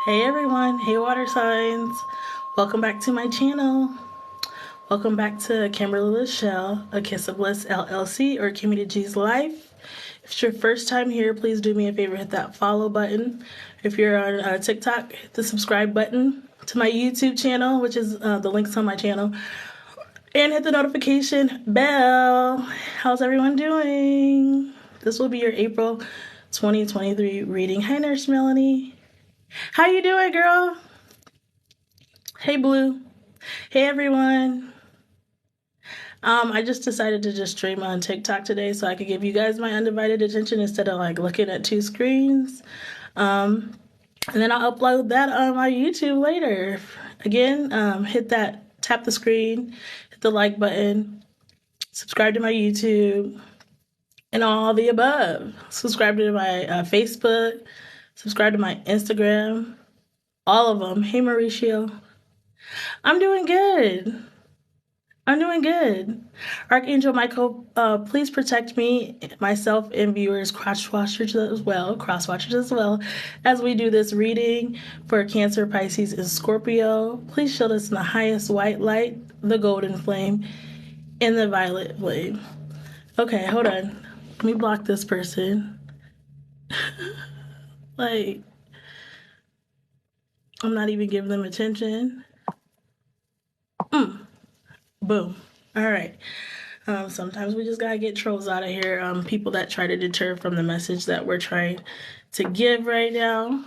Hey everyone, hey water signs. Welcome back to my channel. Welcome back to Kimberly Lechelle, A Kiss of Bliss LLC, or KimmyDaG's life. If it's your first time here, please do me a favor, hit that follow button. If you're on TikTok, hit the subscribe button to my YouTube channel, which is the links on my channel. And hit the notification bell. How's everyone doing? This will be your April 2023 reading. Hi, Nurse Melanie. How you doing, girl? Hey, Blue. Hey, everyone. I just decided to just stream on TikTok today so I could give you guys my undivided attention instead of like looking at two screens. And then I'll upload that on my YouTube later. Again, tap the screen, hit the like button, subscribe to my YouTube, and all the above. Subscribe to my Facebook, subscribe to my Instagram, all of them. Hey, Mauricio. I'm doing good. Archangel Michael, please protect me, myself, and viewers, cross-watchers as well, as we do this reading for Cancer, Pisces, and Scorpio. Please shield us in the highest white light, the golden flame, and the violet flame. Okay, hold on. Let me block this person. Like, I'm not even giving them attention. Boom. All right. Sometimes we just gotta get trolls out of here. People that try to deter from the message that we're trying to give right now.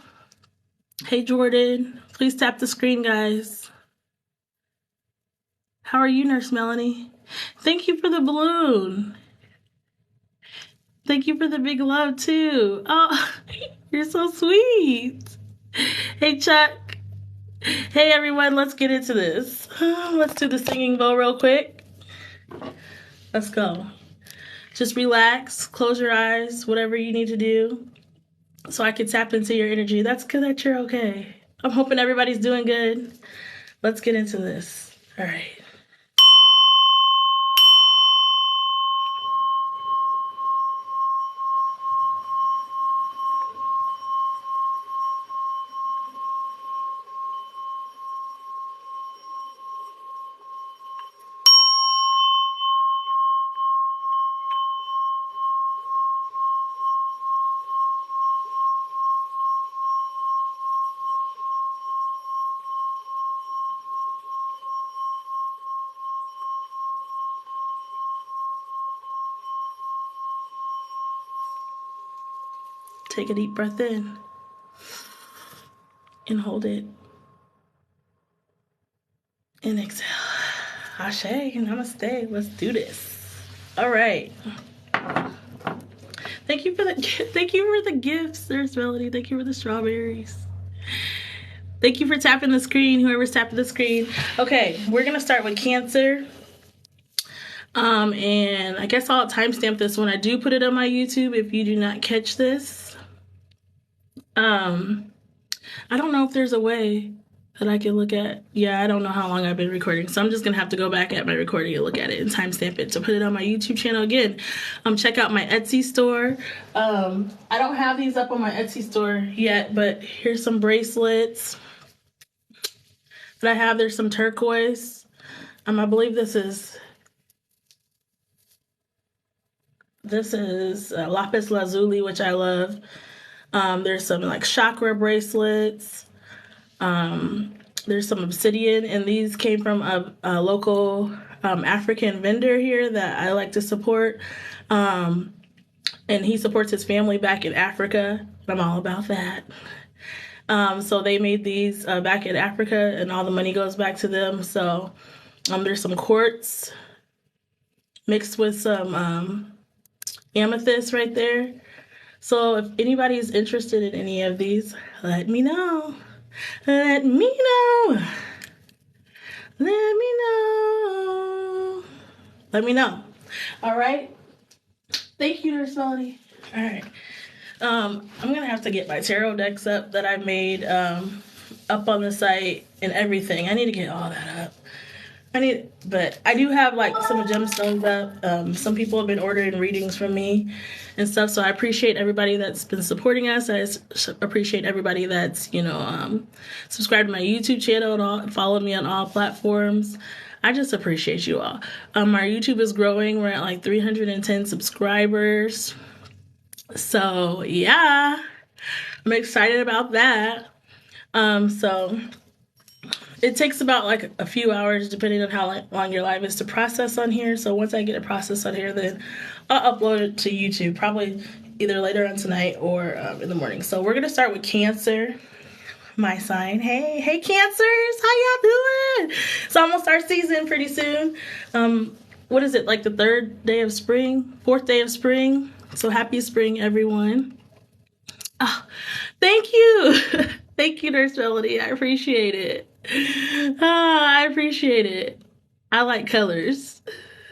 Hey, Jordan. Please tap the screen, guys. How are you, Nurse Melanie? Thank you for the balloon. Thank you for the big love, too. Oh, you're so sweet. Hey, Chuck. Hey, everyone. Let's get into this. Let's do the singing bowl real quick. Let's go. Just relax, close your eyes, whatever you need to do, so I can tap into your energy. That's good that you're okay. I'm hoping everybody's doing good. Let's get into this. All right. Take a deep breath in and hold it. And exhale. Ashe, namaste. Let's do this. All right. Thank you for the gifts, There's Melody. Thank you for the strawberries. Thank you for tapping the screen, whoever's tapping the screen. Okay, we're gonna start with Cancer. And I guess I'll timestamp this when I do put it on my YouTube if you do not catch this. I don't know if there's a way that I can look at. Yeah, I don't know how long I've been recording, so I'm just gonna have to go back at my recording and look at it and timestamp it to put it on my YouTube channel. Again, check out my Etsy store. I don't have these up on my Etsy store yet, but here's some bracelets that I have. There's some turquoise. I believe this is lapis lazuli, which I love. There's some like chakra bracelets. There's some obsidian, and these came from a local African vendor here that I like to support. And he supports his family back in Africa. I'm all about that. So they made these back in Africa, and all the money goes back to them. So there's some quartz mixed with some amethyst right there. So if anybody is interested in any of these, let me know. Let me know. All right. Thank you, Nurse Melody. All right. I'm gonna have to get my tarot decks up that I made up on the site and everything. I need to get all that up. But I do have like some gemstones up. Some people have been ordering readings from me and stuff. So I appreciate everybody that's been supporting us. I appreciate everybody that's, subscribed to my YouTube channel and all, follow me on all platforms. I just appreciate you all. Our YouTube is growing. We're at like 310 subscribers. So yeah, I'm excited about that. So it takes about like a few hours, depending on how long your live is, to process on here. So once I get it processed on here, then I'll upload it to YouTube, probably either later on tonight or in the morning. So we're gonna start with Cancer, my sign. Hey, Cancers, how y'all doing? It's almost our season pretty soon. What is it, like the 3rd day of spring, 4th day of spring? So happy spring, everyone. Oh, thank you. Thank you, Nurse Melody. I appreciate it. I appreciate it. I like colors.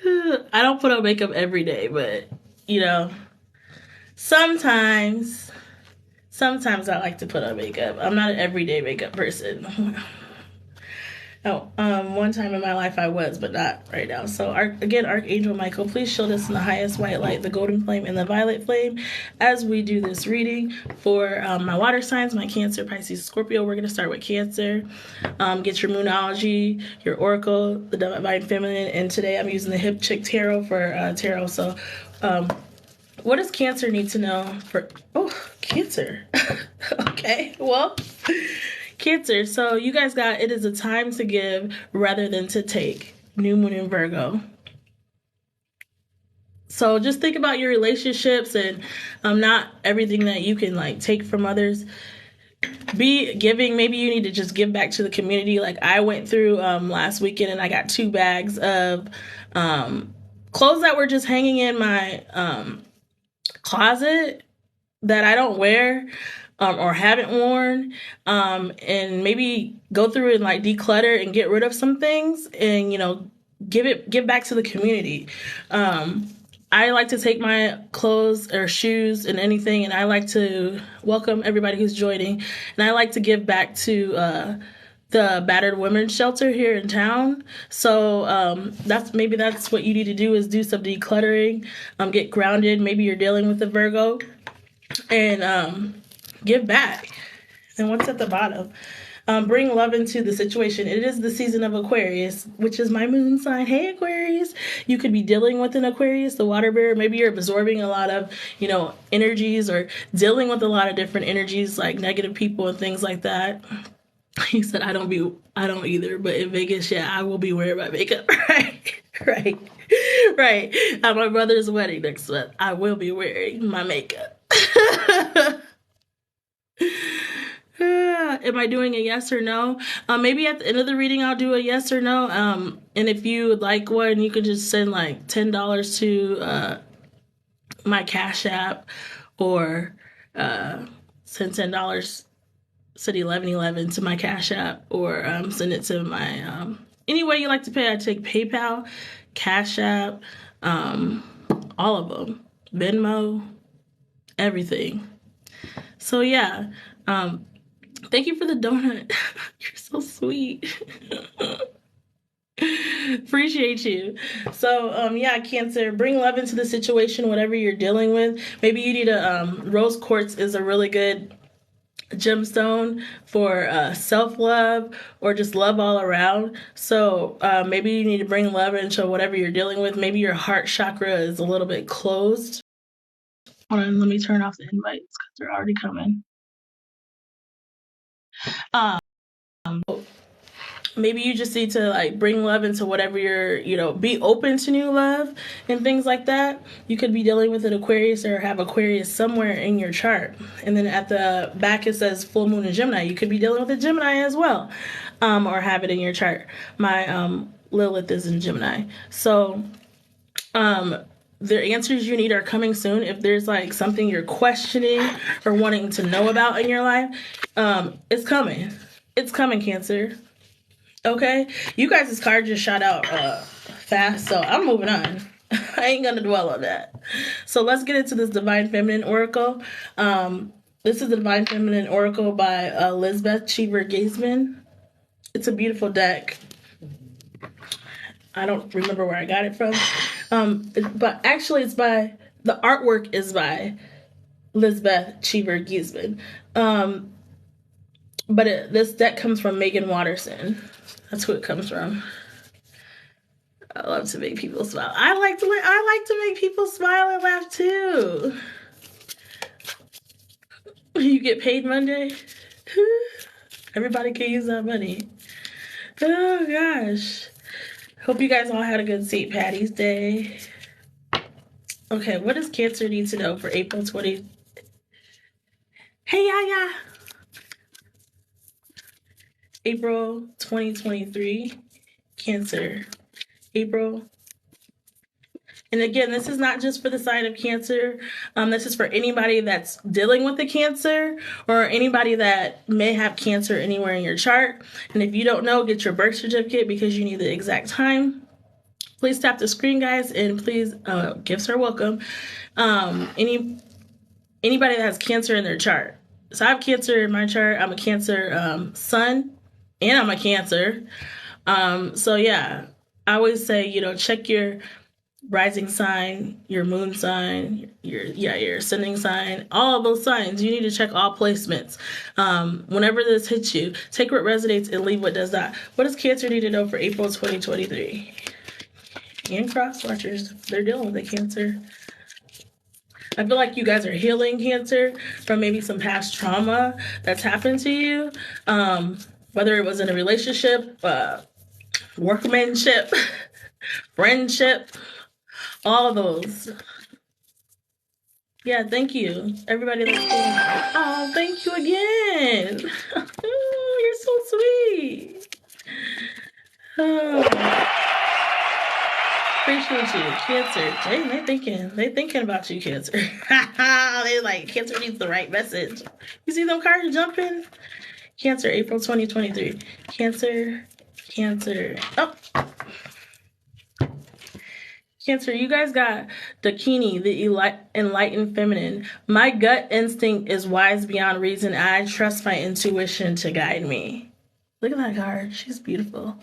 I don't put on makeup every day, but, sometimes I like to put on makeup. I'm not an everyday makeup person. Oh, one time in my life I was, but not right now. So again, Archangel Michael, please shield us in the highest white light, the golden flame, and the violet flame as we do this reading for my water signs, my Cancer, Pisces, Scorpio. We're going to start with Cancer. Get your Moonology, your Oracle, the Divine Feminine, and today I'm using the Hip Chick Tarot for tarot. So what does Cancer need to know for... Oh, Cancer. Okay, well... Cancer, so you guys got, it is a time to give rather than to take. New Moon in Virgo. So just think about your relationships and not everything that you can like take from others. Be giving. Maybe you need to just give back to the community. Like I went through last weekend and I got 2 bags of clothes that were just hanging in my closet that I don't wear. Or haven't worn, and maybe go through and like declutter and get rid of some things and, give back to the community. I like to take my clothes or shoes and anything, and I like to welcome everybody who's joining, and I like to give back to the battered women's shelter here in town. So that's what you need to do, is do some decluttering, get grounded. Maybe you're dealing with a Virgo, and give back. And what's at the bottom? Bring love into the situation. It is the season of Aquarius, which is my moon sign. Hey, Aquarius. You could be dealing with an Aquarius, the water bearer. Maybe you're absorbing a lot of, energies, or dealing with a lot of different energies, like negative people and things like that. He said, I don't either, but in Vegas, yeah, I will be wearing my makeup. Right. At my brother's wedding next month, I will be wearing my makeup. Am I doing a yes or no? Maybe at the end of the reading I'll do a yes or no. And if you would like one, you can just send like $10 to my Cash App, or send $10, send 1111 to my Cash App, or send it to my any way you like to pay. I take PayPal, Cash App, all of them, Venmo, everything. So yeah, thank you for the donut. You're so sweet. Appreciate you. So yeah, Cancer, bring love into the situation, whatever you're dealing with. Maybe you need rose quartz is a really good gemstone for self-love or just love all around. So maybe you need to bring love into whatever you're dealing with. Maybe your heart chakra is a little bit closed. Hold on, let me turn off the invites because they're already coming. Maybe you just need to like bring love into whatever you're, be open to new love and things like that. You could be dealing with an Aquarius or have Aquarius somewhere in your chart. And then at the back it says full moon in Gemini. You could be dealing with a Gemini as well, or have it in your chart. My Lilith is in Gemini. So the answers you need are coming soon. If there's like something you're questioning or wanting to know about in your life, it's coming. It's coming, Cancer. Okay? You guys' card just shot out fast, so I'm moving on. I ain't gonna dwell on that. So let's get into this Divine Feminine Oracle. This is the Divine Feminine Oracle by Lisbeth Cheever Gaisman. It's a beautiful deck. I don't remember where I got it from. But actually it's by, the artwork is by Lisbeth Cheever Giesman. But this deck comes from Megan Watterson. That's who it comes from. I love to make people smile. I like to make people smile and laugh too. You get paid Monday? Everybody can use that money. Oh gosh. Hope you guys all had a good St. Patty's Day. Okay, what does Cancer need to know for April 20? Hey, Yaya. April 2023. Cancer. April. And again, this is not just for the sign of Cancer. This is for anybody that's dealing with the Cancer or anybody that may have Cancer anywhere in your chart. And if you don't know, get your birth certificate because you need the exact time. Please tap the screen, guys, and please, gifts are welcome. Anybody that has Cancer in their chart. So I have Cancer in my chart. I'm a Cancer sun, and I'm a Cancer. So yeah, I always say, you know, check your rising sign, your moon sign, your ascending sign, all of those signs. You need to check all placements. Whenever this hits you, take what resonates and leave what does not. What does Cancer need to know for April 2023? And cross watchers, they're dealing with the Cancer. I feel like you guys are healing Cancer from maybe some past trauma that's happened to you. Whether it was in a relationship, workmanship, friendship, all of those. Yeah, thank you. Everybody that's cool. Oh, thank you again. You're so sweet. Oh. Appreciate you, Cancer. Dang, they thinking about you, Cancer. They like, Cancer needs the right message. You see them cards jumping? Cancer, April 2023. Cancer. Oh. Cancer, you guys got Dakini, the enlightened feminine. My gut instinct is wise beyond reason. I trust my intuition to guide me. Look at that card. She's beautiful.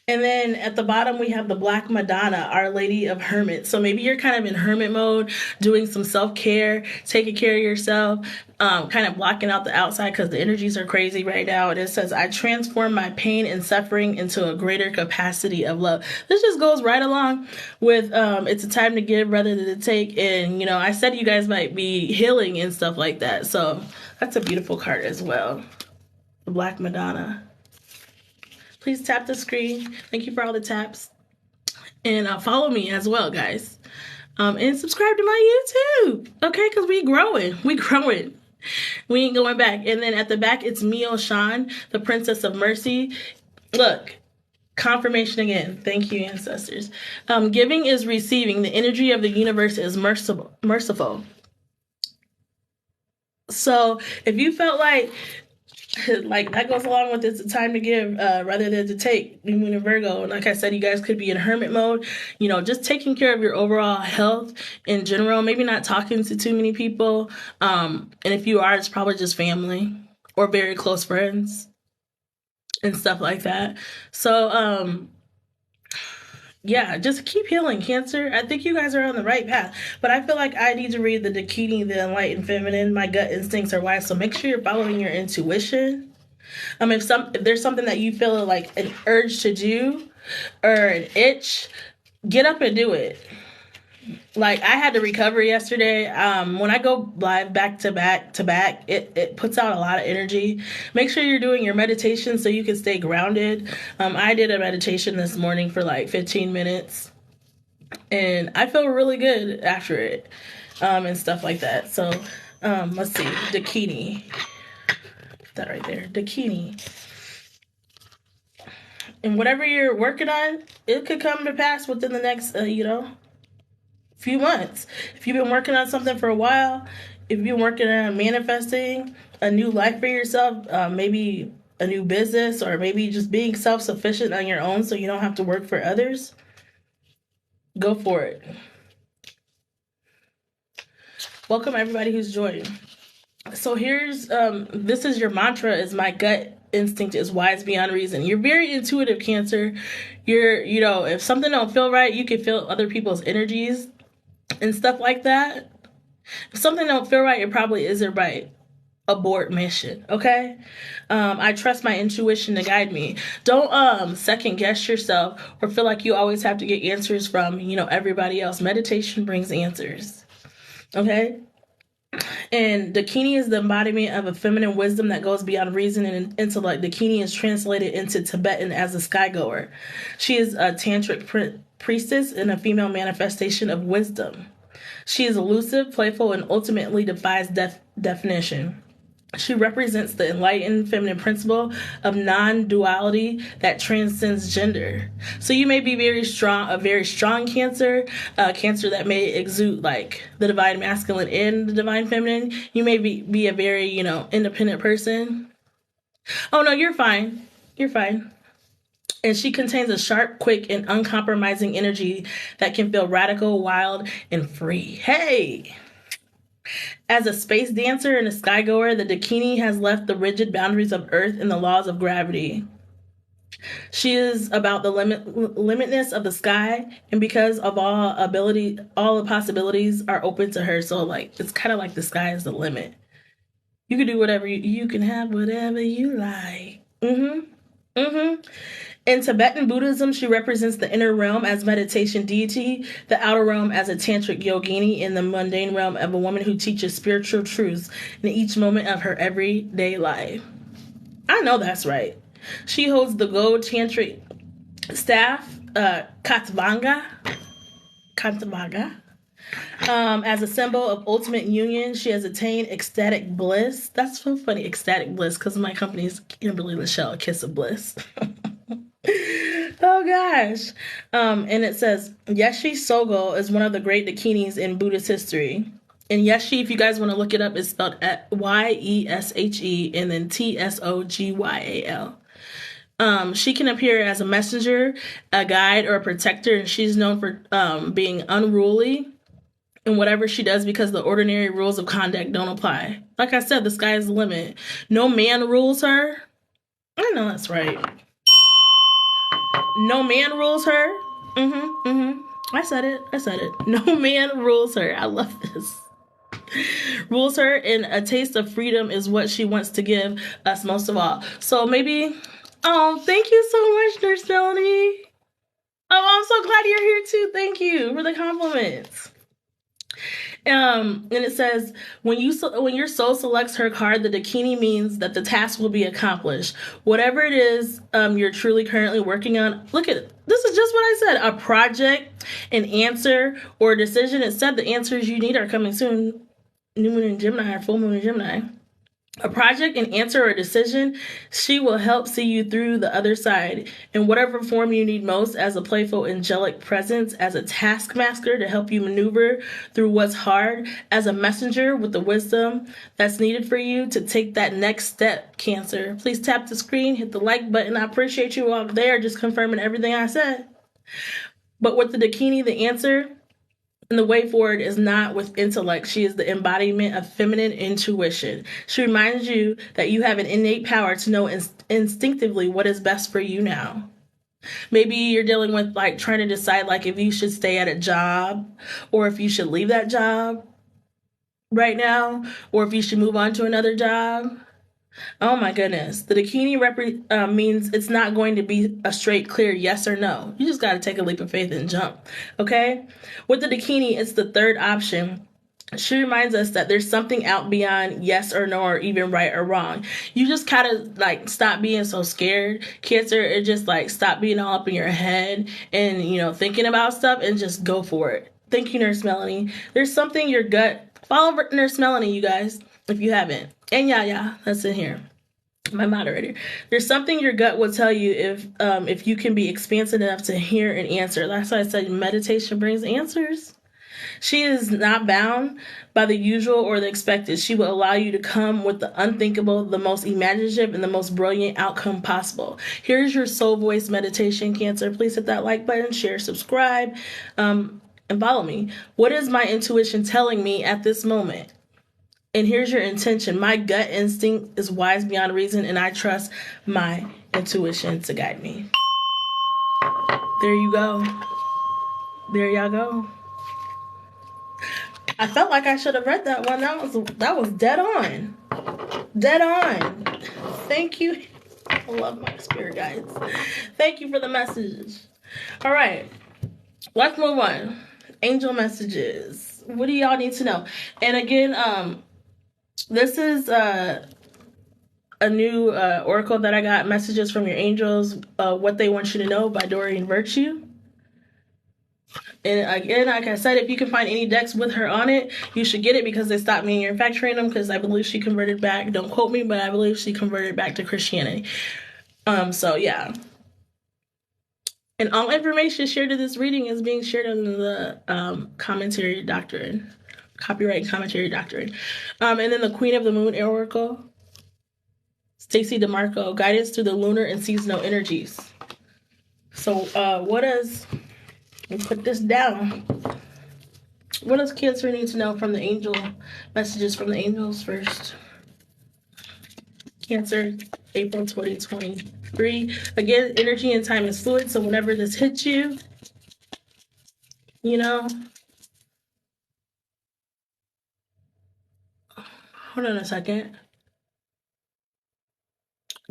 And then at the bottom, we have the Black Madonna, Our Lady of Hermit. So maybe you're kind of in hermit mode, doing some self-care, taking care of yourself, kind of blocking out the outside because the energies are crazy right now. And it says, I transform my pain and suffering into a greater capacity of love. This just goes right along with it's a time to give rather than to take. And, you know, I said you guys might be healing and stuff like that. So that's a beautiful card as well. The Black Madonna. Please tap the screen. Thank you for all the taps. And follow me as well, guys. And subscribe to my YouTube. Okay, because we growing. We growing. We ain't going back. And then at the back, it's Mio Shan, the Princess of Mercy. Look, confirmation again. Thank you, ancestors. Giving is receiving. The energy of the universe is merciful. So if you felt like that goes along with it's a time to give rather than to take, New Moon and Virgo. And like I said, you guys could be in hermit mode, you know, just taking care of your overall health in general, maybe not talking to too many people. And if you are, it's probably just family or very close friends and stuff like that. So, yeah, just keep healing, Cancer. I think you guys are on the right path. But I feel like I need to read the Dakini, the Enlightened Feminine. My gut instincts are wise. So make sure you're following your intuition. If there's something that you feel like an urge to do or an itch, get up and do it. Like, I had to recover yesterday. When I go live back to back, it puts out a lot of energy. Make sure you're doing your meditation so you can stay grounded. I did a meditation this morning for like 15 minutes, and I feel really good after it, and stuff like that. So, let's see, Dakini. That right there, Dakini. And whatever you're working on, it could come to pass within the next, few months. If you've been working on something for a while, if you've been working on manifesting a new life for yourself, maybe a new business, or maybe just being self-sufficient on your own so you don't have to work for others, go for it. Welcome everybody who's joined. So here's this is your mantra: is my gut instinct is wise beyond reason. You're very intuitive, Cancer. If something don't feel right, you can feel other people's energies and stuff like that. If something don't feel right, it probably isn't right. Abort mission. Okay. I trust my intuition to guide me. Don't second guess yourself or feel like you always have to get answers from everybody else. Meditation brings answers. Okay. And Dakini is the embodiment of a feminine wisdom that goes beyond reason and intellect. Dakini is translated into Tibetan as a skygoer. She is a tantric priestess and a female manifestation of wisdom. She is elusive, playful, and ultimately defies definition. She represents the enlightened feminine principle of non-duality that transcends gender. So you may be a very strong Cancer, Cancer that may exude like the divine masculine and the divine feminine. You may be a very, independent person. Oh no, you're fine. You're fine. And she contains a sharp, quick, and uncompromising energy that can feel radical, wild, and free. Hey! As a space dancer and a skygoer, the Dakini has left the rigid boundaries of Earth and the laws of gravity. She is about the limitness of the sky, and because of all the possibilities are open to her. So, like, it's kind of like the sky is the limit. You can do whatever you can have whatever you like. In Tibetan Buddhism, she represents the inner realm as meditation deity, the outer realm as a tantric yogini, and the mundane realm of a woman who teaches spiritual truths in each moment of her everyday life. I know that's right. She holds the gold tantric staff, Katavanga, as a symbol of ultimate union. She has attained ecstatic bliss. That's so funny, ecstatic bliss, because my company is Kimberly, Lechelle, a kiss of bliss. Oh gosh. And it says Yeshi Sogo is one of the great Dakinis in Buddhist history. And Yeshi, if you guys want to look it up, is spelled Yeshe and then Tsogyal. She can appear as a messenger, a guide, or a protector, and she's known for being unruly in whatever she does because the ordinary rules of conduct don't apply. Like I said, the sky is the limit. No man rules her. I know that's right. No man rules her. I said it. No man rules her. I love this. Rules her, and a taste of freedom is what she wants to give us most of all. So maybe, thank you so much, Nurse Melanie. Oh, I'm so glad you're here too. Thank you for the compliments. And it says, when your soul selects her card, the Dakini means that the task will be accomplished. Whatever it is you're truly currently working on, look at it. This is just what I said. A project, an answer, or a decision. It said the answers you need are coming soon. New moon in Gemini or full moon in Gemini. A project, an answer, or a decision, she will help see you through the other side in whatever form you need most, as a playful, angelic presence, as a taskmaster to help you maneuver through what's hard, as a messenger with the wisdom that's needed for you to take that next step, Cancer. Please tap the screen, hit the like button. I appreciate you all there just confirming everything I said. But with the Dakini, the answer and the way forward is not with intellect. She is the embodiment of feminine intuition. She reminds you that you have an innate power to know instinctively what is best for you now. Maybe you're dealing with like trying to decide like if you should stay at a job or if you should leave that job right now or if you should move on to another job. Oh my goodness. The Dakini means it's not going to be a straight, clear yes or no. You just got to take a leap of faith and jump. Okay? With the Dakini, it's the third option. She reminds us that there's something out beyond yes or no or even right or wrong. You just kind of like stop being so scared, Cancer, and just like stop being all up in your head and, thinking about stuff and just go for it. Thank you, Nurse Melanie. There's something your gut. Follow Nurse Melanie, you guys, if you haven't. And yeah, that's in here. My moderator. There's something your gut will tell you if you can be expansive enough to hear an answer. That's why I said meditation brings answers. She is not bound by the usual or the expected. She will allow you to come with the unthinkable, the most imaginative, and the most brilliant outcome possible. Here's your soul voice meditation, Cancer. Please hit that like button, share, subscribe, and follow me. What is my intuition telling me at this moment? And here's your intention. My gut instinct is wise beyond reason, and I trust my intuition to guide me. There you go. There y'all go. I felt like I should have read that one. That was dead on. Dead on. Thank you. I love my spirit guides. Thank you for the message. All right. Let's move on. Angel messages. What do y'all need to know? And again, this is a new oracle that I got, Messages from Your Angels, What They Want You to Know by Doreen Virtue. And again, like I said, if you can find any decks with her on it, you should get it because they stopped manufacturing them because I believe she converted back. Don't quote me, but I believe she converted back to Christianity. So yeah. And all information shared in this reading is being shared under the commentary doctrine, copyright and commentary doctrine. And then the Queen of the Moon Oracle, Stacey DeMarco, guidance through the lunar and seasonal energies. So what does, let me put this down. What does Cancer need to know from the angel messages from the angels first? Cancer, April 2023. Again, energy and time is fluid, so whenever this hits you, you know, hold on a second.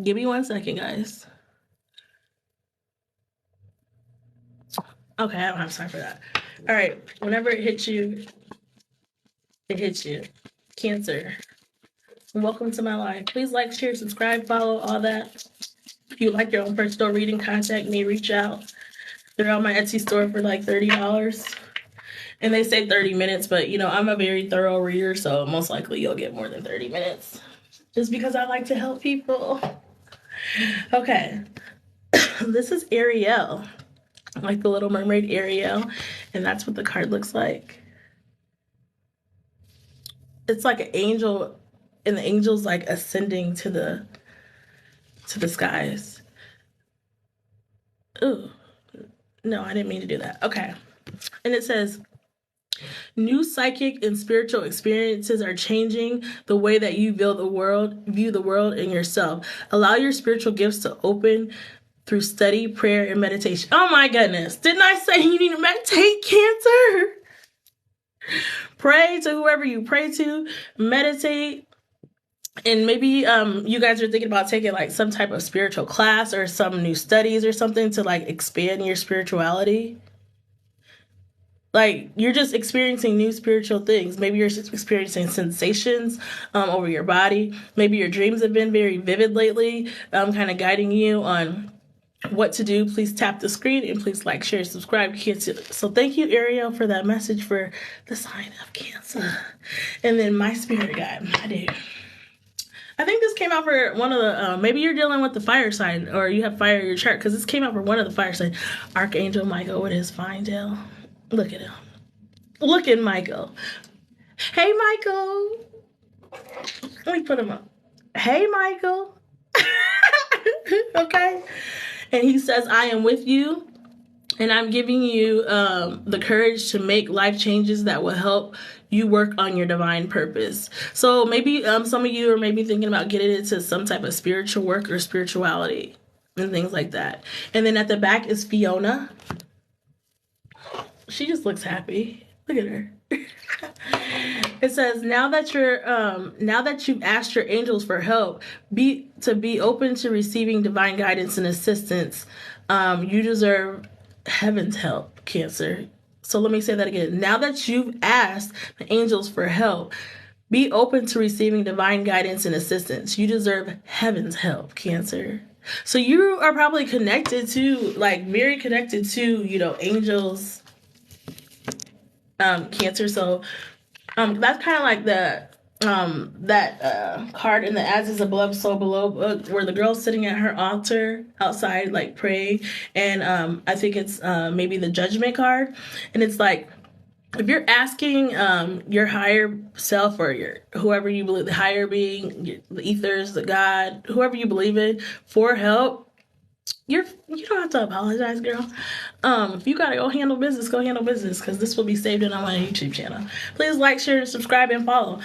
Give me 1 second, guys. Okay, I don't have time for that. All right, whenever it hits you, it hits you. Cancer, welcome to my life. Please like, share, subscribe, follow, all that. If you like your own personal reading, contact me, reach out. They're on my Etsy store for like $30. And they say 30 minutes, but you know, I'm a very thorough reader, so most likely you'll get more than 30 minutes. Just because I like to help people. Okay. This is Ariel. Like the Little Mermaid Ariel. And that's what the card looks like. It's like an angel, and the angel's like ascending to the skies. Ooh. No, I didn't mean to do that. Okay. And it says, new psychic and spiritual experiences are changing the way that you view the world and yourself. Allow your spiritual gifts to open through study, prayer, and meditation. Oh my goodness. Didn't I say you need to meditate, Cancer? Pray to whoever you pray to. Meditate. And maybe you guys are thinking about taking like some type of spiritual class or some new studies or something to like expand your spirituality. Like, you're just experiencing new spiritual things. Maybe you're just experiencing sensations over your body. Maybe your dreams have been very vivid lately, kind of guiding you on what to do. Please tap the screen and please like, share, subscribe. So thank you, Ariel, for that message for the sign of Cancer. And then my spirit guide, my dude. I think this came out for one of the, maybe you're dealing with the fire sign or you have fire in your chart because this came out for one of the fire signs. Archangel Michael with his fine tail. Look at him. Look at Michael. Hey, Michael. Let me put him up. Hey, Michael. Okay. And he says, I am with you. And I'm giving you the courage to make life changes that will help you work on your divine purpose. So maybe some of you are maybe thinking about getting into some type of spiritual work or spirituality and things like that. And then at the back is Fiona. She just looks happy. Look at her. It says, now that you've asked your angels for help, be open to receiving divine guidance and assistance. You deserve heaven's help, Cancer. So let me say that again. Now that you've asked the angels for help, be open to receiving divine guidance and assistance. You deserve heaven's help, Cancer. So you are probably connected to, like, very connected to, you know, angels, Cancer. So that's kind of like the that card in the As Is Above, So Below book where the girl's sitting at her altar outside like praying, and I think it's maybe the Judgment card, and it's like if you're asking your higher self or your whoever you believe, the higher being, the ethers, the God, whoever you believe in, for help, You don't have to apologize, girl. If you gotta go handle business, because this will be saved on my YouTube channel. Please like, share, subscribe, and follow.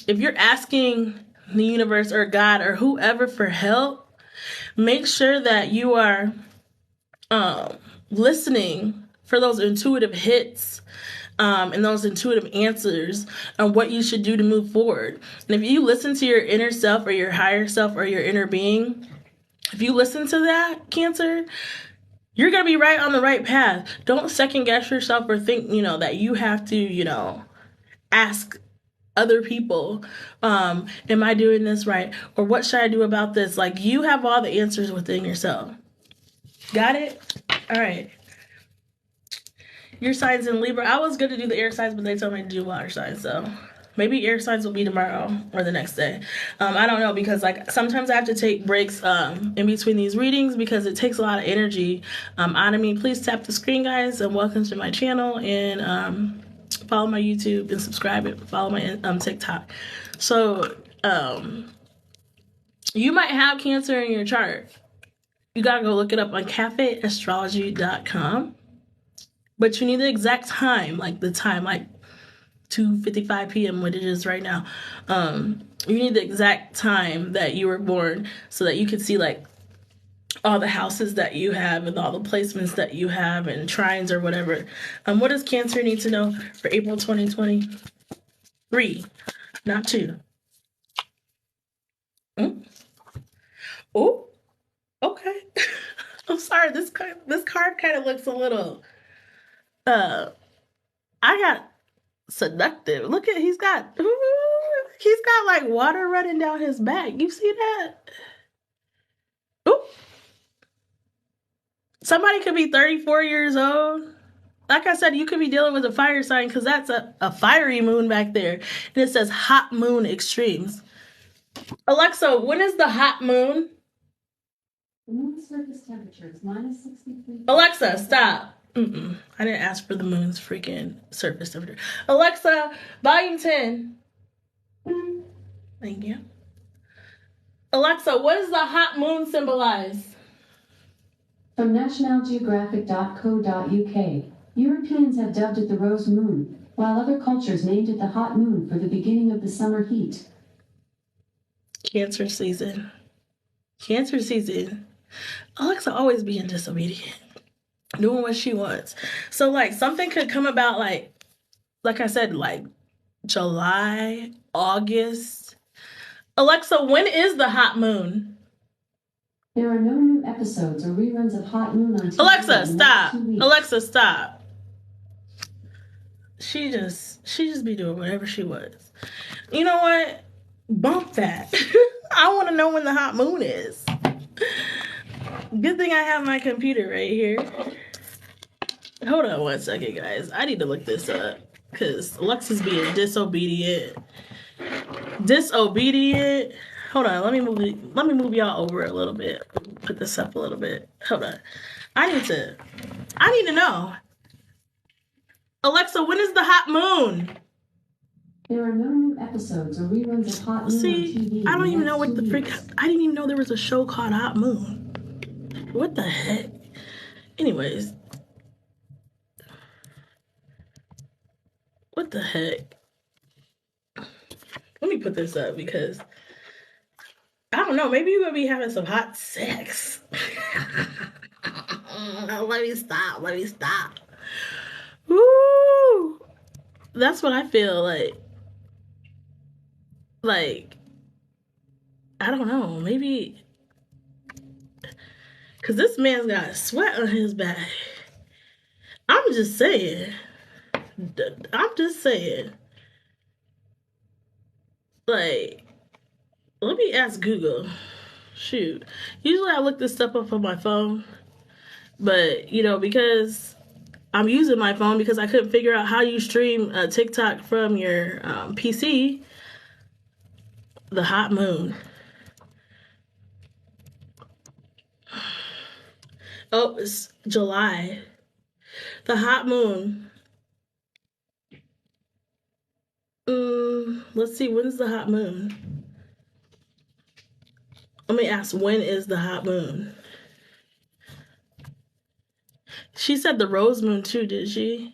If you're asking the universe or God or whoever for help, make sure that you are listening for those intuitive hits and those intuitive answers on what you should do to move forward. And if you listen to your inner self or your higher self or your inner being, if you listen to that, Cancer, you're going to be right on the right path. Don't second guess yourself or think, that you have to, ask other people, am I doing this right? Or what should I do about this? Like, you have all the answers within yourself. Got it? All right. Your signs in Libra. I was going to do the air signs, but they told me to do water signs, so maybe air signs will be tomorrow or the next day. I don't know, because like sometimes I have to take breaks in between these readings because it takes a lot of energy out of me. Please tap the screen, guys, and welcome to my channel, and follow my YouTube and subscribe and follow my TikTok. So you might have Cancer in your chart. You gotta go look it up on cafeastrology.com. But you need the exact time, like the time, like 2:55 p.m. what it is right now. You need the exact time that you were born so that you can see like all the houses that you have and all the placements that you have and trines or whatever. What does Cancer need to know for April 2023? Not 2. Oh, okay. I'm sorry. This card kind of looks a little. I got seductive. Look at he's got like water running down his back. You see that? Ooh. Somebody could be 34 years old. Like I said, you could be dealing with a fire sign because that's a fiery moon back there. And it says hot moon extremes. Alexa, when is the hot moon? The moon's surface temperature is -63. Alexa, stop. I didn't ask for the moon's freaking surface temperature. Alexa, volume 10. Thank you. Alexa, what does the hot moon symbolize? From nationalgeographic.co.uk, Europeans have dubbed it the rose moon, while other cultures named it the hot moon for the beginning of the summer heat. Cancer season. Cancer season. Alexa always being disobedient. Doing what she wants. So like something could come about like I said, like July, August. Alexa, when is the hot moon? There are no new episodes or reruns of Hot Moon on TV. Alexa, stop. Alexa, stop. She just be doing whatever she wants. You know what? Bump that. I want to know when the hot moon is. Good thing I have my computer right here. Hold on one second, guys. I need to look this up because Alexa's being disobedient. Hold on. Let me move y'all over a little bit. Put this up a little bit. Hold on. I need to know. Alexa, when is the hot moon? There are no new episodes or reruns of Hot Moon on TV. I don't even know what the freak. I didn't even know there was a show called Hot Moon. What the heck? Anyways. What the heck? Let me put this up because I don't know. Maybe you're gonna be having some hot sex. Let me stop. Woo! That's what I feel like. Like, I don't know. Maybe because this man's got sweat on his back. I'm just saying. Like, let me ask Google. Shoot. Usually I look this stuff up on my phone. But, because I'm using my phone because I couldn't figure out how you stream TikTok from your PC. The hot moon. Oh, it's July. The hot moon. Let's see, when's the hot moon? Let me ask, when is the hot moon? She said the rose moon too, did she?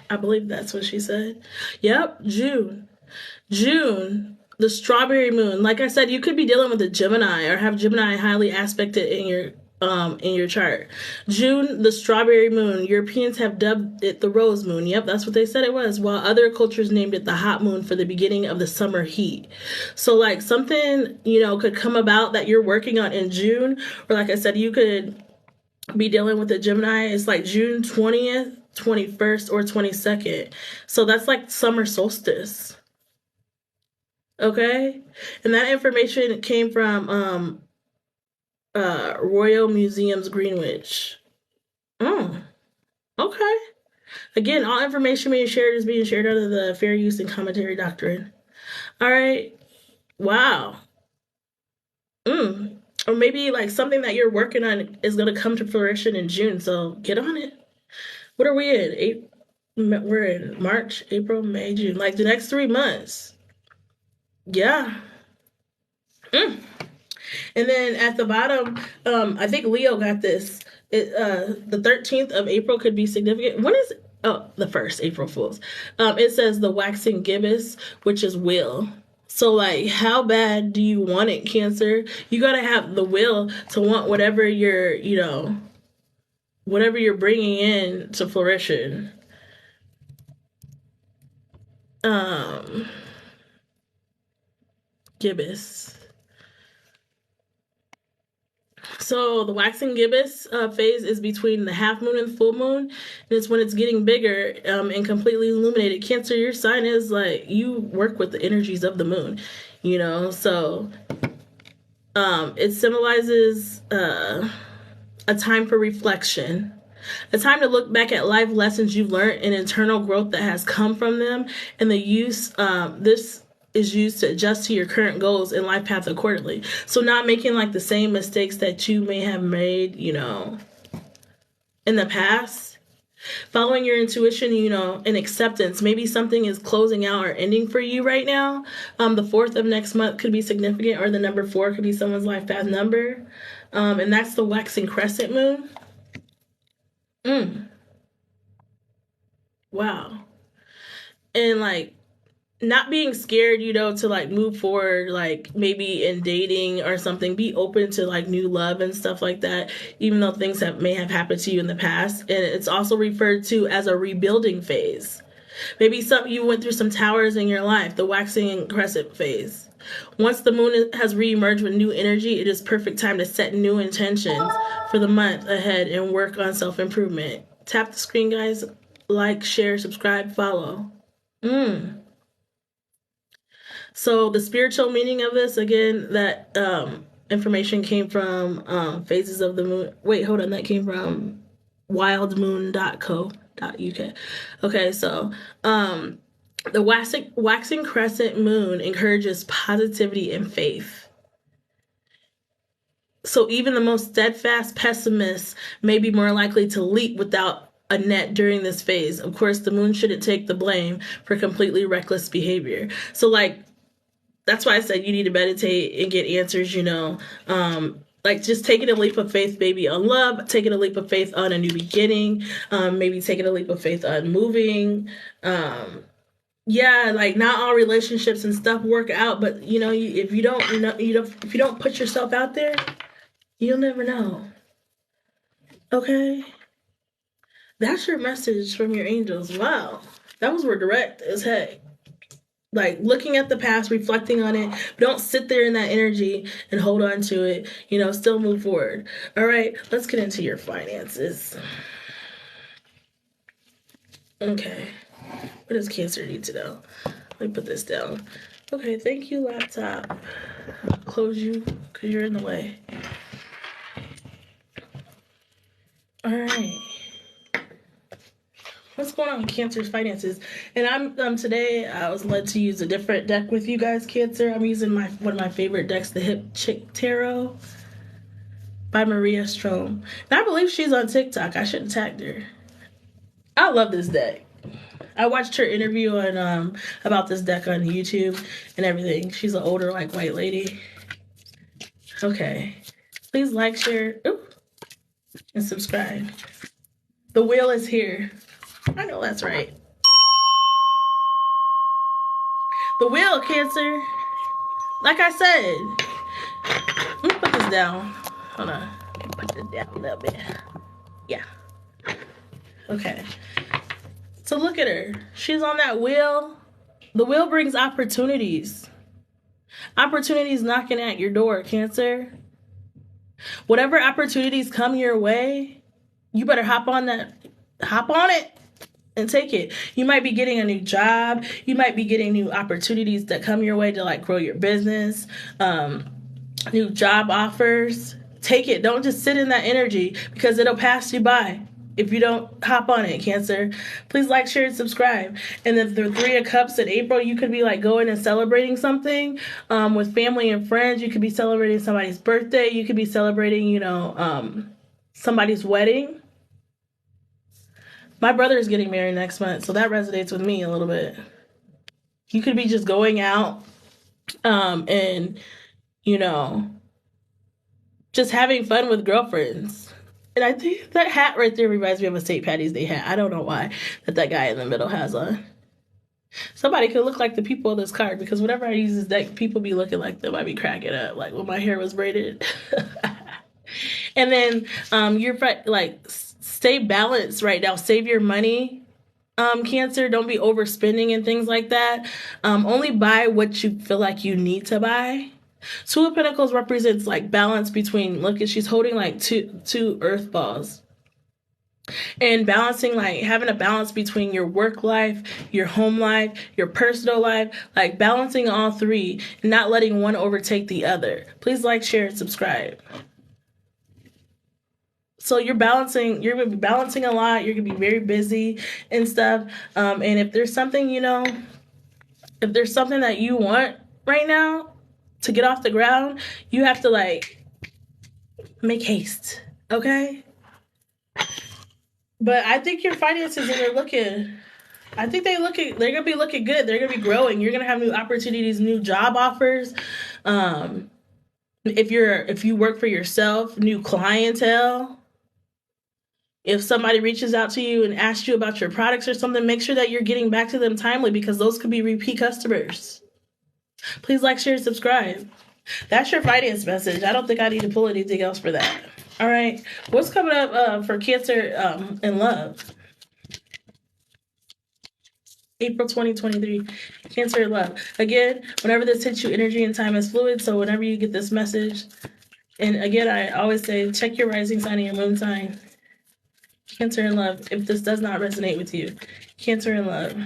I believe that's what she said. Yep, June. June, the strawberry moon. Like I said, you could be dealing with a Gemini or have Gemini highly aspected in your chart. June, the strawberry moon. Europeans have dubbed it the rose moon. Yep, that's what they said it was. While other cultures named it the hot moon for the beginning of the summer heat. So like something, could come about that you're working on in June, or like I said, you could be dealing with a Gemini. It's like June 20th, 21st, or 22nd. So that's like summer solstice. Okay? And that information came from Royal Museums Greenwich. Oh, okay. Again, all information being shared is being shared under the fair use and commentary doctrine. All right. Wow. Or maybe like something that you're working on is going to come to fruition in June. So get on it. What are we in? We're in March, April, May, June. Like the next 3 months. Yeah. And then at the bottom, I think Leo got this. The 13th of April could be significant. When is it? Oh, the 1st, April Fools. It says the waxing gibbous, which is will. So, like, how bad do you want it, Cancer? You gotta have the will to want whatever whatever you're bringing in to fruition. Gibbous. So the waxing gibbous phase is between the half moon and full moon, and it's when it's getting bigger and completely illuminated. Cancer, your sign is like you work with the energies of the moon, so it symbolizes a time for reflection, a time to look back at life lessons you've learned and internal growth that has come from them, and this is used to adjust to your current goals and life path accordingly. So not making like the same mistakes that you may have made, in the past. Following your intuition, and acceptance. Maybe something is closing out or ending for you right now. The 4th of next month could be significant, or the number 4 could be someone's life path number. And that's the waxing crescent moon. Wow. And like, not being scared, to like move forward, like maybe in dating or something, be open to like new love and stuff like that, even though things may have happened to you in the past. And it's also referred to as a rebuilding phase. Maybe you went through some towers in your life, the waxing crescent phase. Once the moon has re-emerged with new energy, it is perfect time to set new intentions for the month ahead and work on self-improvement. Tap the screen, guys. Like, share, subscribe, follow. So the spiritual meaning of this, again, that information came from Phases of the Moon. Wait, hold on. That came from wildmoon.co.uk. Okay, so the waxing crescent moon encourages positivity and faith. So even the most steadfast pessimists may be more likely to leap without a net during this phase. Of course, the moon shouldn't take the blame for completely reckless behavior. So like, that's why I said you need to meditate and get answers, like just taking a leap of faith, maybe on love, taking a leap of faith on a new beginning, maybe taking a leap of faith on moving. Like not all relationships and stuff work out, but if you don't put yourself out there, you'll never know. Okay? That's your message from your angels. Wow. That was more direct as heck. Like looking at the past, reflecting on it. Don't sit there in that energy and hold on to it. Still move forward. All right, let's get into your finances. Okay. What does Cancer need to know? Let me put this down. Okay, thank you, laptop. Close you because you're in the way. All right. What's going on with Cancer's finances? And I'm today I was led to use a different deck with you guys, Cancer. I'm using one of my favorite decks, the Hip Chick Tarot by Maria Strom. And I believe she's on TikTok. I should have tagged her. I love this deck. I watched her interview on about this deck on YouTube and everything. She's an older white lady. Okay. Please like, share. Ooh. and subscribe. The wheel is here. I know that's right. The wheel, Cancer. Like I said, let me put this down. Hold on. Put this down a little bit. Yeah. Okay. So look at her. She's on that wheel. The wheel brings opportunities. Opportunities knocking at your door, Cancer. Whatever opportunities come your way, you better hop on it and take it. You might be getting a new job. You might be getting new opportunities that come your way to like grow your business, new job offers. Take it. Don't just sit in that energy because it'll pass you by if you don't hop on it, Cancer. Please like, share, and subscribe. And then the Three of Cups in April, you could be like going and celebrating something with family and friends. You could be celebrating somebody's birthday. You could be celebrating, somebody's wedding. My brother is getting married next month, so that resonates with me a little bit. You could be just going out and, just having fun with girlfriends. And I think that hat right there reminds me of a St. Patty's Day hat. I don't know why that guy in the middle has on. Somebody could look like the people of this card because whenever I use this deck, people be looking like them. I be cracking up, like when my hair was braided. And then you're like, stay balanced right now. Save your money. Cancer, don't be overspending and things like that. Only buy what you feel like you need to buy. Two of Pentacles represents like balance between, look, she's holding like two earth balls. And balancing, like having a balance between your work life, your home life, your personal life, like balancing all three and not letting one overtake the other. Please like, share, and subscribe. So you're going to be balancing a lot. You're going to be very busy and stuff. And if there's something, if there's something that you want right now to get off the ground, you have to like make haste. Okay? But I think your finances they're going to be looking good. They're going to be growing. You're going to have new opportunities, new job offers. If you work for yourself, new clientele. If somebody reaches out to you and asks you about your products or something, make sure that you're getting back to them timely because those could be repeat customers. Please like, share, and subscribe. That's your finance message. I don't think I need to pull anything else for that. All right. What's coming up for Cancer in love? April 2023. Cancer in love. Again, whenever this hits you, energy and time is fluid. So whenever you get this message, and again, I always say, check your rising sign and your moon sign. Cancer in love, if this does not resonate with you. Cancer in love.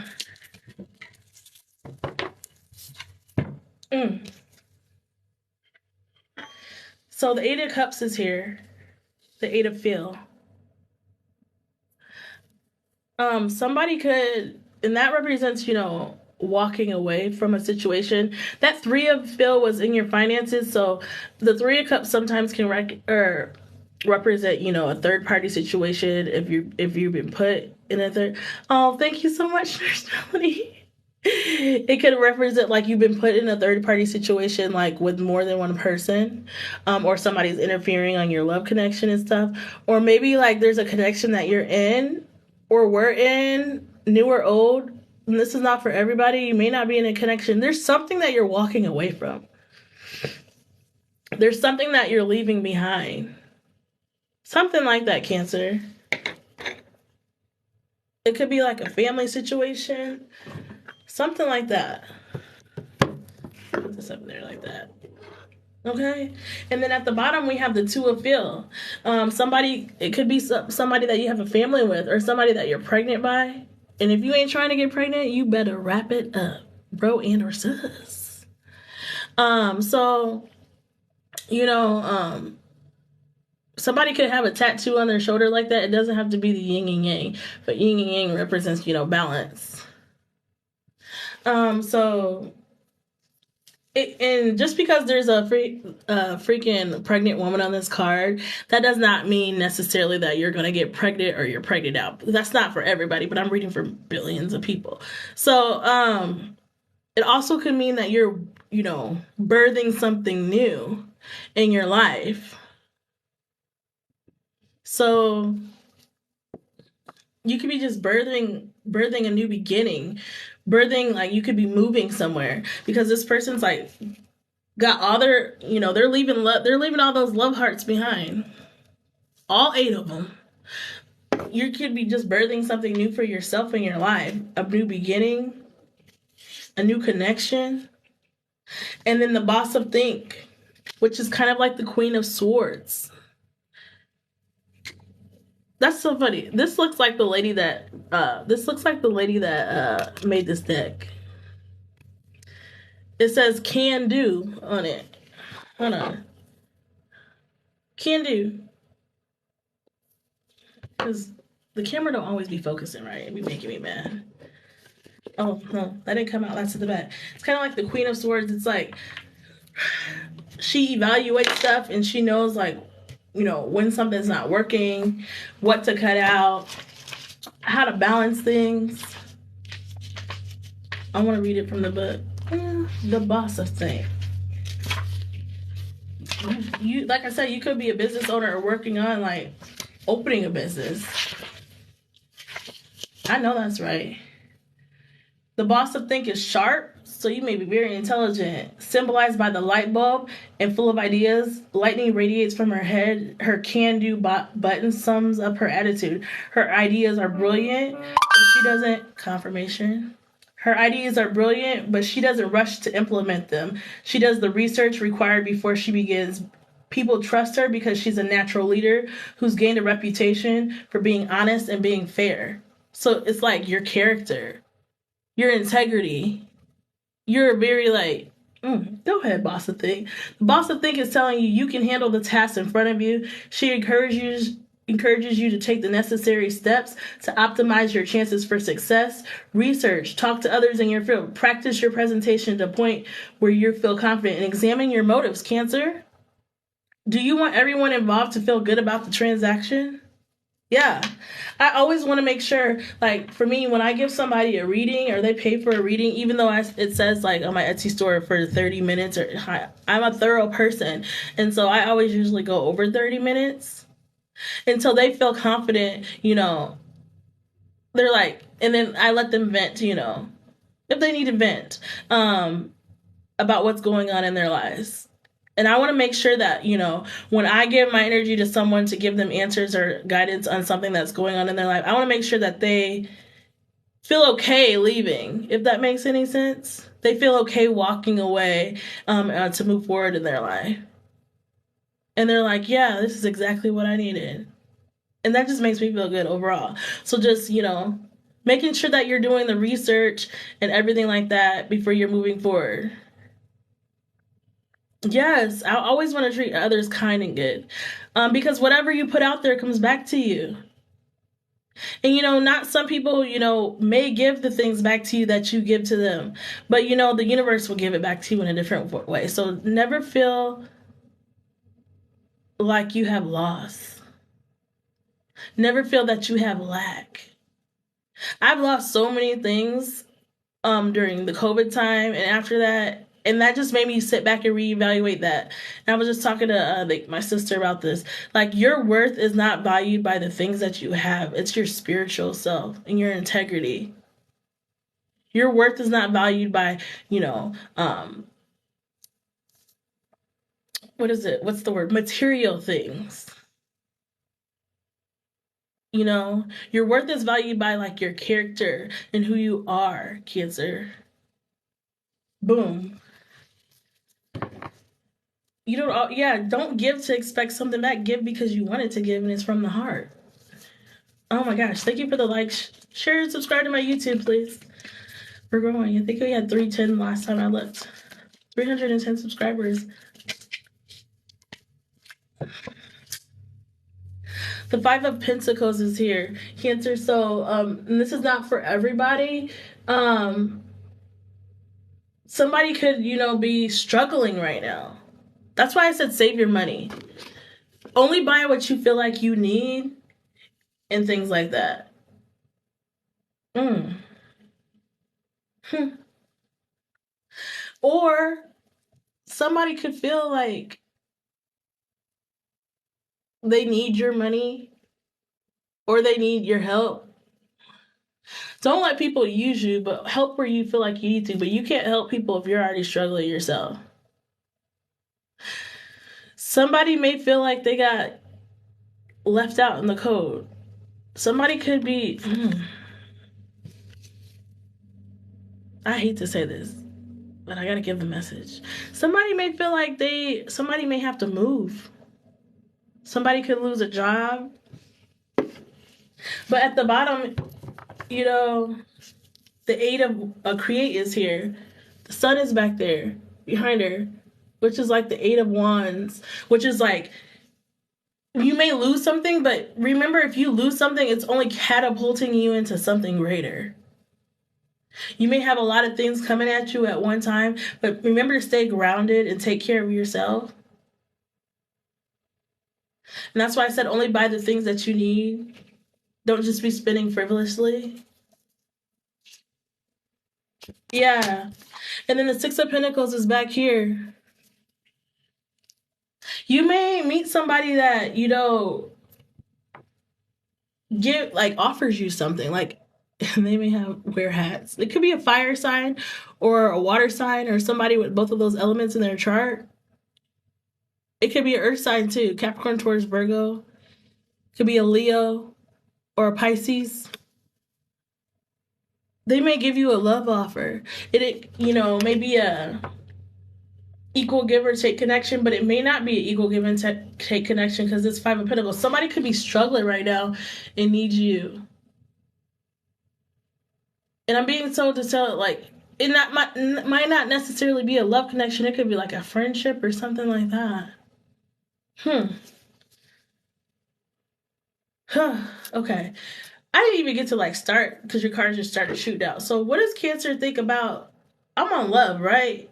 So the Eight of Cups is here. The Eight of Feel. Somebody could, and that represents, walking away from a situation. That Three of Feel was in your finances. So the Three of Cups sometimes can represent, a third party situation if you've been put in a third. Oh, thank you so much, Nurse Melanie. It could represent like you've been put in a third party situation, like with more than one person, or somebody's interfering on your love connection and stuff, or maybe like there's a connection that you're in or we're in, new or old. And this is not for everybody. You may not be in a connection. There's something that you're walking away from. There's something that you're leaving behind. Something like that, Cancer. It could be like a family situation. Something like that. Put this up there like that. Okay? And then at the bottom, we have the Two of Feel. It could be somebody that you have a family with or somebody that you're pregnant by. And if you ain't trying to get pregnant, you better wrap it up, bro and or sis. Somebody could have a tattoo on their shoulder like that. It doesn't have to be the yin and yang, but yin and yang represents, balance. And just because there's a freaking pregnant woman on this card, that does not mean necessarily that you're going to get pregnant or you're pregnant out. That's not for everybody, but I'm reading for billions of people. So, it also could mean that you're, birthing something new in your life. So you could be just birthing a new beginning, birthing, like you could be moving somewhere, because this person's like got all their, they're leaving all those love hearts behind, all 8 of them. You could be just birthing something new for yourself in your life, a new beginning, a new connection. And then the boss of think, which is kind of like the Queen of Swords. That's so funny. This looks like the lady that made this deck. It says can do on it. Hold on. Can do. Because the camera don't always be focusing right. It be making me mad. Oh, no. That didn't come out. That's at the back. It's kind of like the Queen of Swords. It's like she evaluates stuff and she knows, like, when something's not working, what to cut out, how to balance things. I want to read it from the book. The boss of things. You, like I said, you could be a business owner or working on, like, opening a business. I know that's right. The boss of think is sharp, so you may be very intelligent. Symbolized by the light bulb and full of ideas, lightning radiates from her head. Her can-do button sums up her attitude. Her ideas are brilliant, but she doesn't... Confirmation. Her ideas are brilliant, but she doesn't rush to implement them. She does the research required before she begins. People trust her because she's a natural leader who's gained a reputation for being honest and being fair. So it's like your character, your integrity. You're very like, go ahead, boss of think. The boss of think is telling you can handle the tasks in front of you. She encourages you to take the necessary steps to optimize your chances for success. Research, talk to others in your field, practice your presentation to a point where you feel confident, and examine your motives, Cancer. Do you want everyone involved to feel good about the transaction? Yeah. I always want to make sure, like, for me, when I give somebody a reading or they pay for a reading, even though it says, like, on my Etsy store for 30 minutes, or I'm a thorough person. And so I always usually go over 30 minutes until they feel confident, They're like, and then I let them vent, if they need to vent about what's going on in their lives. And I want to make sure that, when I give my energy to someone to give them answers or guidance on something that's going on in their life, I want to make sure that they feel okay leaving, if that makes any sense. They feel okay walking away to move forward in their life. And they're like, yeah, this is exactly what I needed. And that just makes me feel good overall. So just, making sure that you're doing the research and everything like that before you're moving forward. Yes, I always want to treat others kind and good, because whatever you put out there comes back to you. And not some people, may give the things back to you that you give to them, but the universe will give it back to you in a different way. So never feel like you have loss. Never feel that you have lack. I've lost so many things during the COVID time and after that. And that just made me sit back and reevaluate that. And I was just talking to my sister about this. Like, your worth is not valued by the things that you have. It's your spiritual self and your integrity. Your worth is not valued by, what is it? What's the word? Material things. Your worth is valued by, like, your character and who you are, Cancer. Boom. Don't give to expect something back. Give because you wanted to give, and it's from the heart. Oh my gosh, thank you for the like, share, and subscribe to my YouTube, please. We're growing. I think we had 310 last time I looked. 310 subscribers. The Five of Pentacles is here, Cancer. So, and this is not for everybody. Somebody could, be struggling right now. That's why I said save your money. Only buy what you feel like you need and things like that. Or somebody could feel like they need your money or they need your help. Don't let people use you, but help where you feel like you need to. But you can't help people if you're already struggling yourself. Somebody may feel like they got left out in the code. Somebody could be... I hate to say this, but I gotta give the message. Somebody may feel like somebody may have to move. Somebody could lose a job. But at the bottom, you know, the Eight of Create is here. The Sun is back there behind her, which is like the Eight of Wands, which is like, you may lose something, but remember, if you lose something, it's only catapulting you into something greater. You may have a lot of things coming at you at one time, but remember to stay grounded and take care of yourself. And that's why I said only buy the things that you need. Don't just be spending frivolously. Yeah. And then the Six of Pentacles is back here. You may meet somebody that, you know, offers you something. Like, they may wear hats. It could be a fire sign or a water sign or somebody with both of those elements in their chart. It could be an earth sign too. Capricorn, Taurus, Virgo. Could be a Leo or a Pisces. They may give you a love offer. It you know, may be a equal give or take connection, but it may not be an equal give and take connection because it's Five of Pentacles. Somebody could be struggling right now and need you. And I'm being told to tell it, like, it might not necessarily be a love connection. It could be like a friendship or something like that. Okay. I didn't even get to like start because your cards just started shooting out. So what does Cancer think about? I'm on love, right?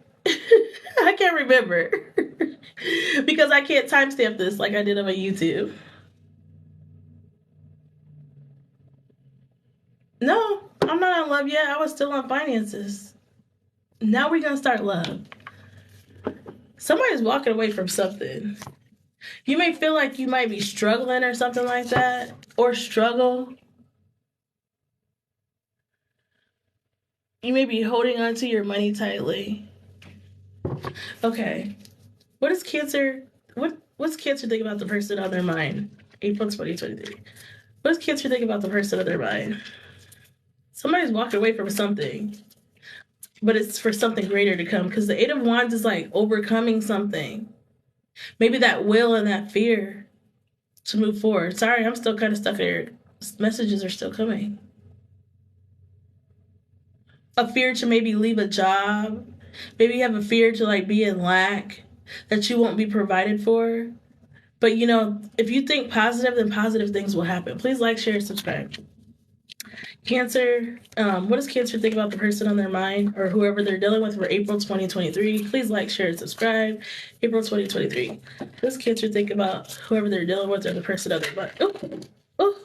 I can't remember because I can't timestamp this like I did on my YouTube. No, I'm not on love yet. I was still on finances. Now we're gonna start love. Somebody's walking away from something. You may feel like you might be struggling or something like that, or struggle. You may be holding on to your money tightly. Okay. What does Cancer... What's Cancer think about the person on their mind? April 2023. What does Cancer think about the person on their mind? Somebody's walking away from something, but it's for something greater to come, because the Eight of Wands is like overcoming something. Maybe that will and that fear to move forward. Sorry, I'm still kind of stuck here. Messages are still coming. A fear to maybe leave a job. Maybe you have a fear to like be in lack, that you won't be provided for. But you know, if you think positive, then positive things will happen. Please like, share, subscribe. Cancer, what does Cancer think about the person on their mind or whoever they're dealing with for April 2023? Please like, share, and subscribe. April 2023. What does Cancer think about whoever they're dealing with or the person on their mind? Oh.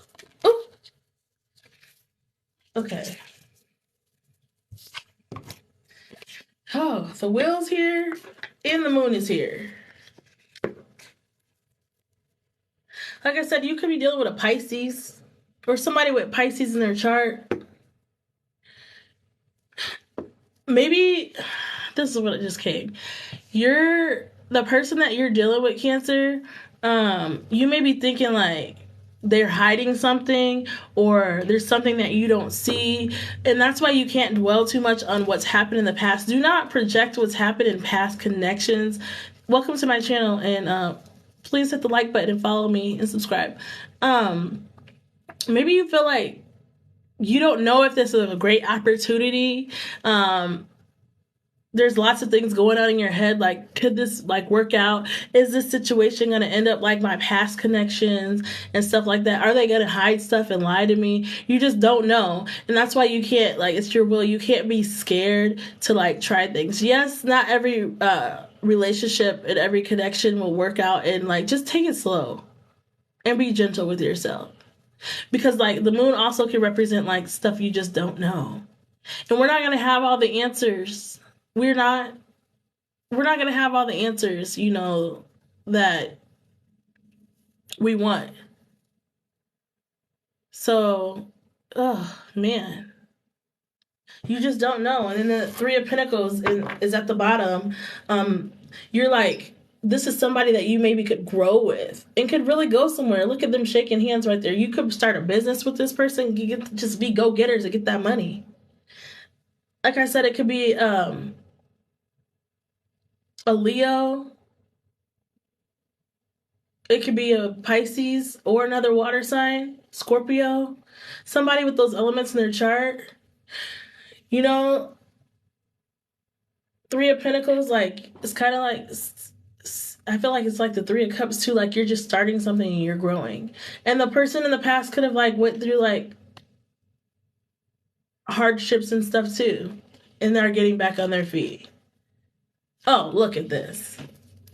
Okay. Oh, the wheel's here and the moon is here. Like I said, you could be dealing with a Pisces or somebody with Pisces in their chart. Maybe this is what it just came. The person that you're dealing with, Cancer, you may be thinking like they're hiding something or there's something that you don't see. And that's why you can't dwell too much on what's happened in the past. Do not project what's happened in past connections. Welcome to my channel, and please hit the like button and follow me and subscribe. Maybe you feel like you don't know if this is a great opportunity. There's lots of things going on in your head, like, could this like work out? Is this situation going to end up like my past connections and stuff like that? Are they going to hide stuff and lie to me? You just don't know. And that's why you can't, like, it's your will. You can't be scared to like try things. Yes, not every relationship and every connection will work out, and like just take it slow and be gentle with yourself, because like the moon also can represent like stuff you just don't know, and we're not going to have all the answers. We're not going to have all the answers, you know, that we want. So, oh man, you just don't know. And then the Three of Pentacles is at the bottom. You're like, this is somebody that you maybe could grow with and could really go somewhere. Look at them shaking hands right there. You could start a business with this person. You get to just be go-getters and get that money. Like I said, it could be a Leo. It could be a Pisces or another water sign, Scorpio. Somebody with those elements in their chart. You know, Three of Pentacles, like, it's kind of like, I feel like it's like the Three of Cups too, like you're just starting something and you're growing. And the person in the past could have like went through like hardships and stuff too. And they're getting back on their feet. Oh, look at this.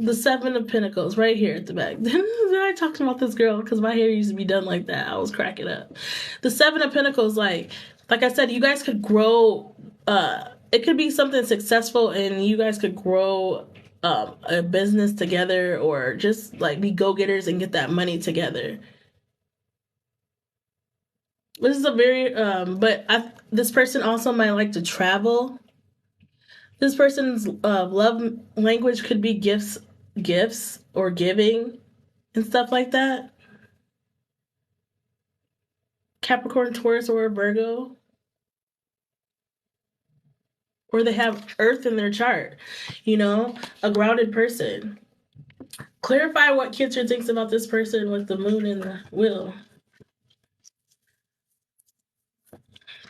The Seven of Pentacles right here at the back. Then I talked about this girl because my hair used to be done like that. I was cracking up. The Seven of Pentacles, like I said, you guys could grow. It could be something successful, and you guys could grow a business together, or just like be go-getters and get that money together. This is a very this person also might like to travel. This person's love language could be gifts or giving and stuff like that. Capricorn, Taurus, or Virgo. Or they have Earth in their chart, you know, a grounded person. Clarify what Cancer thinks about this person with the moon and the wheel.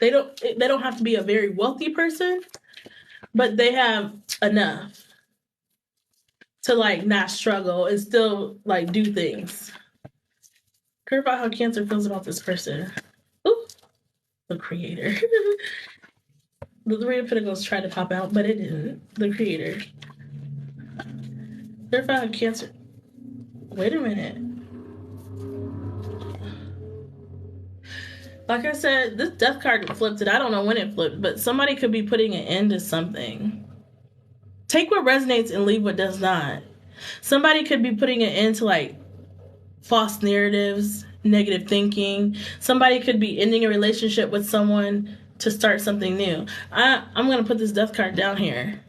They don't have to be a very wealthy person, but they have enough to like not struggle and still like do things. Clarify how Cancer feels about this person. Ooh, the Creator. The Three of Pentacles tried to pop out, but it didn't. The Creator. Clarify how Cancer. Wait a minute. Like I said, this death card flipped it. I don't know when it flipped, but somebody could be putting an end to something. Take what resonates and leave what does not. Somebody could be putting an end to like false narratives, negative thinking. Somebody could be ending a relationship with someone to start something new. I'm going to put this death card down here.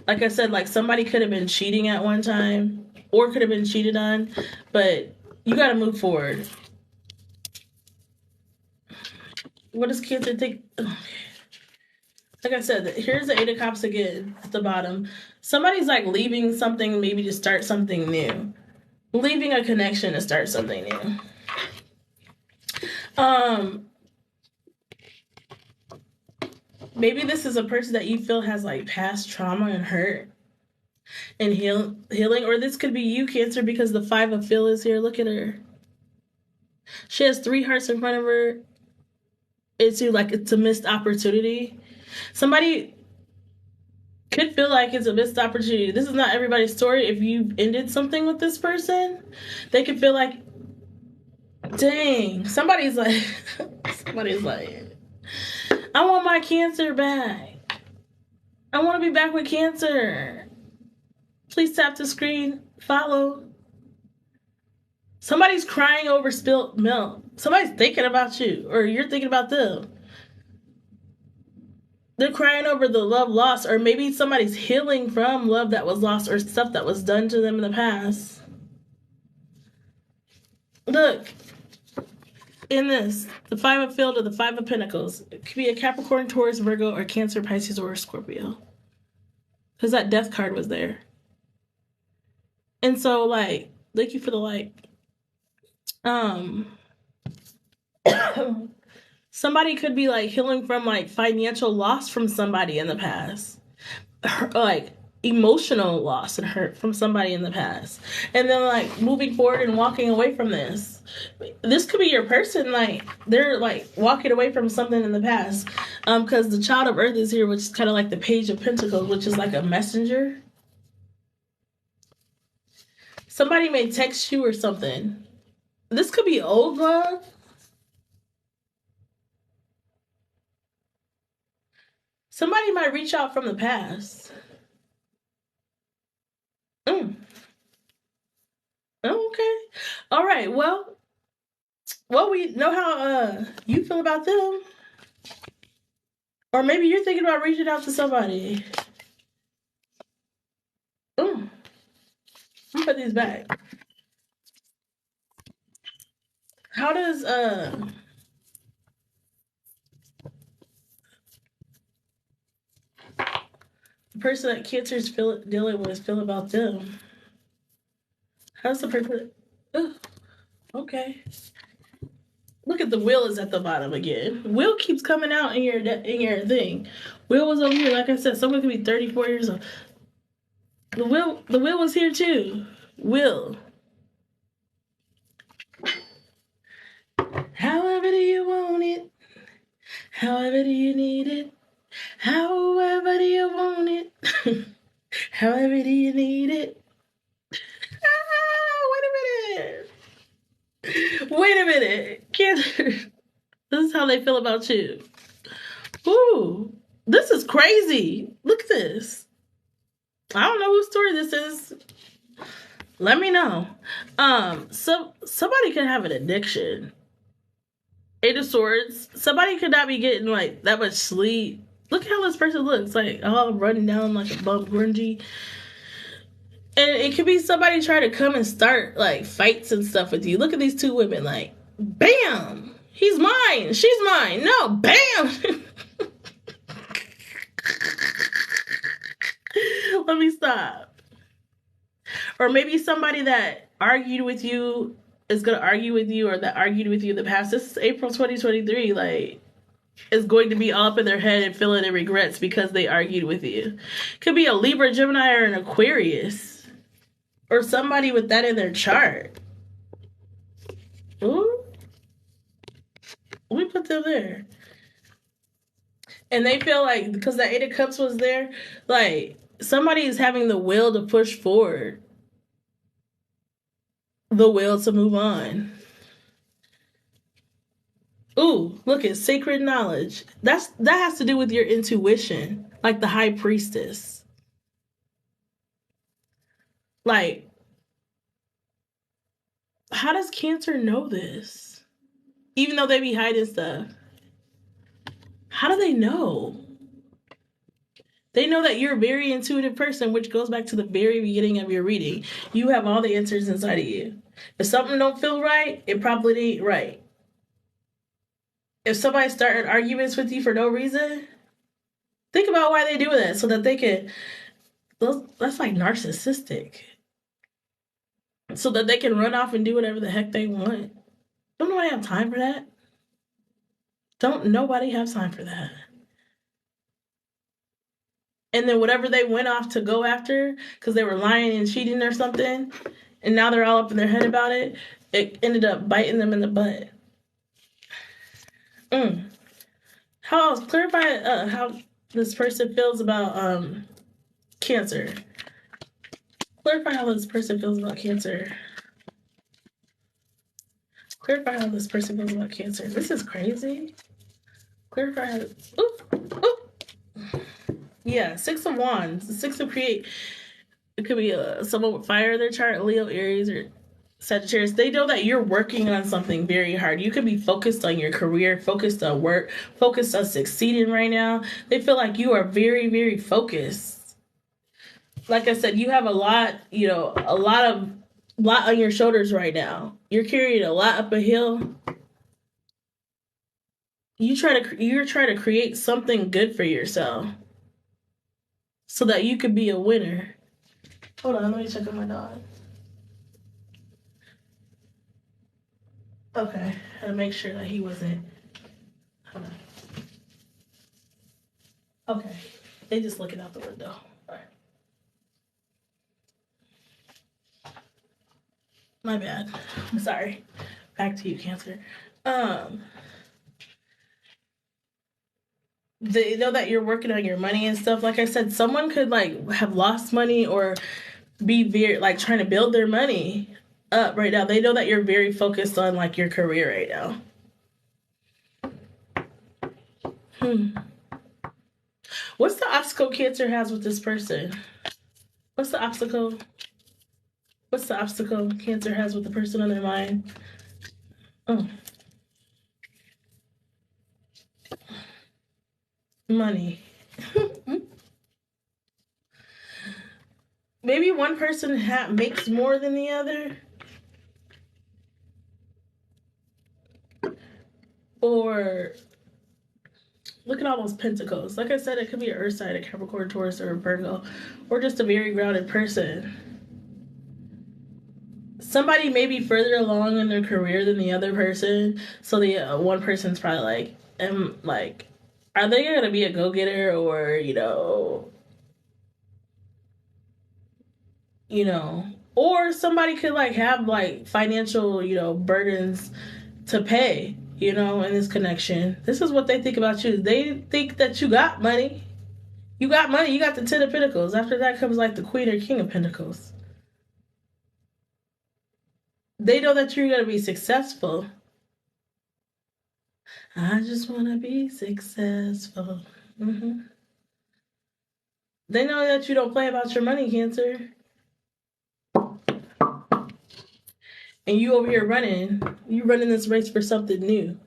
Like I said, like somebody could have been cheating at one time or could have been cheated on, but you got to move forward. What does Cancer think? Like I said, here's the Eight of Cups again at the bottom. Somebody's like leaving something maybe to start something new. Leaving a connection to start something new. Maybe this is a person that you feel has like past trauma and hurt and healing. Or this could be you, Cancer, because the Five of Feel is here. Look at her. She has 3 hearts in front of her. It's a missed opportunity. Somebody could feel like it's a missed opportunity. This is not everybody's story. If you ended something with this person, they could feel like, dang, somebody's like, I want my Cancer back. I want to be back with Cancer. Please tap the screen, follow. Somebody's crying over spilt milk. Somebody's thinking about you, or you're thinking about them. They're crying over the love lost, or maybe somebody's healing from love that was lost or stuff that was done to them in the past. Look, in this, the Five of Field or the Five of Pentacles. It could be a Capricorn, Taurus, Virgo, or Cancer, Pisces, or Scorpio. Because that death card was there. And so, like, thank you for the like. Somebody could be like healing from like financial loss from somebody in the past, like emotional loss and hurt from somebody in the past, and then like moving forward and walking away from this. This could be your person, like they're like walking away from something in the past, because the Child of Earth is here, which is kind of like the Page of Pentacles, which is like a messenger. Somebody may text you or something. This could be old love. Somebody might reach out from the past. Okay. All right. Well, Well, we know how you feel about them. Or maybe you're thinking about reaching out to somebody. I'm gonna put these back. How does the person that Cancer's dealing with feel about them? How's the person? Okay. Look at the Will is at the bottom again. Will keeps coming out in your thing. Will was over here, like I said. Someone could be 34 years old. The Will was here too. Will. However do you want it? However do you need it? However do you want it? However do you need it? Wait a minute. Cancer. This is how they feel about you. Ooh, this is crazy. Look at this. I don't know whose story this is. Let me know. Somebody could have an addiction. Eight of Swords. Somebody could not be getting like that much sleep. Look how this person looks, like all running down like a bum, grungy. And it could be somebody trying to come and start like fights and stuff with you. Look at these two women, like, bam! He's mine. She's mine. No, bam! Let me stop. Or maybe somebody that argued with you is going to argue with you, or that argued with you in the past. This is April 2023. Like, is going to be all up in their head and feeling the regrets because they argued with you. Could be a Libra, Gemini, or an Aquarius. Or somebody with that in their chart. Ooh. We put them there. And they feel like, because the Eight of Cups was there, like, somebody is having the will to push forward. The will to move on. Ooh, look at sacred knowledge. That has to do with your intuition. Like the High Priestess. Like, how does Cancer know this? Even though they be hiding stuff. How do they know? They know that you're a very intuitive person, which goes back to the very beginning of your reading. You have all the answers inside of you. If something don't feel right, it probably ain't right. If somebody started arguments with you for no reason, think about why they do that, so that they can... That's like narcissistic. So that they can run off and do whatever the heck they want. Don't nobody have time for that. Don't nobody have time for that. And then whatever they went off to go after, because they were lying and cheating or something, and now they're all up in their head about it, it ended up biting them in the butt. How else? Clarify how this person feels about Cancer. Clarify how this person feels about Cancer. Clarify how this person feels about Cancer. This is crazy. Clarify how... Ooh. Yeah, Six of Wands. The Six of Create. It could be someone with fire in their chart, Leo, Aries, or Sagittarius. They know that you're working on something very hard. You could be focused on your career, focused on work, focused on succeeding right now. They feel like you are very, very focused. Like I said, you have a lot on your shoulders right now. You're carrying a lot up a hill. You're trying to create something good for yourself so that you could be a winner. Hold on, let me check on my dog. Okay, I had to make sure that he wasn't. Hold on. Okay, they just looking out the window. All right. My bad. I'm sorry. Back to you, Cancer. They know that you're working on your money and stuff. Like I said, someone could like have lost money or be very like trying to build their money up right now. They know that you're very focused on like your career right now. What's the obstacle Cancer has with this person? What's the obstacle Cancer has with the person on their mind? Money. Maybe one person makes more than the other. Or look at all those pentacles. Like I said, it could be an Earth sign, a Capricorn, Taurus, or a Virgo, or just a very grounded person. Somebody may be further along in their career than the other person, so the one person's probably like, are they gonna be a go-getter, or or somebody could like have like financial burdens to pay, in this connection. This is what they think about you. They think that you got money. You got money. You got the Ten of Pentacles. After that comes like the Queen or King of Pentacles. They know that you're going to be successful. I just want to be successful. Mm-hmm. They know that you don't play about your money, Cancer. And you over here running. You running this race for something new.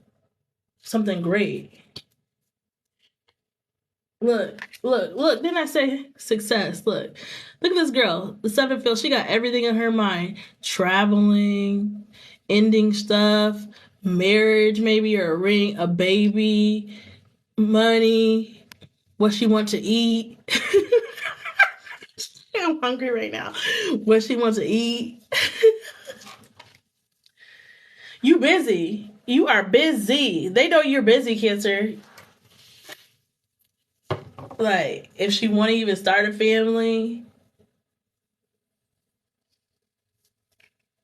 Something great. Look. Didn't I say success? Look at this girl. The seventh field. She got everything in her mind. Traveling, ending stuff, marriage maybe, or a ring, a baby, money, what she wants to eat. I'm hungry right now. What she wants to eat. You busy. You are busy. They know you're busy, Cancer. Like, if she want to even start a family,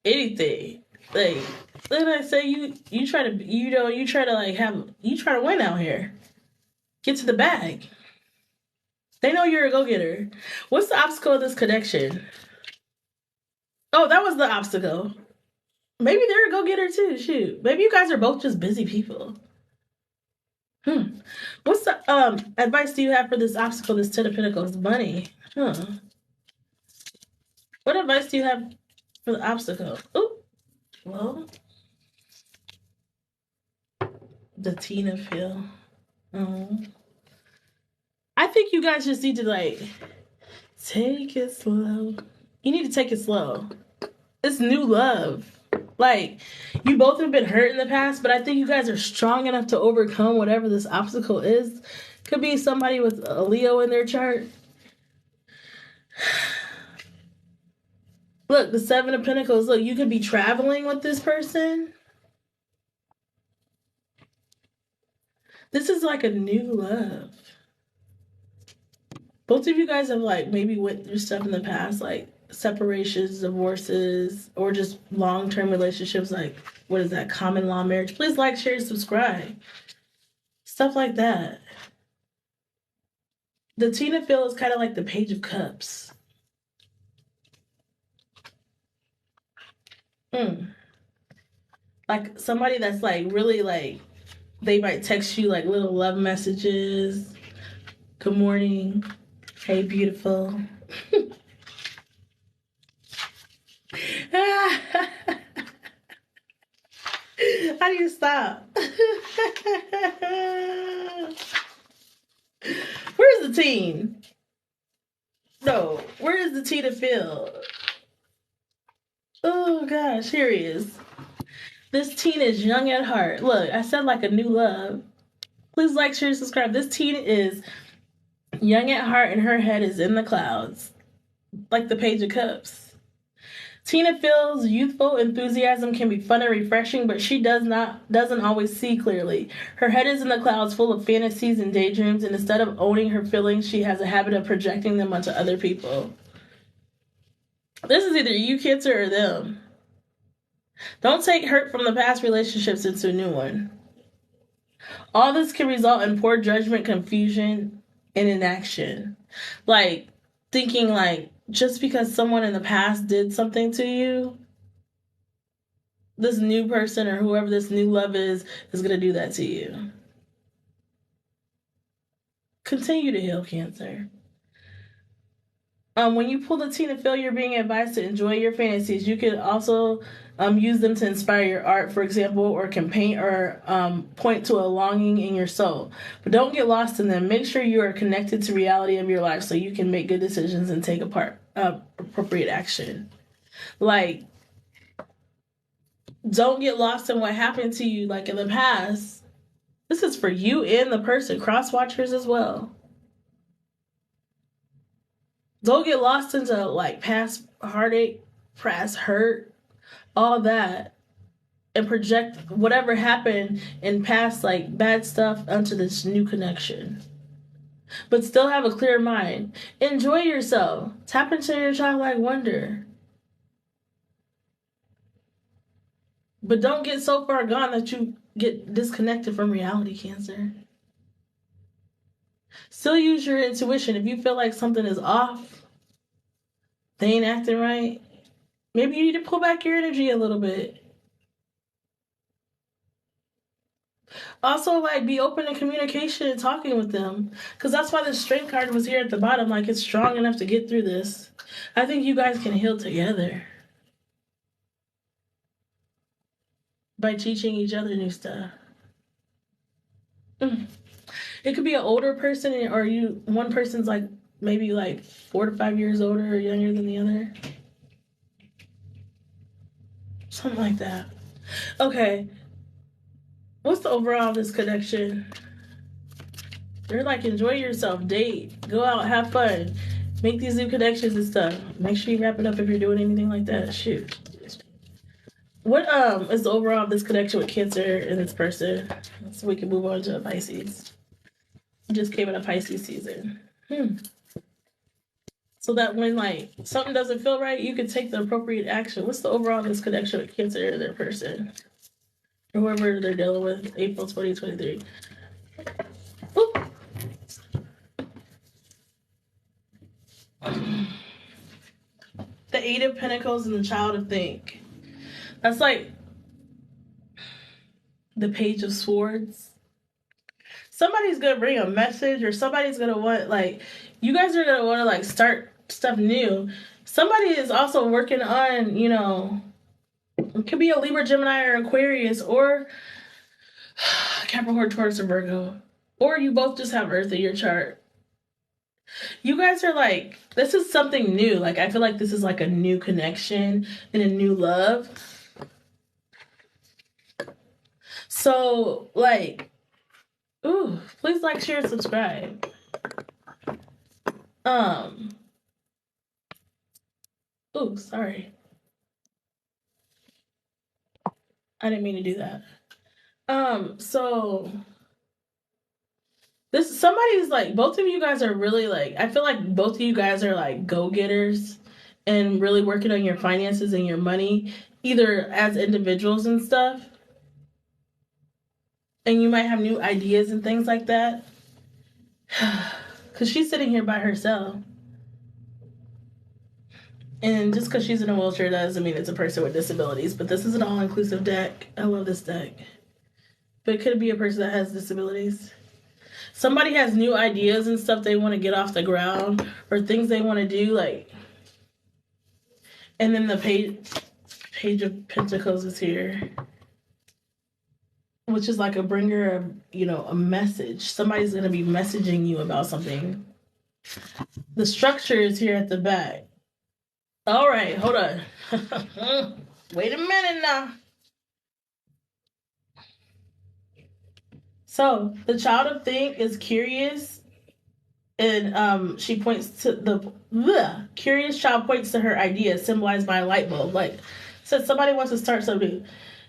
anything. Like, then I say you try to you try to win out here. Get to the bag. They know you're a go-getter. What's the obstacle of this connection? Oh, that was the obstacle. Maybe they're a go-getter too. Shoot. Maybe you guys are both just busy people. What's the advice do you have for this obstacle, this Ten of Pentacles? Money. What advice do you have for the obstacle? Oh, well, the Tina feel. I think you guys just need to like take it slow. You need to take it slow. It's new love. Like, you both have been hurt in the past, but I think you guys are strong enough to overcome whatever this obstacle is. Could be somebody with a Leo in their chart. Look, the Seven of Pentacles. Look, you could be traveling with this person. This is like a new love. Both of you guys have like maybe went through stuff in the past, like separations, divorces, or just long-term relationships, like what is that, common law marriage. Please like, share, subscribe. Stuff like that. The Tina feel is kind of like the Page of Cups. Like somebody that's like really like, they might text you like little love messages. Good morning. Hey, beautiful. How do you stop? Where's the teen? No, where is the Tina feel? Oh gosh, here he is. This teen is young at heart. Look, I said like a new love. Please like, share, subscribe. This teen is young at heart and her head is in the clouds. Like the Page of Cups. Tina feels youthful enthusiasm can be fun and refreshing, but she doesn't always see clearly. Her head is in the clouds full of fantasies and daydreams, and instead of owning her feelings, she has a habit of projecting them onto other people. This is either you, Cancer, or them. Don't take hurt from the past relationships into a new one. All this can result in poor judgment, confusion, and inaction. Like, thinking like, just because someone in the past did something to you, this new person or whoever this new love is going to do that to you. Continue to heal, Cancer. When you pull the teen and feel you're being advised to enjoy your fantasies, you can also use them to inspire your art, for example, or can paint or point to a longing in your soul. But don't get lost in them. Make sure you are connected to reality of your life so you can make good decisions and take appropriate action. Like, don't get lost in what happened to you, like in the past. This is for you and the person, cross watchers as well. Don't get lost into like past heartache, past hurt, all that, and project whatever happened in past like bad stuff onto this new connection. But still have a clear mind. Enjoy yourself. Tap into your childlike wonder. But don't get so far gone that you get disconnected from reality, Cancer. Still use your intuition. If you feel like something is off, they ain't acting right, maybe you need to pull back your energy a little bit. Also, like, be open to communication and talking with them. Because that's why the strength card was here at the bottom. Like, it's strong enough to get through this. I think you guys can heal together by teaching each other new stuff. It could be an older person, or one person's like maybe like 4 to 5 years older or younger than the other. Something like that. Okay. What's the overall of this connection? They're like, enjoy yourself, date, go out, have fun, make these new connections and stuff. Make sure you wrap it up if you're doing anything like that. Shoot. What is the overall of this connection with Cancer and this person? So we can move on to Pisces. We just came in a Pisces season. So that when like something doesn't feel right, you can take the appropriate action. What's the overall of this connection with Cancer and their person? Or whoever they're dealing with, April 2023. Oop. The Eight of Pentacles and the Child of Think. That's like the Page of Swords. Somebody's gonna bring a message, or somebody's gonna want, like, you guys are gonna want to like start stuff new. Somebody is also working on, it could be a Libra, Gemini, or Aquarius, or Capricorn, Taurus, or Virgo. Or you both just have Earth in your chart. You guys are like, this is something new. Like, I feel like this is like a new connection and a new love. So, like, please like, share, and subscribe. Sorry. I didn't mean to do that. So somebody's like, both of you guys are really like, I feel like both of you guys are like go-getters and really working on your finances and your money, either as individuals and stuff. And you might have new ideas and things like that. Because she's sitting here by herself. And just because she's in a wheelchair doesn't mean it's a person with disabilities. But this is an all-inclusive deck. I love this deck. But it could be a person that has disabilities. Somebody has new ideas and stuff they want to get off the ground, or things they want to do, like. And then the page of Pentacles is here, which is like a bringer of, a message. Somebody's going to be messaging you about something. The structure is here at the back. All right, hold on. Wait a minute now. So the Child of Think is curious, and she points to the curious child points to her idea, symbolized by a light bulb. Like, said somebody wants to start something.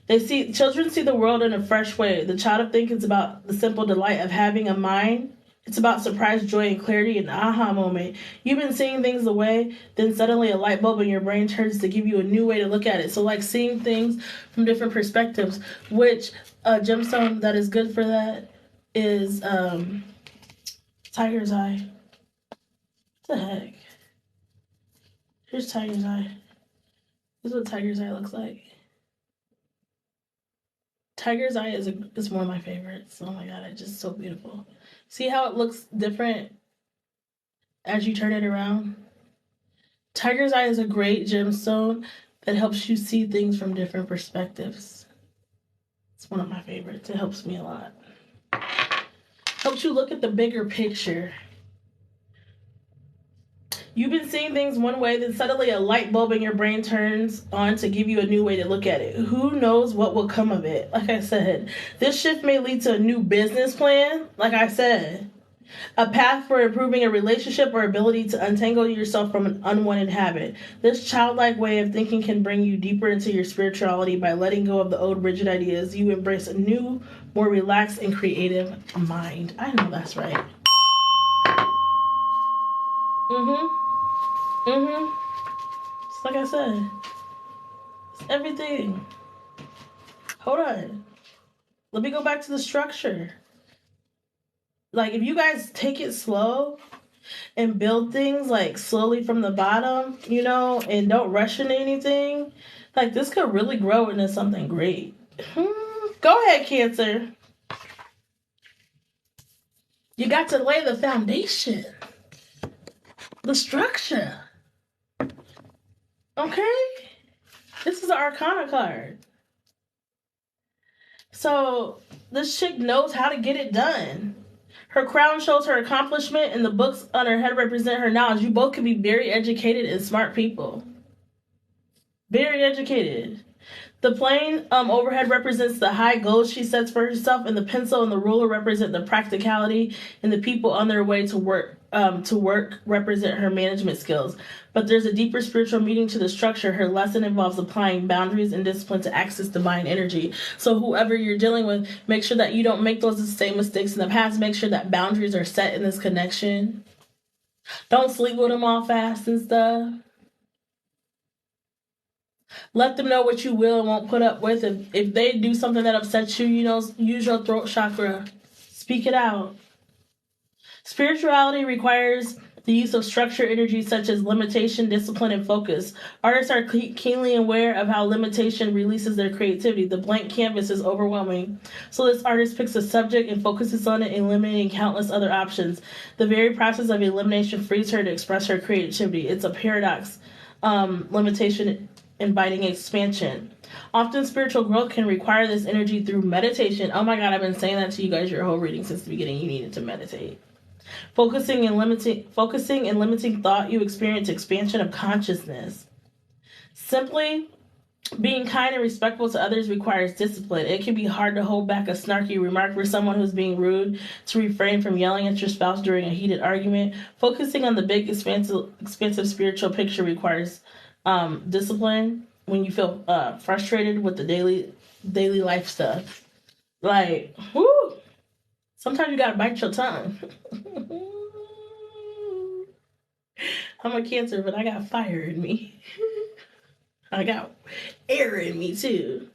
Children see the world in a fresh way. The Child of Think is about the simple delight of having a mind. It's about surprise, joy, and clarity, and aha moment. You've been seeing things the way, then suddenly a light bulb in your brain turns to give you a new way to look at it. So, like, seeing things from different perspectives, which a gemstone that is good for that is Tiger's Eye. What the heck? Here's Tiger's Eye. This is what Tiger's Eye looks like. Tiger's Eye is one of my favorites. Oh my god, it's just so beautiful. See how it looks different as you turn it around? Tiger's Eye is a great gemstone that helps you see things from different perspectives. It's one of my favorites. It helps me a lot. Helps you look at the bigger picture. You've been seeing things one way, then suddenly a light bulb in your brain turns on to give you a new way to look at it. Who knows what will come of it? Like I said, this shift may lead to a new business plan. Like I said, a path for improving a relationship or ability to untangle yourself from an unwanted habit. This childlike way of thinking can bring you deeper into your spirituality by letting go of the old rigid ideas. You embrace a new, more relaxed and creative mind. I know that's right. Just like I said, it's everything. Hold on. Let me go back to the structure. Like, if you guys take it slow and build things like slowly from the bottom, you know, and don't rush into anything, like this could really grow into something great. Go ahead, Cancer. You got to lay the foundation, the structure. Okay? This is an Arcana card. So this chick knows how to get it done. Her crown shows her accomplishment, and the books on her head represent her knowledge. You both can be very educated and smart people. Very educated. The plane overhead represents the high goals she sets for herself, and the pencil and the ruler represent the practicality, and the people on their way to work represent her management skills. But there's a deeper spiritual meaning to the structure. Her lesson involves applying boundaries and discipline to access divine energy. So whoever you're dealing with, make sure that you don't make those same mistakes in the past. Make sure that boundaries are set in this connection. Don't sleep with them all fast and stuff. Let them know what you will and won't put up with. If they do something that upsets you, you know, use your throat chakra. Speak it out. Spirituality requires the use of structure energy such as limitation, discipline, and focus. Artists are keenly aware of how limitation releases their creativity. The blank canvas is overwhelming. So this artist picks a subject and focuses on it, eliminating countless other options. The very process of elimination frees her to express her creativity. It's a paradox. Limitation inviting expansion. Often spiritual growth can require this energy through meditation. Oh my God, I've been saying that to you guys your whole reading since the beginning. You needed to meditate. Focusing and limiting thought, you experience expansion of consciousness. Simply being kind and respectful to others requires discipline. It can be hard to hold back a snarky remark for someone who's being rude, to refrain from yelling at your spouse during a heated argument. Focusing on the big, expansive spiritual picture requires discipline when you feel frustrated with the daily life stuff. Like, whoo! Sometimes you gotta bite your tongue. I'm a Cancer, but I got fire in me. I got air in me too.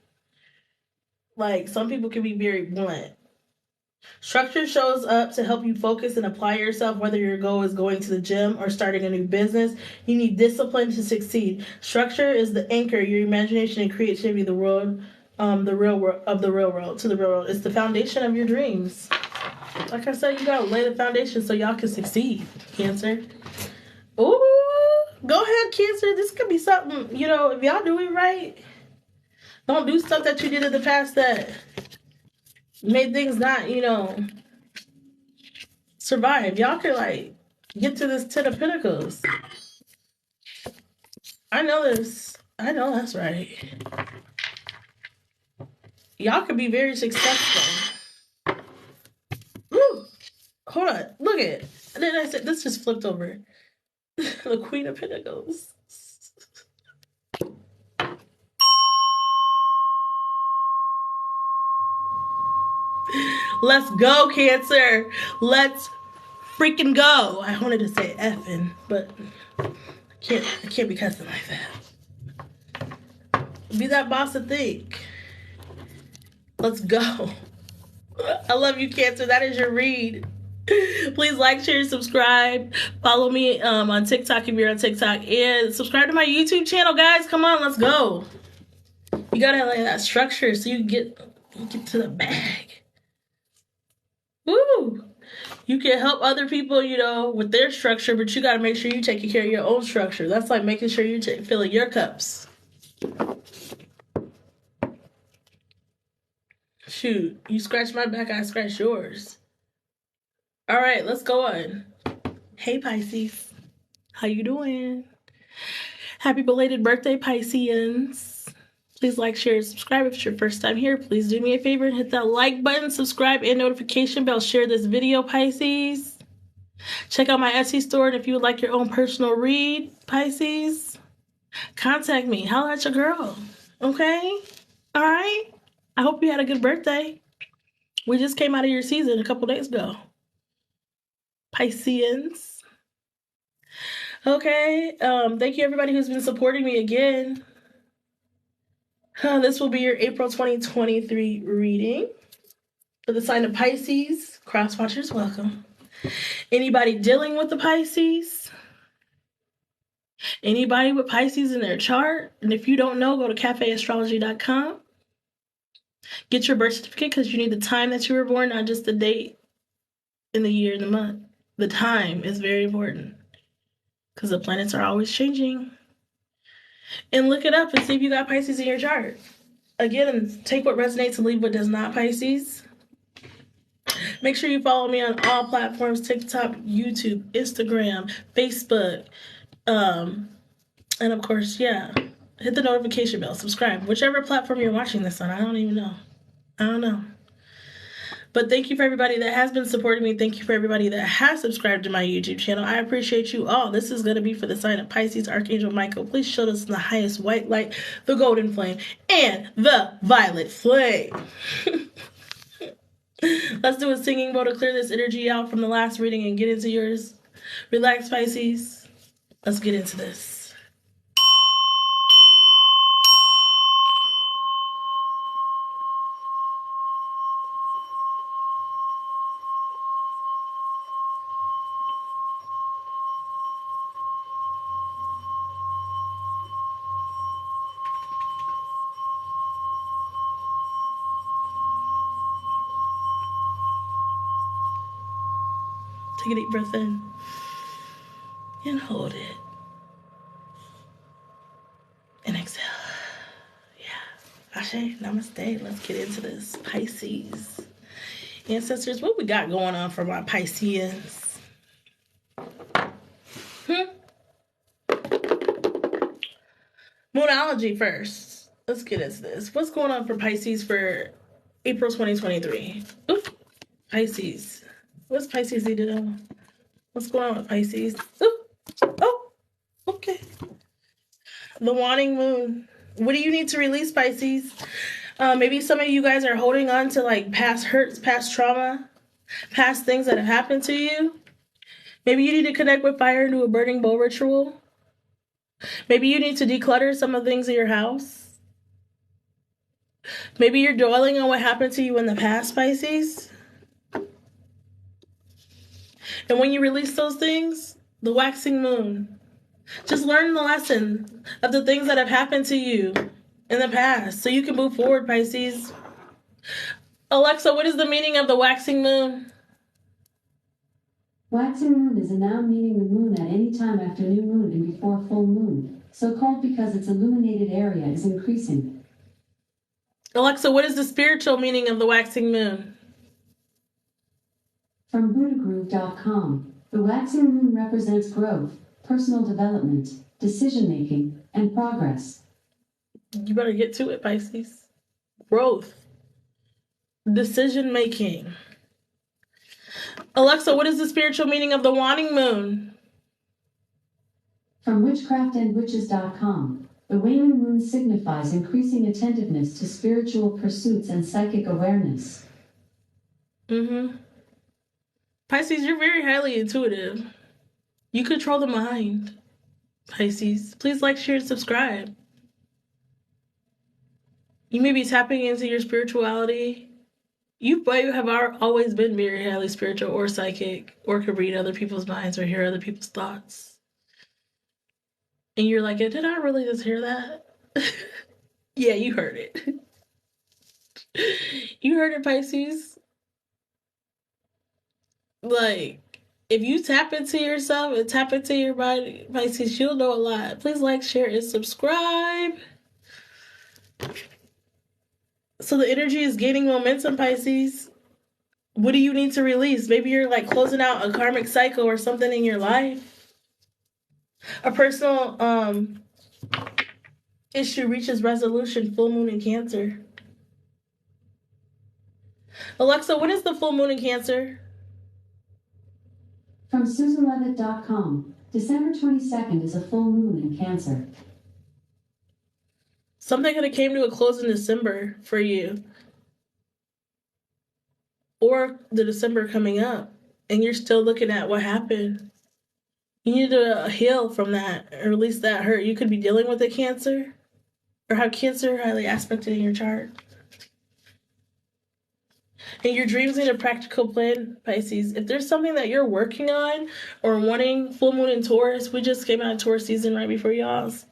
Like, some people can be very blunt. Structure shows up to help you focus and apply yourself, whether your goal is going to the gym or starting a new business. You need discipline to succeed. Structure is the anchor, your imagination and creativity, the real world. It's the foundation of your dreams. Like I said, you gotta lay the foundation so y'all can succeed, Cancer. Ooh, go ahead, Cancer. This could be something, you know, if y'all do it right. Don't do stuff that you did in the past that made things not, you know, survive. Y'all could, like, get to this 10 of Pentacles. I know this. I know that's right. Y'all could be very successful. Ooh, hold on. Look at it. And then I said, this just flipped over. The Queen of Pentacles. Let's go, Cancer. Let's freaking go. I wanted to say effing, but I can't be cussing like that. Be that boss to think. Let's go. I love you, Cancer. That is your read. Please like, share, subscribe. Follow me on TikTok if you're on TikTok. And subscribe to my YouTube channel, guys. Come on, let's go. You gotta have like that structure so you get to the bag. Woo! You can help other people, you know, with their structure, but you got to make sure you taking care of your own structure. That's like making sure you're filling your cups. Shoot, you scratch my back, I scratch yours. All right, let's go on. Hey, Pisces. How you doing? Happy belated birthday, Pisceans. Please like, share, and subscribe if it's your first time here. Please do me a favor and hit that like button, subscribe, and notification bell. Share this video, Pisces. Check out my Etsy store, and if you would like your own personal read, Pisces, contact me. Holla at your girl. Okay? All right? I hope you had a good birthday. We just came out of your season a couple days ago. Pisceans. Okay. Thank you, everybody who's been supporting me again. This will be your April 2023 reading. For the sign of Pisces, cross-watchers, welcome. Anybody dealing with the Pisces? Anybody with Pisces in their chart? And if you don't know, go to cafeastrology.com. Get your birth certificate because you need the time that you were born, not just the date and the year and the month. The time is very important because the planets are always changing. And look it up and see if you got Pisces in your chart. Again, take what resonates and leave what does not, Pisces. Make sure you follow me on all platforms: TikTok, YouTube, Instagram, Facebook. And of course, yeah, hit the notification bell, subscribe, whichever platform you're watching this on. I don't even know. I don't know. But thank you for everybody that has been supporting me. Thank you for everybody that has subscribed to my YouTube channel. I appreciate you all. This is going to be for the sign of Pisces, Archangel Michael. Please show us in the highest white light, the golden flame, and the violet flame. Let's do a singing bowl to clear this energy out from the last reading and get into yours. Relax, Pisces. Let's get into this. Take a deep breath in and hold it. And exhale. Yeah. Ashe, namaste. Let's get into this. Pisces. Ancestors, what we got going on for my Pisceans? Moonology first. Let's get into this. What's going on for Pisces for April 2023? Oof. Pisces. What's Pisces need to know? What's going on with Pisces? Ooh. Oh, okay. The waning moon. What do you need to release, Pisces? Maybe some of you guys are holding on to like past hurts, past trauma, past things that have happened to you. Maybe you need to connect with fire and do a burning bowl ritual. Maybe you need to declutter some of the things in your house. Maybe you're dwelling on what happened to you in the past, Pisces. And when you release those things, the waxing moon, just learn the lesson of the things that have happened to you in the past so you can move forward, Pisces. Alexa, what is the meaning of the waxing moon? Waxing moon is a noun meaning the moon at any time after new moon and before full moon, so called because its illuminated area is increasing. Alexa, what is the spiritual meaning of the waxing moon? From BuddhaGroove.com, the waxing moon represents growth, personal development, decision-making, and progress. You better get to it, Pisces. Growth. Decision-making. Alexa, what is the spiritual meaning of the waning moon? From witchcraftandwitches.com, the waning moon signifies increasing attentiveness to spiritual pursuits and psychic awareness. Pisces, you're very highly intuitive. You control the mind. Pisces, please like, share, and subscribe. You may be tapping into your spirituality. You have always been very highly spiritual or psychic, or could read other people's minds or hear other people's thoughts. And you're like, did I really just hear that? Yeah, you heard it. You heard it, Pisces. Like, if you tap into yourself and tap into your body, Pisces, you'll know a lot. Please like, share, and subscribe. So the energy is gaining momentum, Pisces. What do you need to release? Maybe you're like closing out a karmic cycle or something in your life. A personal issue reaches resolution, full moon in Cancer. Alexa, when is the full moon in Cancer? From SusanLevitt.com, December 22nd is a full moon in Cancer. Something could have came to a close in December for you. Or the December coming up. And you're still looking at what happened. You need to heal from that, or release that hurt. You could be dealing with a Cancer, or have Cancer highly aspected in your chart. And your dreams need a practical plan, Pisces. If there's something that you're working on or wanting, full moon in Taurus, we just came out of Taurus season right before y'all's.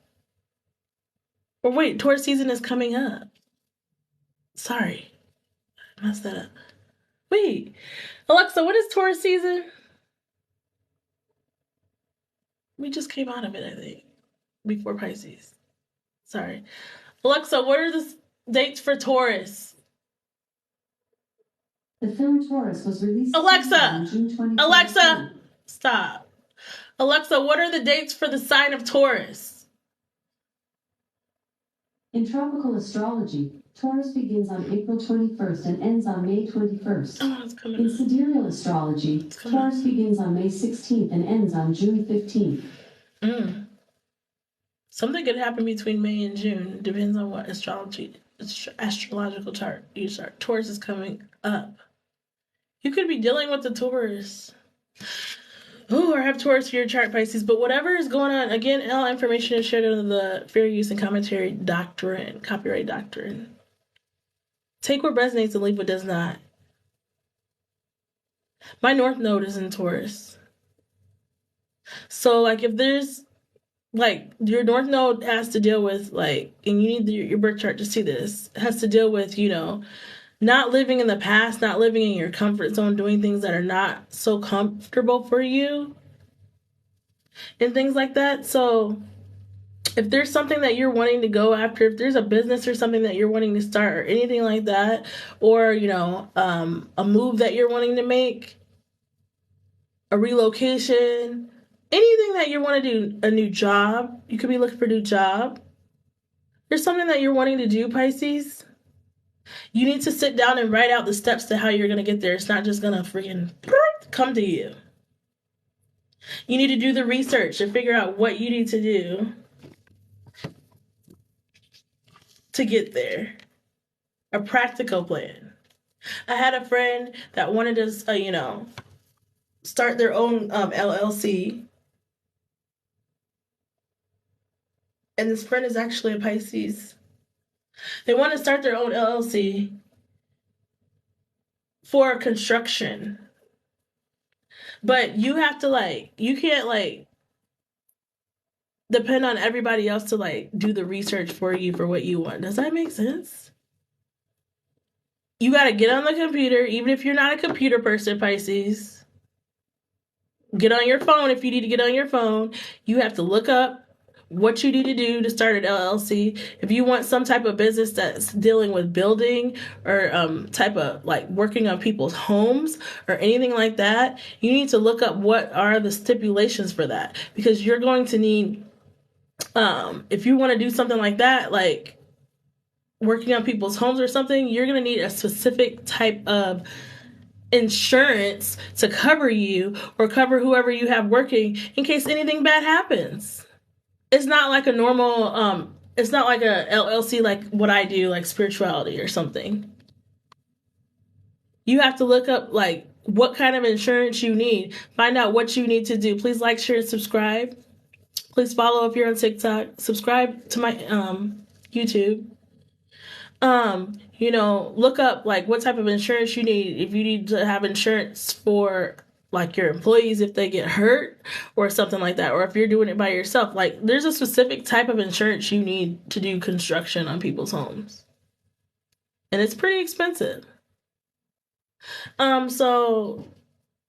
Or wait, Taurus season is coming up. Sorry, I messed that up. Wait, Alexa, what is Taurus season? We just came out of it, I think, before Pisces. Sorry. Alexa, what are the dates for Taurus? The film Taurus was released Alexa! on June 2022. Alexa! Stop. Alexa, what are the dates for the sign of Taurus? In tropical astrology, Taurus begins on April 21st and ends on May 21st. Oh, it's coming In up. sidereal astrology, Taurus begins on May 16th and ends on June 15th. Something could happen between May and June. Depends on what astrological chart you start. Taurus is coming up. You could be dealing with the Taurus. Oh, or have Taurus for your chart, Pisces. But whatever is going on, again, all information is shared under the fair use and commentary doctrine, copyright doctrine. Take what resonates and leave what does not. My North Node is in Taurus. So, like, if there's, like, your North Node has to deal with, like, and you need your birth chart to see this, has to deal with, you know, not living in the past, not living in your comfort zone, doing things that are not so comfortable for you, and things like that. So if there's something that you're wanting to go after, if there's a business or something that you're wanting to start or anything like that, or, you know, a move that you're wanting to make, a relocation, anything that you want to do, a new job, you could be looking for a new job. There's something that you're wanting to do, Pisces. You need to sit down and write out the steps to how you're going to get there. It's not just going to freaking come to you. You need to do the research and figure out what you need to do to get there. A practical plan. I had a friend that wanted to, you know, start their own LLC. And this friend is actually a Pisces. They want to start their own LLC for construction. But you have to, like, you can't, like, depend on everybody else to, like, do the research for you for what you want. Does that make sense? You got to get on the computer, even if you're not a computer person, Pisces. Get on your phone if you need to get on your phone. You have to look up what you need to do to start an LLC. If you want some type of business that's dealing with building or type of like working on people's homes or anything like that, you need to look up what are the stipulations for that, because you're going to need, if you want to do something like that, like working on people's homes or something, you're going to need a specific type of insurance to cover you or cover whoever you have working in case anything bad happens. It's not like a normal, it's not like a LLC like what I do, like spirituality or something. You have to look up like what kind of insurance you need. Find out what you need to do. Please like, share, and subscribe. Please follow if you're on TikTok. Subscribe to my YouTube. You know, look up like what type of insurance you need. If you need to have insurance for like your employees if they get hurt or something like that, or if you're doing it by yourself, like there's a specific type of insurance you need to do construction on people's homes, and it's pretty expensive. So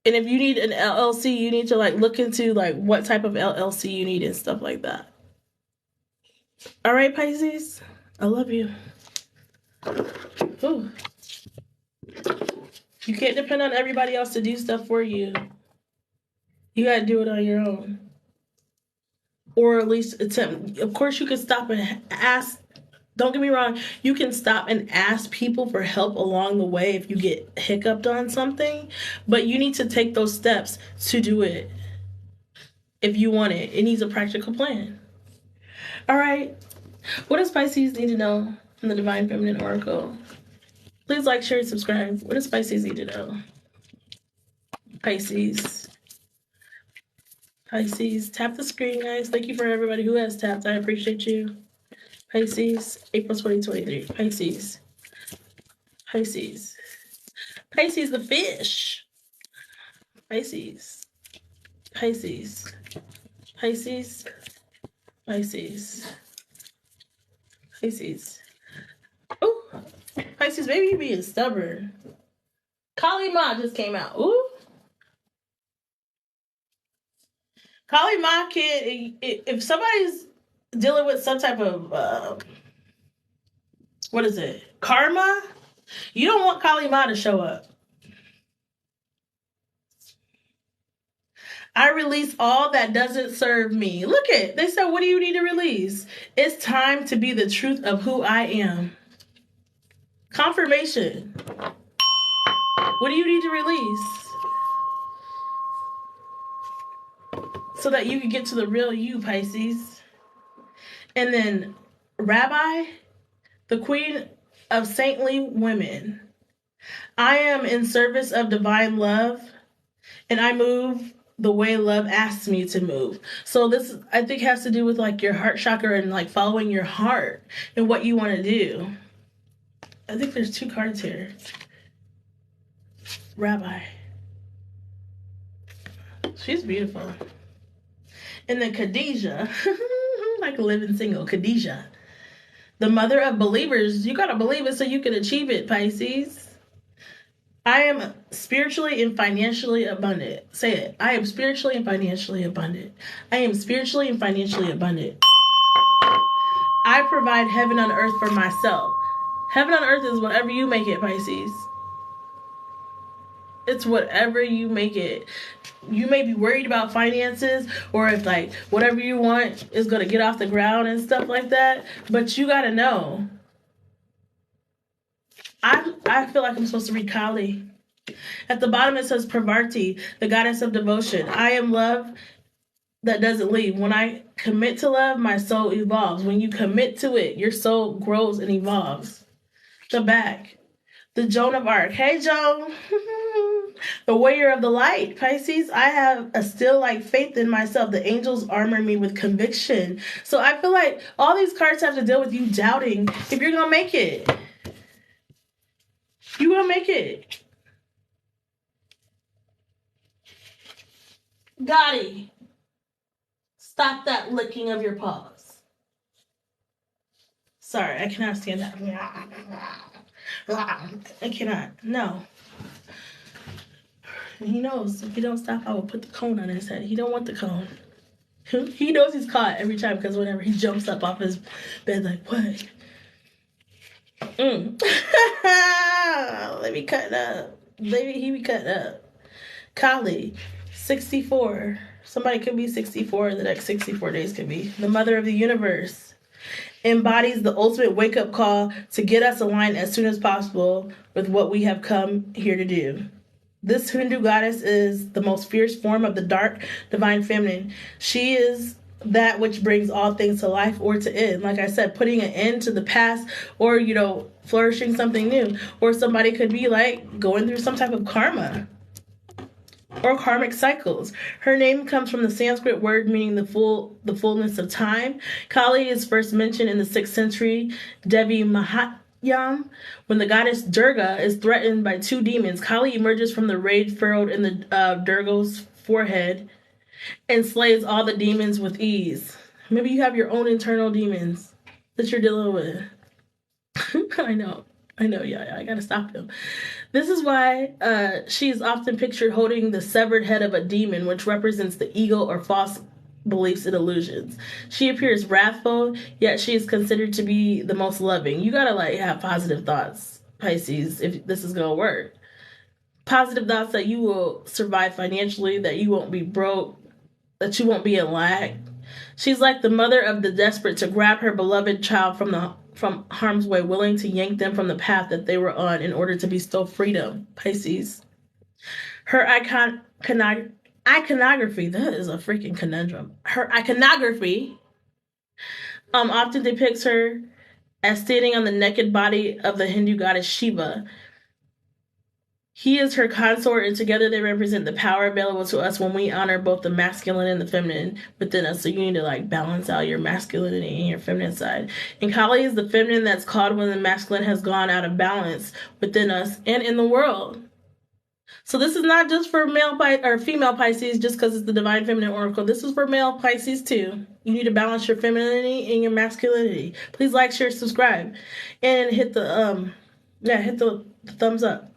And if you need an LLC, you need to like look into like what type of LLC you need and stuff like that. All right, Pisces, I love you. Ooh. You can't depend on everybody else to do stuff for you. You gotta do it on your own. Or at least attempt. Of course, you can stop and ask. Don't get me wrong. You can stop and ask people for help along the way if you get hiccuped on something. But you need to take those steps to do it. If you want it, it needs a practical plan. All right. What does Pisces need to know from the Divine Feminine Oracle? Please like, share, and subscribe. What does Pisces need to know? Pisces. Pisces. Tap the screen, guys. Thank you for everybody who has tapped. I appreciate you. Pisces. April 2023. Pisces. Pisces. Pisces the fish. Pisces. Pisces. Pisces. Pisces. Pisces. Oh, Pisces, maybe you being stubborn. Kali Ma just came out. Ooh. Kali Ma can, if somebody's dealing with some type of, what is it? Karma? You don't want Kali Ma to show up. I release all that doesn't serve me. Look at, they said, what do you need to release? It's time to be the truth of who I am. Confirmation. What do you need to release? So that you can get to the real you, Pisces. And then Rabbi, the queen of saintly women. I am in service of divine love, and I move the way love asks me to move. So this, I think, has to do with like your heart chakra and like following your heart and what you want to do. I think there's 2 cards here. Rabbi. She's beautiful. And then Khadijah, like a living single, Khadijah. The mother of believers. You got to believe it so you can achieve it, Pisces. I am spiritually and financially abundant. Say it. I am spiritually and financially abundant. I am spiritually and financially abundant. I provide heaven on earth for myself. Heaven on earth is whatever you make it, Pisces. It's whatever you make it. You may be worried about finances or if like whatever you want is going to get off the ground and stuff like that. But you got to know. I feel like I'm supposed to read Kali. At the bottom it says Pravarti, the goddess of devotion. I am love that doesn't leave. When I commit to love, my soul evolves. When you commit to it, your soul grows and evolves. The back. The Joan of Arc. Hey, Joan. The warrior of the light. Pisces, I have a still like faith in myself. The angels armor me with conviction. So I feel like all these cards have to deal with you doubting if you're going to make it. You're going to make it. Gotti. Stop that licking of your paws. Sorry, I cannot stand that. I cannot. No. He knows if he don't stop, I will put the cone on his head. He don't want the cone. He knows he's caught every time because whenever he jumps up off his bed, like, what? Let me cut up. Maybe he be cut up. Kali, 64. Somebody could be 64. The next 64 days could be. The mother of the universe. Embodies the ultimate wake-up call to get us aligned as soon as possible with what we have come here to do. This Hindu goddess is the most fierce form of the dark divine feminine. She is that which brings all things to life or to end. Like I said, putting an end to the past or, flourishing something new. Or somebody could be like going through some type of karma or karmic cycles. Her name comes from the Sanskrit word meaning the fullness of time. Kali is first mentioned in the 6th century Devi Mahatyam. When the goddess Durga is threatened by 2 demons, Kali emerges from the rage furrowed in the Durga's forehead and slays all the demons with ease. Maybe you have your own internal demons that you're dealing with. I know, yeah, I gotta stop them. This is why she is often pictured holding the severed head of a demon, which represents the ego or false beliefs and illusions. She appears wrathful, yet she is considered to be the most loving. You gotta like have positive thoughts, Pisces, if this is gonna work. Positive thoughts that you will survive financially, that you won't be broke, that you won't be in lack. She's like the mother of the desperate to grab her beloved child from harm's way, willing to yank them from the path that they were on in order to bestow freedom. Pisces. Her iconography, that is a freaking conundrum. Her iconography often depicts her as standing on the naked body of the Hindu goddess Shiva. He is her consort, and together they represent the power available to us when we honor both the masculine and the feminine within us. So you need to like balance out your masculinity and your feminine side. And Kali is the feminine that's called when the masculine has gone out of balance within us and in the world. So this is not just for male or female Pisces just because it's the Divine Feminine Oracle. This is for male Pisces too. You need to balance your femininity and your masculinity. Please like, share, subscribe, and hit the thumbs up.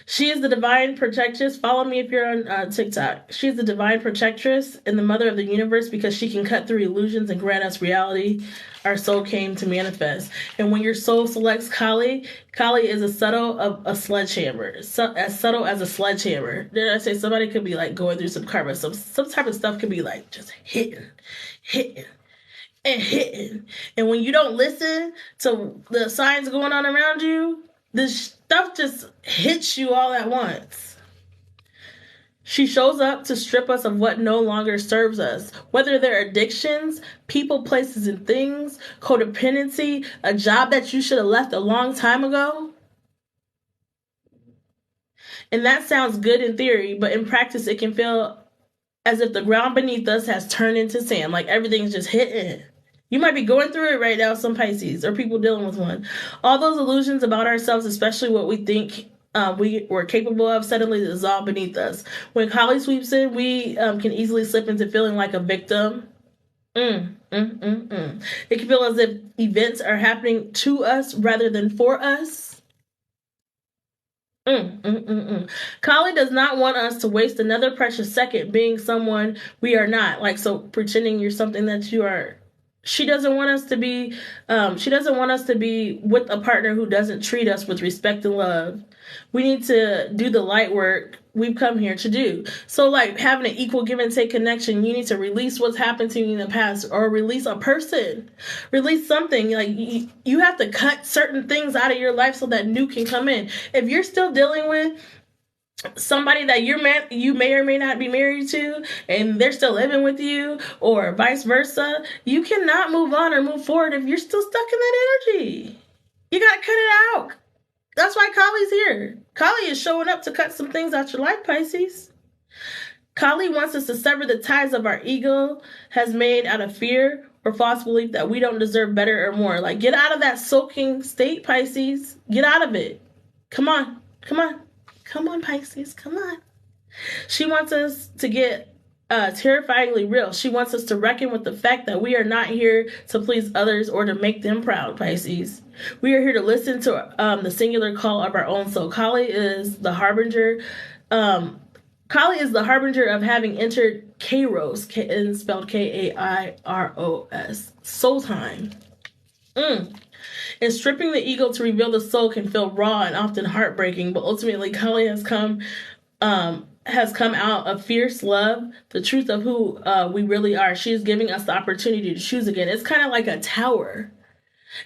She is the divine protectress. Follow me if you're on TikTok. She is the divine protectress and the mother of the universe because she can cut through illusions and grant us reality our soul came to manifest. And when your soul selects Kali, Kali is as subtle of a sledgehammer. As subtle as a sledgehammer. Did I say somebody could be like going through some karma? Some type of stuff could be like just hitting. And hitting. And when you don't listen to the signs going on around you, this stuff just hits you all at once. She shows up to strip us of what no longer serves us, whether they're addictions, people, places, and things, codependency, a job that you should have left a long time ago. And that sounds good in theory, but in practice it can feel as if the ground beneath us has turned into sand, like everything's just hitting. You might be going through it right now, some Pisces, or people dealing with one. All those illusions about ourselves, especially what we think we were capable of, suddenly dissolve beneath us. When Kali sweeps in, we can easily slip into feeling like a victim. It can feel as if events are happening to us rather than for us. Kali does not want us to waste another precious second being someone we are not. Like, so pretending you're something that you are. She doesn't want us to be with a partner who doesn't treat us with respect and love. We need to do the light work we've come here to do. So like having an equal give and take connection, you need to release what's happened to you in the past, or release a person, release something. Like you have to cut certain things out of your life so that new can come in. If you're still dealing with somebody that you may or may not be married to and they're still living with you, or vice versa, you cannot move on or move forward if you're still stuck in that energy. You gotta cut it out. That's why Kali's here. Kali is showing up to cut some things out your life, Pisces. Kali wants us to sever the ties of our ego has made out of fear or false belief that we don't deserve better or more. Like, get out of that soaking state, Pisces. Get out of it. Come on, Pisces, come on. She wants us to get terrifyingly real. She wants us to reckon with the fact that we are not here to please others or to make them proud, Pisces. We are here to listen to the singular call of our own soul. Kali is the harbinger. Kali is the harbinger of having entered Kairos, and spelled Kairos, soul time. And stripping the ego to reveal the soul can feel raw and often heartbreaking, but ultimately Kali has come out of fierce love, the truth of who we really are. She is giving us the opportunity to choose again. It's kind of like a tower.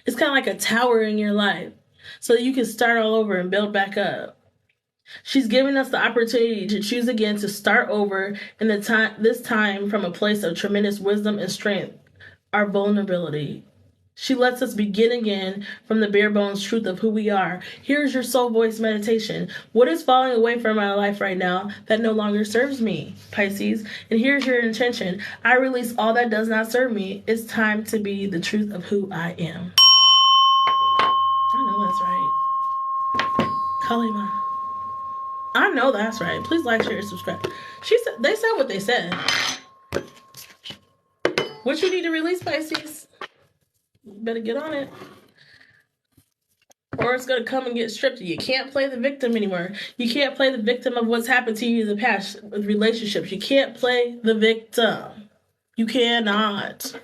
It's kind of like a tower in your life, so that you can start all over and build back up. She's giving us the opportunity to choose again, to start over, and this time from a place of tremendous wisdom and strength, our vulnerability. She lets us begin again from the bare bones truth of who we are. Here's your soul voice meditation. What is falling away from my life right now that no longer serves me, Pisces? And here's your intention. I release all that does not serve me. It's time to be the truth of who I am. I know that's right. Kalima. I know that's right. Please like, share, and subscribe. They said what they said. What you need to release, Pisces? You better get on it. Or or it's going to come and get stripped. You can't play the victim anymore. You can't play the victim of what's happened to you in the past with relationships. You can't play the victim. You cannot.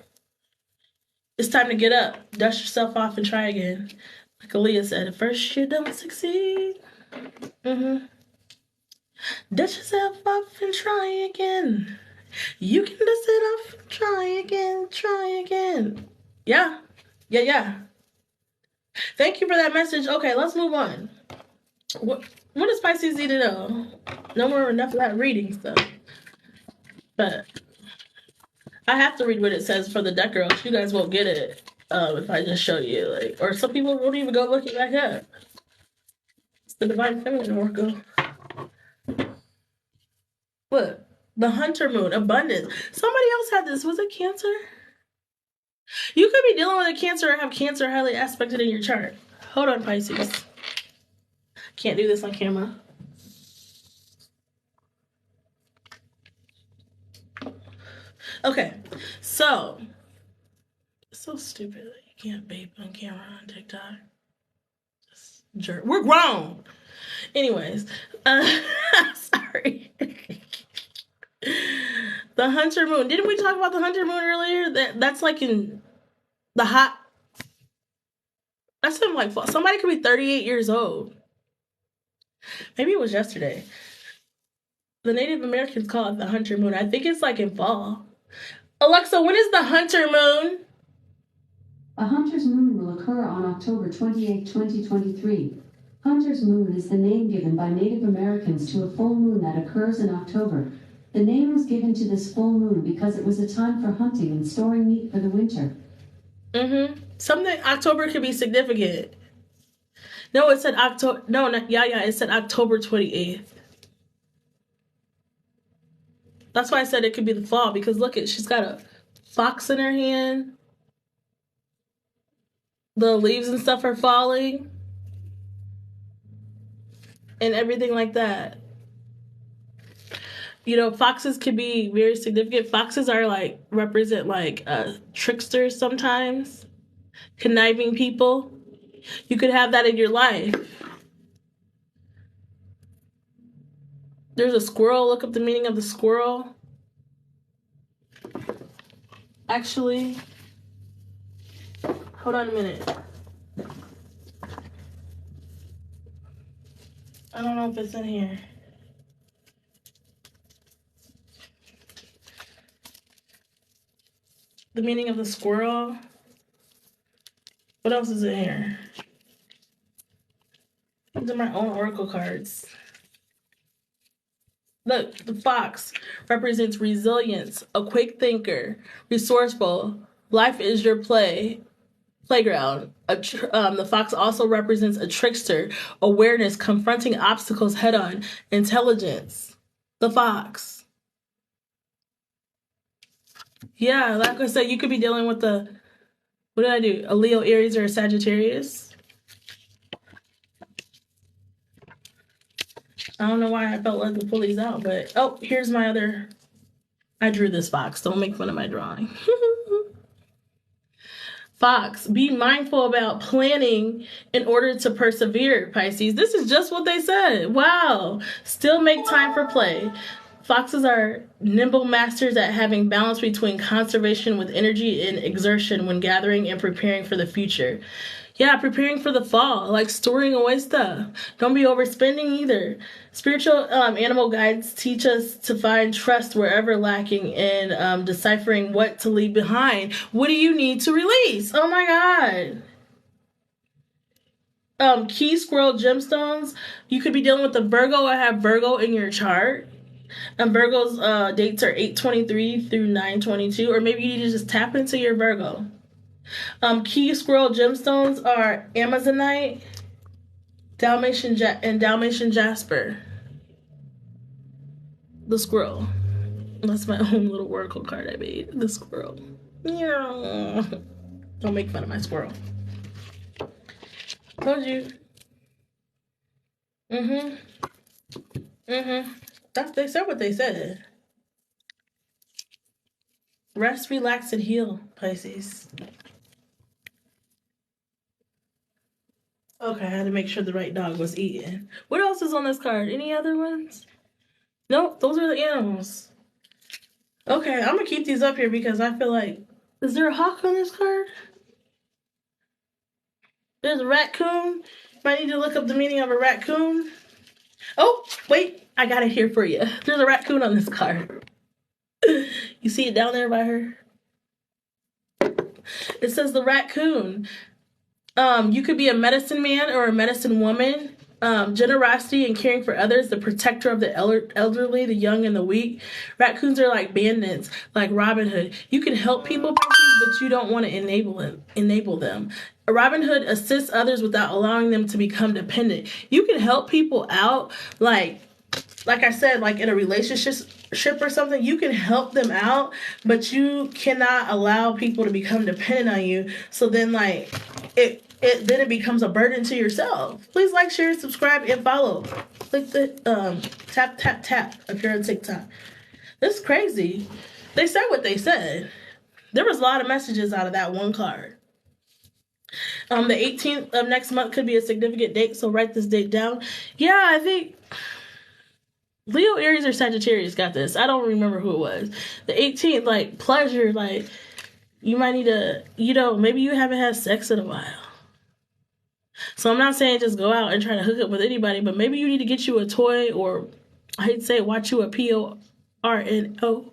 It's time to get up, dust yourself off, and try again. Like Aaliyah said, at first you don't succeed. Dust yourself off and try again. You can dust it off and try again. Yeah. Thank you for that message. Okay, let's move on. What does Pisces need to know? No more enough of that reading stuff. But I have to read what it says for the deck girls. You guys won't get it if I just show you. Like, or some people won't even go look it back up. It's the Divine Feminine Oracle. Look, the Hunter Moon, abundance. Somebody else had this. Was it Cancer? You could be dealing with a Cancer or have Cancer highly aspected in your chart. Hold on, Pisces. Can't do this on camera. Okay, so stupid that you can't vape on camera on TikTok. Just jerk. We're grown. Anyways, sorry. The Hunter Moon. Didn't we talk about the Hunter Moon earlier? That's like in the hot. That's in like fall. Somebody could be 38 years old. Maybe it was yesterday. The Native Americans call it the Hunter Moon. I think it's like in fall. Alexa, when is the Hunter Moon? A Hunter's Moon will occur on October 28, 2023. Hunter's Moon is the name given by Native Americans to a full moon that occurs in October. The name was given to this full moon because it was a time for hunting and storing meat for the winter. Something October could be significant. No, it said October. No, not, yeah, it said October 28th. That's why I said it could be the fall, because look at, she's got a fox in her hand. The leaves and stuff are falling. And everything like that. You know, foxes can be very significant. Foxes are like, represent like tricksters sometimes. Conniving people. You could have that in your life. There's a squirrel. Look up the meaning of the squirrel. Actually, hold on a minute. I don't know if it's in here. The meaning of the squirrel. What else is in here? These are my own oracle cards. Look, the fox represents resilience, a quick thinker, resourceful. Life is your playground. The fox also represents a trickster, awareness, confronting obstacles head on, intelligence. The fox. Yeah, like I said, you could be dealing with what did I do? A Leo, Aries, or a Sagittarius. I don't know why I felt like to pull these out, but oh, here's my other. I drew this fox. Don't make fun of my drawing. Fox, be mindful about planning in order to persevere, Pisces. This is just what they said. Wow. Still make time for play. Foxes are nimble masters at having balance between conservation with energy and exertion when gathering and preparing for the future. Yeah, preparing for the fall, like storing away stuff. Don't be overspending either. Spiritual animal guides teach us to find trust wherever lacking and deciphering what to leave behind. What do you need to release? Oh my God. Key squirrel gemstones. You could be dealing with the Virgo. I have Virgo in your chart. And Virgo's dates are 8/23 through 9/22, or maybe you need to just tap into your Virgo. Key squirrel gemstones are Amazonite, Dalmatian Jasper. The squirrel. That's my own little oracle card I made. The squirrel. Yeah. Don't make fun of my squirrel. Told you. They said what they said. Rest, relax, and heal, Pisces. Okay, I had to make sure the right dog was eating. What else is on this card? Any other ones? Nope, those are the animals. Okay, I'm gonna keep these up here because I feel like... Is there a hawk on this card? There's a raccoon. Might need to look up the meaning of a raccoon. Oh, wait, I got it here for you. There's a raccoon on this card. You see it down there by her? It says the raccoon. You could be a medicine man or a medicine woman. Generosity and caring for others, the protector of the elderly, the young, and the weak. Raccoons are like bandits, like Robin Hood. You can help people, Pisces, but you don't want to enable them. Robin Hood assists others without allowing them to become dependent. You can help people out, like I said, like in a relationship or something. You can help them out, but you cannot allow people to become dependent on you. So then, like, it becomes a burden to yourself. Please like, share, subscribe, and follow. Click the tap if you're on TikTok. This is crazy. They said what they said. There was a lot of messages out of that one card. The 18th of next month could be a significant date, so write this date down. Yeah, I think Leo, Aries, or Sagittarius got this. I don't remember who it was. The 18th, like, pleasure, like, you might need to, maybe you haven't had sex in a while. So I'm not saying just go out and try to hook up with anybody, but maybe you need to get you a toy, or I hate to say it, watch you a PORNO.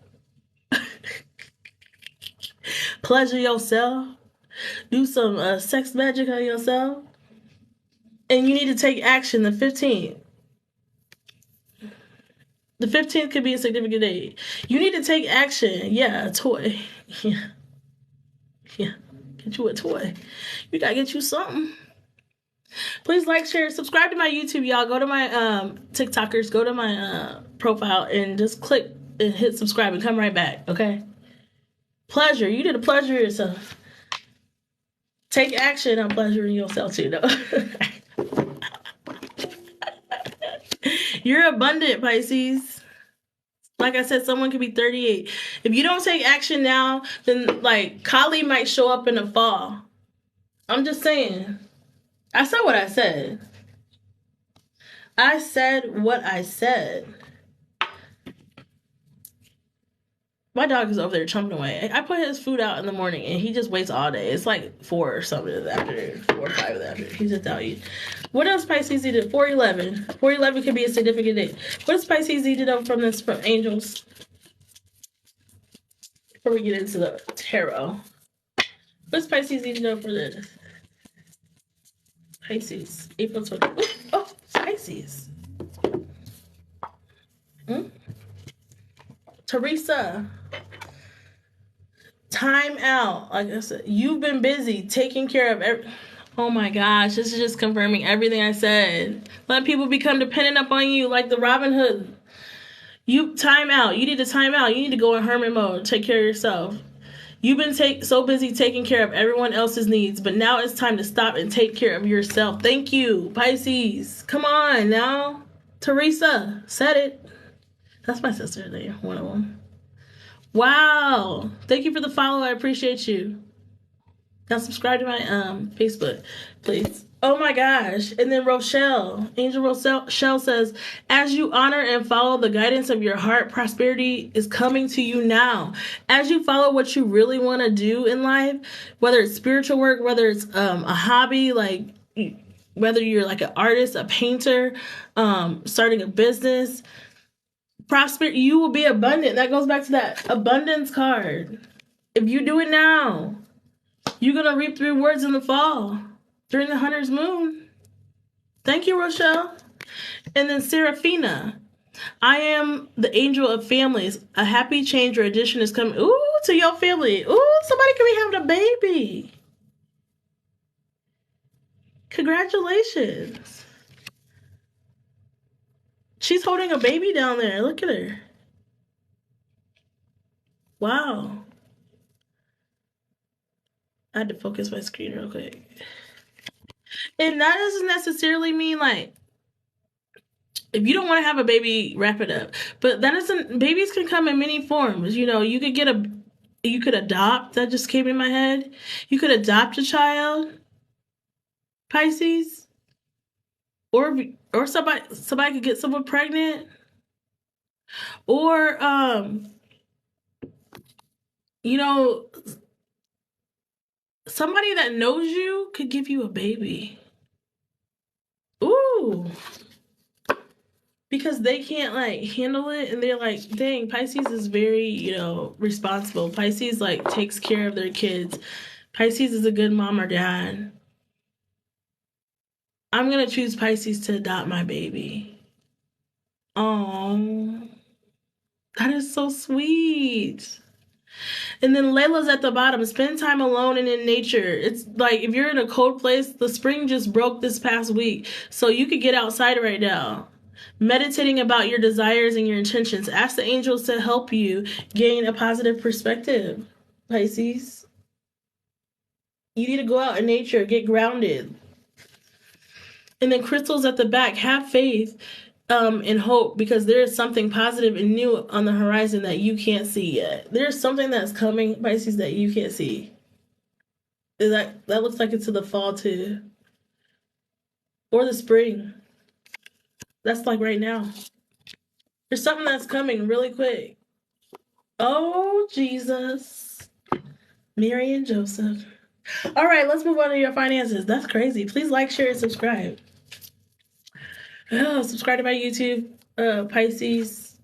Pleasure yourself. Do some sex magic on yourself. And you need to take action the 15th. The 15th could be a significant date. You need to take action. Yeah, a toy. Yeah. Get you a toy. You gotta get you something. Please like, share, subscribe to my YouTube, y'all. Go to my TikTokers, go to my profile, and just click and hit subscribe and come right back, okay? Pleasure. You did a pleasure yourself. Take action on pleasuring yourself too, though. You're abundant, Pisces. Like I said, someone could be 38. If you don't take action now, then, like, Kali might show up in the fall. I'm just saying. I said what I said. I said what I said. My dog is over there chomping away. I put his food out in the morning, and he just waits all day. It's like 4 or something in the afternoon. 4 or 5 in the afternoon. He's just out eating. What else Pisces needed? 411. 411 could be a significant date. What does Pisces need to know from angels? Before we get into the tarot. What does Pisces need to know for this? Pisces. April 20. Oh, Pisces. Teresa. Time out. Like I said, you've been busy taking care of oh my gosh, this is just confirming everything I said. Let people become dependent upon you like the Robin Hood. You time out. You need to time out. You need to go in hermit mode. Take care of yourself. You've been so busy taking care of everyone else's needs, but now it's time to stop and take care of yourself. Thank you, Pisces. Come on now. Teresa said it. That's my sister's name, one of them. Wow. Thank you for the follow. I appreciate you. Now subscribe to my Facebook, please. Oh my gosh. And then Rochelle, Angel Rochelle says, as you honor and follow the guidance of your heart, prosperity is coming to you now. As you follow what you really want to do in life, whether it's spiritual work, whether it's a hobby, like whether you're like an artist, a painter, starting a business, you will be abundant. That goes back to that abundance card. If you do it now, you're going to reap the rewards in the fall during the Hunter's Moon. Thank you, Rochelle. And then Serafina. I am the angel of families. A happy change or addition is coming. Ooh, to your family. Ooh, somebody could be having a baby. Congratulations. She's holding a baby down there. Look at her. Wow. I had to focus my screen real quick. And that doesn't necessarily mean, like, if you don't want to have a baby, wrap it up. But that doesn't, babies can come in many forms. You know, you could adopt. That just came in my head. You could adopt a child. Pisces. or somebody could get someone pregnant, or you know, somebody that knows you could give you a baby. Ooh. Because they can't like handle it, and they're like, dang, Pisces is very, responsible. Pisces like takes care of their kids. Pisces is a good mom or dad. I'm gonna choose Pisces to adopt my baby. Oh, that is so sweet. And then Layla's at the bottom. Spend time alone and in nature. It's like if you're in a cold place, the spring just broke this past week, so you could get outside right now. Meditating about your desires and your intentions. Ask the angels to help you gain a positive perspective, Pisces. You need to go out in nature, get grounded. And then crystals at the back. Have faith and hope, because there is something positive and new on the horizon that you can't see yet. There's something that's coming, Pisces, that you can't see. That looks like it's in the fall too, or the spring. That's like right now. There's something that's coming really quick. Oh, Jesus. Mary and Joseph. All right, let's move on to your finances. That's crazy. Please like, share, and subscribe. Oh, subscribe to my YouTube, Pisces.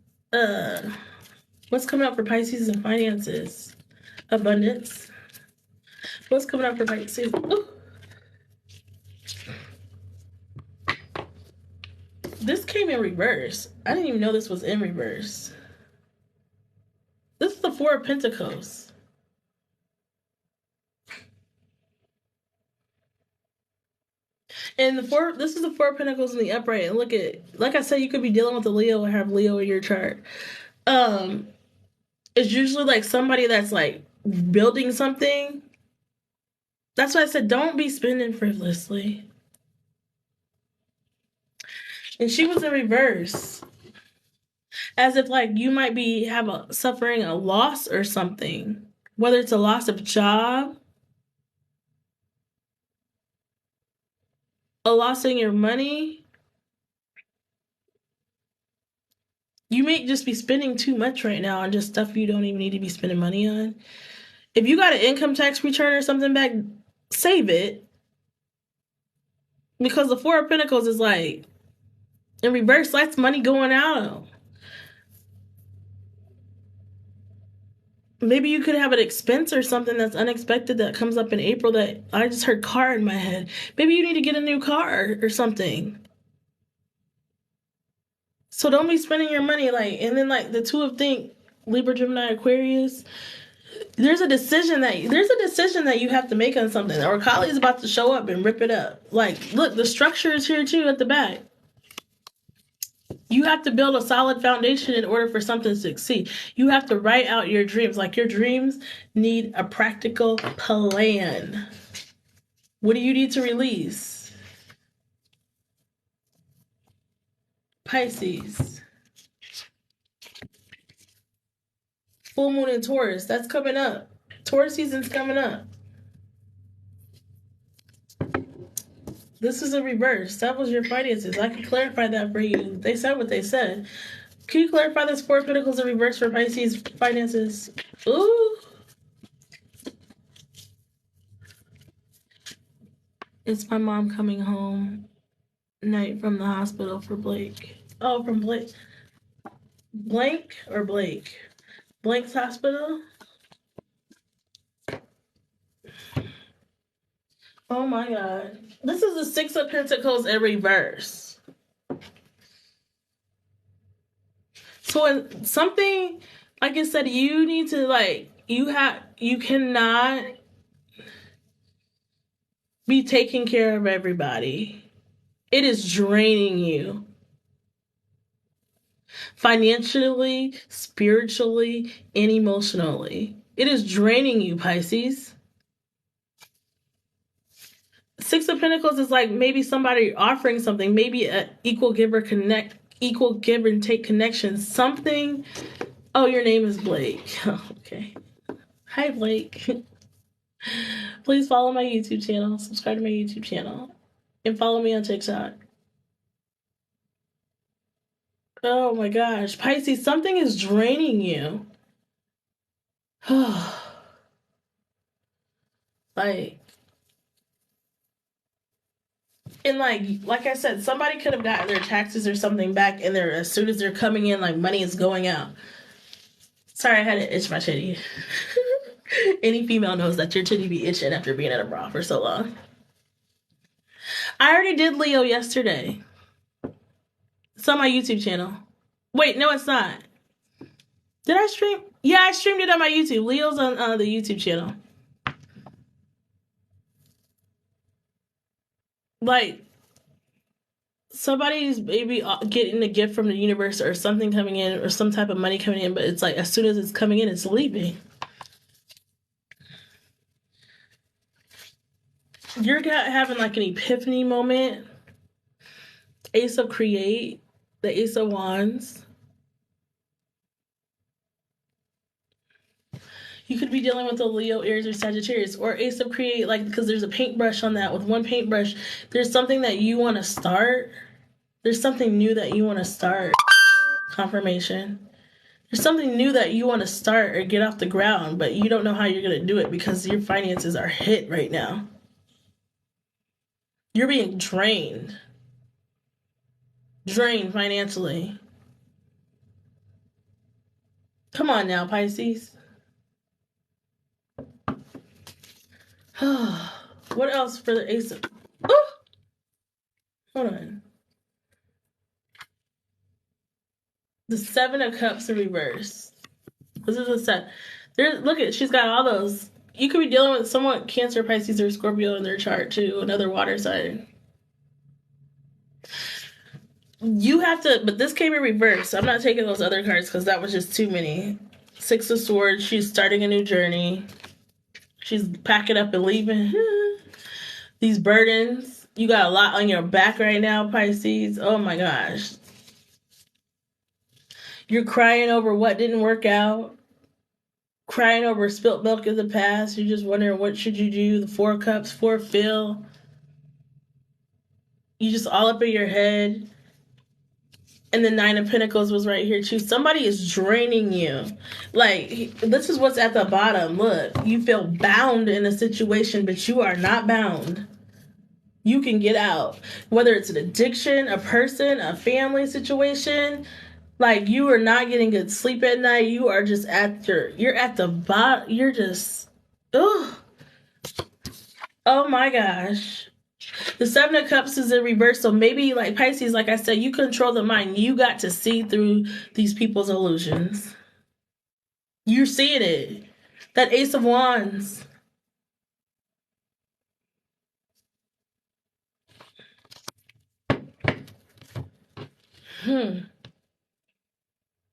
What's coming up for Pisces and finances? Abundance. What's coming up for Pisces? Ooh. This came in reverse. I didn't even know this was in reverse. This is the Four of Pentacles. And this is the Four of Pentacles in the upright. And look at, like I said, you could be dealing with a Leo or have Leo in your chart. It's usually like somebody that's like building something. That's why I said don't be spending frivolously. And she was in reverse, as if like you might be suffering a loss or something, whether it's a loss of job, a loss in your money. You may just be spending too much right now on just stuff you don't even need to be spending money on. If you got an income tax return or something back, save it. Because the Four of Pentacles is like, in reverse, that's money going out. Maybe you could have an expense or something that's unexpected that comes up in April. That I just heard car in my head. Maybe you need to get a new car or something. So don't be spending your money like, and then like the Two of Think, Libra, Gemini, Aquarius. There's a decision that you have to make on something, or Kali is about to show up and rip it up. Like, look, the structure is here too at the back. You have to build a solid foundation in order for something to succeed. You have to write out your dreams. Like, your dreams need a practical plan. What do you need to release? Pisces. Full moon in Taurus. That's coming up. Taurus season's coming up. This is a reverse. That was your finances. I can clarify that for you. They said what they said. Can you clarify this Four of Pentacles in reverse for Pisces finances? Ooh. It's my mom coming home night from the hospital for Blake. Oh, from Blake. Blank or Blake? Blank's hospital? Oh my God. This is the Six of Pentacles in reverse. So in something, like I said, you need to like, you cannot be taking care of everybody. It is draining you. Financially, spiritually, and emotionally. It is draining you, Pisces. Six of Pentacles is like maybe somebody offering something, maybe an equal give and take connection, something. Oh, your name is Blake. Oh, okay. Hi, Blake. Please follow my YouTube channel, subscribe to my YouTube channel, and follow me on TikTok. Oh my gosh. Pisces, something is draining you. Like, and like I said, somebody could have gotten their taxes or something back, and they're as soon as they're coming in, like money is going out. Sorry, I had to itch my titty. Any female knows that your titty be itching after being at a bra for so long. I already did Leo yesterday. It's on my YouTube channel. Wait, no, it's not. Did I stream? Yeah, I streamed it on my YouTube. Leo's on the YouTube channel. Like, somebody's maybe getting a gift from the universe or something coming in or some type of money coming in, but it's like as soon as it's coming in, it's leaving. You're having like an epiphany moment. Ace of Create, the Ace of Wands. You could be dealing with a Leo, Aries, or Sagittarius, or Ace of Create, like, because there's a paintbrush on that. With one paintbrush, there's something that you want to start. There's something new that you want to start. Confirmation. There's something new that you want to start or get off the ground, but you don't know how you're going to do it because your finances are hit right now. You're being drained. Drained financially. Come on now, Pisces. What else for the Ace of... Oh! Hold on. The Seven of Cups in reverse. This is a set. Look at, she's got all those. You could be dealing with someone Cancer, Pisces, or Scorpio in their chart too. Another water sign. You have to, but this came in reverse. I'm not taking those other cards because that was just too many. Six of Swords. She's starting a new journey. She's packing up and leaving. These burdens. You got a lot on your back right now, Pisces. Oh my gosh. You're crying over what didn't work out. Crying over spilt milk in the past. You're just wondering what should you do. The Four of Cups, Four Fill. You just all up in your head. And the Nine of Pentacles was right here too. Somebody is draining you. Like, this is what's at the bottom. Look, you feel bound in a situation, but you are not bound. You can get out. Whether it's an addiction, a person, a family situation. Like, you are not getting good sleep at night. You are just you're at the bottom. You're just, ugh. Oh my gosh. The Seven of Cups is in reverse, so maybe, like Pisces, like I said, you control the mind. You got to see through these people's illusions. You're seeing it. That Ace of Wands.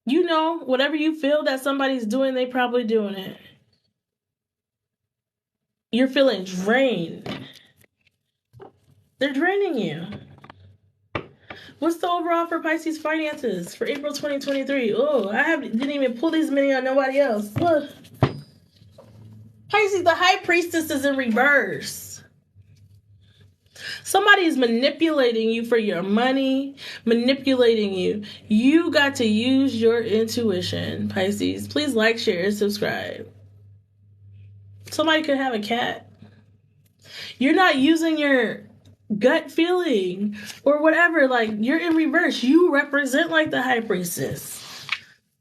You know, whatever you feel that somebody's doing, they probably doing it. You're feeling drained. They're draining you. What's the overall for Pisces finances for April 2023? Oh, didn't even pull these many on nobody else. Look. Pisces, the High Priestess is in reverse. Somebody's manipulating you for your money, manipulating you. You got to use your intuition, Pisces. Please like, share, and subscribe. Somebody could have a cat. You're not using your gut feeling or whatever. Like, you're in reverse. You represent like the High Priestess.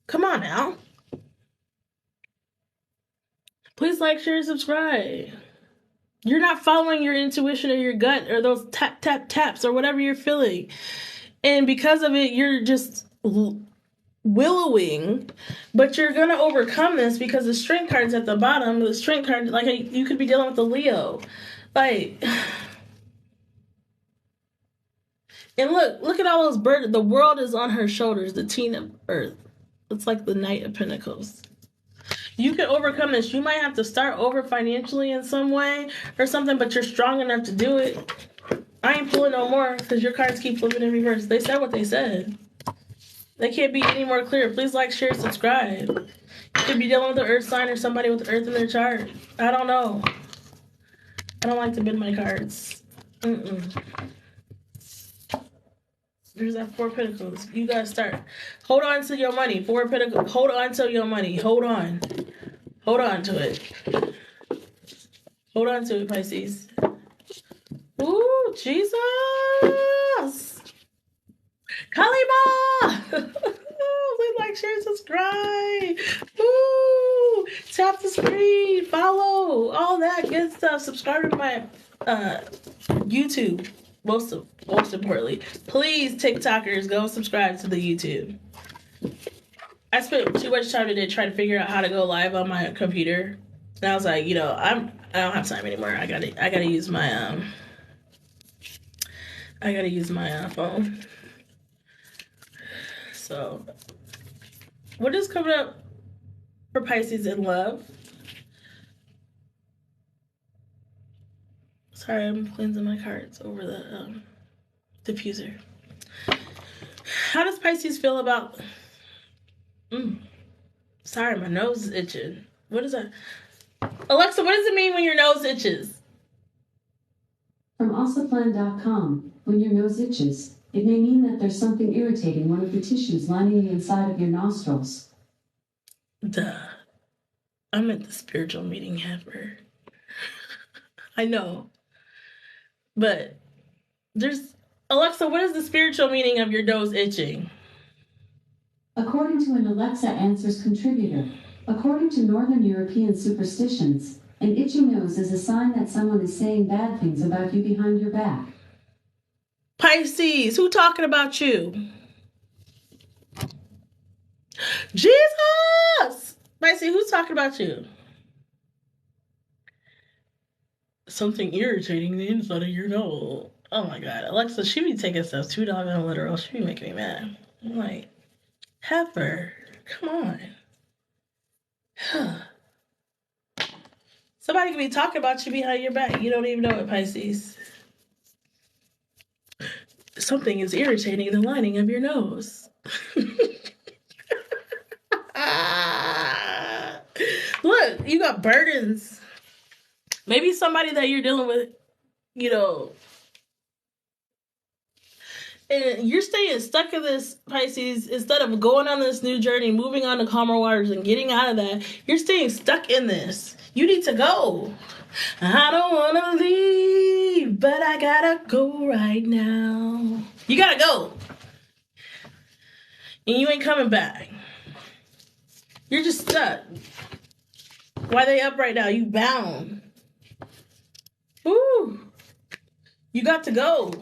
Come on now. Please like, share, and subscribe. You're not following your intuition or your gut or those tap, tap, taps or whatever you're feeling. And because of it, you're just willowing. But you're going to overcome this because the Strength card's at the bottom. The Strength card, like, you could be dealing with the Leo. Like, and look at all those birds. The world is on her shoulders. The Teen of Earth. It's like the Knight of Pentacles. You can overcome this. You might have to start over financially in some way or something, but you're strong enough to do it. I ain't pulling no more because your cards keep flipping in reverse. They said what they said. They can't be any more clear. Please like, share, subscribe. You could be dealing with an earth sign or somebody with earth in their chart. I don't know. I don't like to bend my cards. There's that Four of Pentacles. You gotta start. Hold on to your money. Four of Pentacles. Hold on to your money. Hold on. Hold on to it. Hold on to it, Pisces. Ooh, Jesus. Kalima! Please like, share, subscribe. Ooh, tap the screen, follow, all that good stuff. Subscribe to my YouTube. Most importantly, please, TikTokers, go subscribe to the YouTube. I spent too much time today trying to figure out how to go live on my computer, and I was like, I don't have time anymore. I gotta use my phone. So, what is coming up for Pisces in love? Sorry, I'm cleansing my cards over the diffuser. How does Pisces feel about... Sorry, my nose is itching. What is that? Alexa, what does it mean when your nose itches? From Asaplan.com, when your nose itches, it may mean that there's something irritating one of the tissues lining the inside of your nostrils. Duh. I'm at the spiritual meeting ever. I know. But there's... Alexa, what is the spiritual meaning of your nose itching? According to an Alexa Answers contributor, according to Northern European superstitions, an itchy nose is a sign that someone is saying bad things about you behind your back. Pisces, who talking about you? Jesus! Pisces, who's talking about you? Something irritating the inside of your nose. Oh my God. Alexa, she be taking stuff too doggone literal. She be making me mad. I'm like, heifer, come on. Somebody could be talking about you behind your back. You don't even know it, Pisces. Something is irritating the lining of your nose. Look, you got burdens. Maybe somebody that you're dealing with, and you're staying stuck in this, Pisces, instead of going on this new journey, moving on to calmer waters and getting out of that. You're staying stuck in this. You need to go. I don't want to leave, but I gotta go right now. You gotta go. And you ain't coming back. You're just stuck. Why they up right now? You bound. Ooh. You got to go.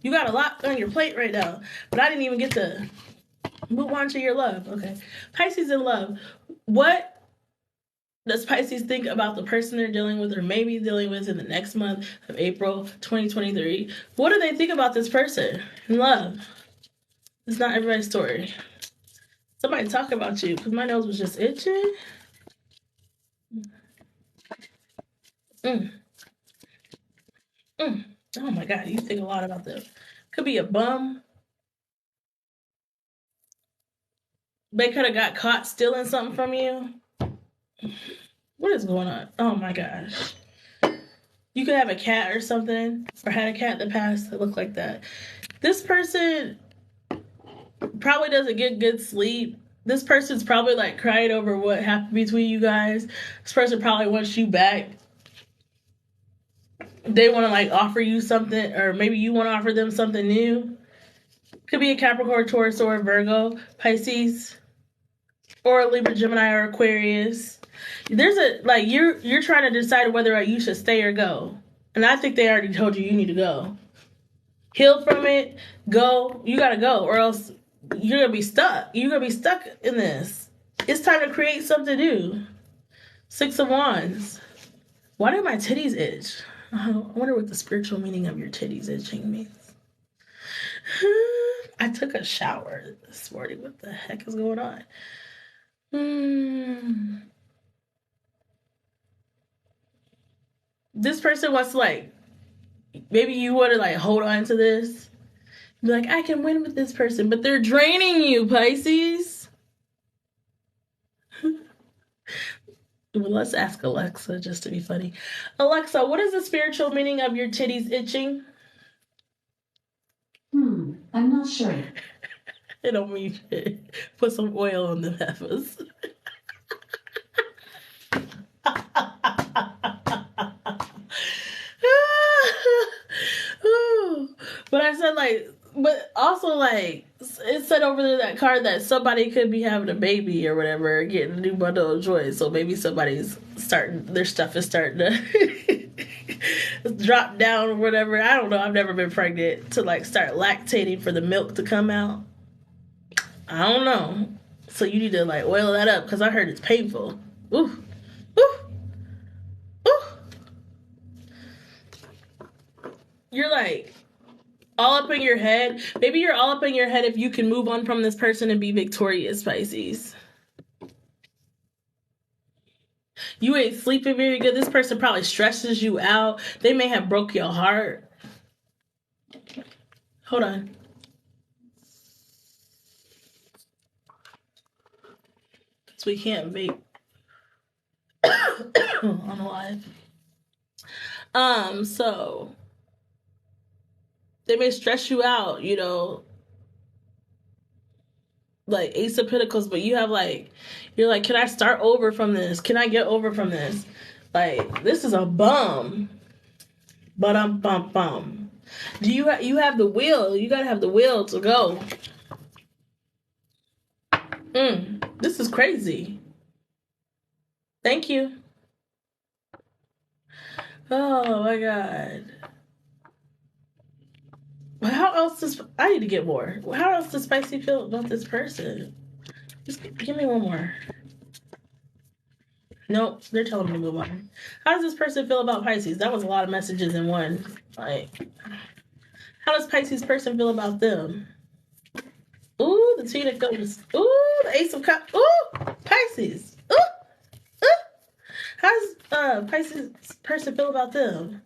You got a lot on your plate right now. But I didn't even get to move on to your love. Okay. Pisces in love. What does Pisces think about the person they're dealing with or maybe dealing with in the next month of April 2023? What do they think about this person in love? It's not everybody's story. Somebody talk about you because my nose was just itching. Oh my God, you think a lot about them. Could be a bum. They could have got caught stealing something from you. What is going on? Oh my gosh. You could have a cat or something, or had a cat in the past that looked like that. This person probably doesn't get good sleep. This person's probably like crying over what happened between you guys. This person probably wants you back. They want to like offer you something, or maybe you want to offer them something new. Could be a Capricorn, Taurus, or a Virgo, Pisces, or a Libra, Gemini, or Aquarius. There's you're trying to decide whether you should stay or go. And I think they already told you need to go. Heal from it, go. You gotta go, or else you're gonna be stuck. You're gonna be stuck in this. It's time to create something new. Six of Wands. Why do my titties itch? I wonder what the spiritual meaning of your titties itching means. I took a shower this morning. What the heck is going on? This person wants to maybe you want to hold on to this. Be like, I can win with this person, but they're draining you, Pisces. Well, let's ask Alexa just to be funny. Alexa, what is the spiritual meaning of your titties itching? I'm not sure. It don't mean shit. Put some oil on the heifers. But I said like, but also like it said over there that card that somebody could be having a baby or whatever, getting a new bundle of joy. So maybe somebody's starting, their stuff is starting to drop down or whatever. I don't know. I've never been pregnant to like start lactating for the milk to come out. I don't know. So you need to like oil that up because I heard it's painful. Ooh, ooh, ooh. You're like all up in your head. Maybe you're all up in your head if you can move on from this person and be victorious, Pisces. You ain't sleeping very good. This person probably stresses you out. They may have broke your heart. Hold on. So we can't vape on live. So they may stress you out, you know, like Ace of Pentacles, but you have like, you're like, can I start over from this? Can I get over from this? Like, this is a bum. Bum. Do you have the will? You gotta have the will to go. This is crazy. Thank you. Oh my God. How else does I need to get more? How else does Spicy feel about this person? Just give me one more. Nope, they're telling me to move on. How does this person feel about Pisces? That was a lot of messages in one. Like, how does Pisces person feel about them? Ooh, the Teen of Cups. Ooh, the Ace of Cups. Ooh, Pisces. Ooh, ooh. How does Pisces person feel about them?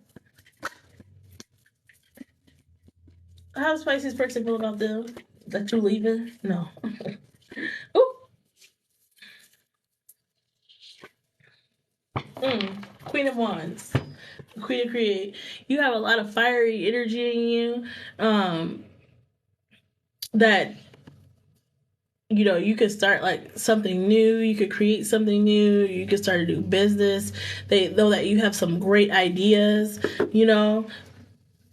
How does Pisces person feel about them? That you leaving? No. Ooh. Queen of Wands. Queen of Create. You have a lot of fiery energy in you. That, you know, you could start like something new, you could create something new, you could start a new business. They know that you have some great ideas, you know,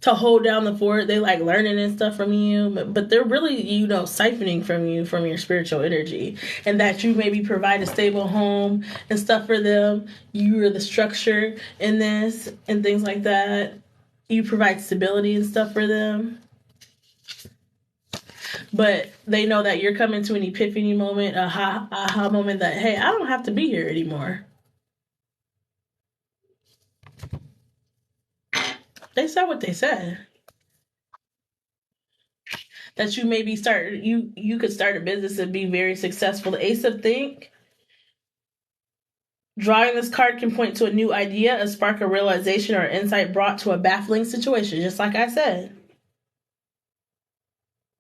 to hold down the fort. They like learning and stuff from you, but they're really, you know, siphoning from you, from your spiritual energy, and that you maybe provide a stable home and stuff for them. You're the structure in this and things like that. You provide stability and stuff for them. But they know that you're coming to an epiphany moment, a aha moment that, hey, I don't have to be here anymore. They said what they said. That you maybe you could start a business and be very successful. The Ace of Think. Drawing this card can point to a new idea, a spark of realization, or insight brought to a baffling situation, just like I said.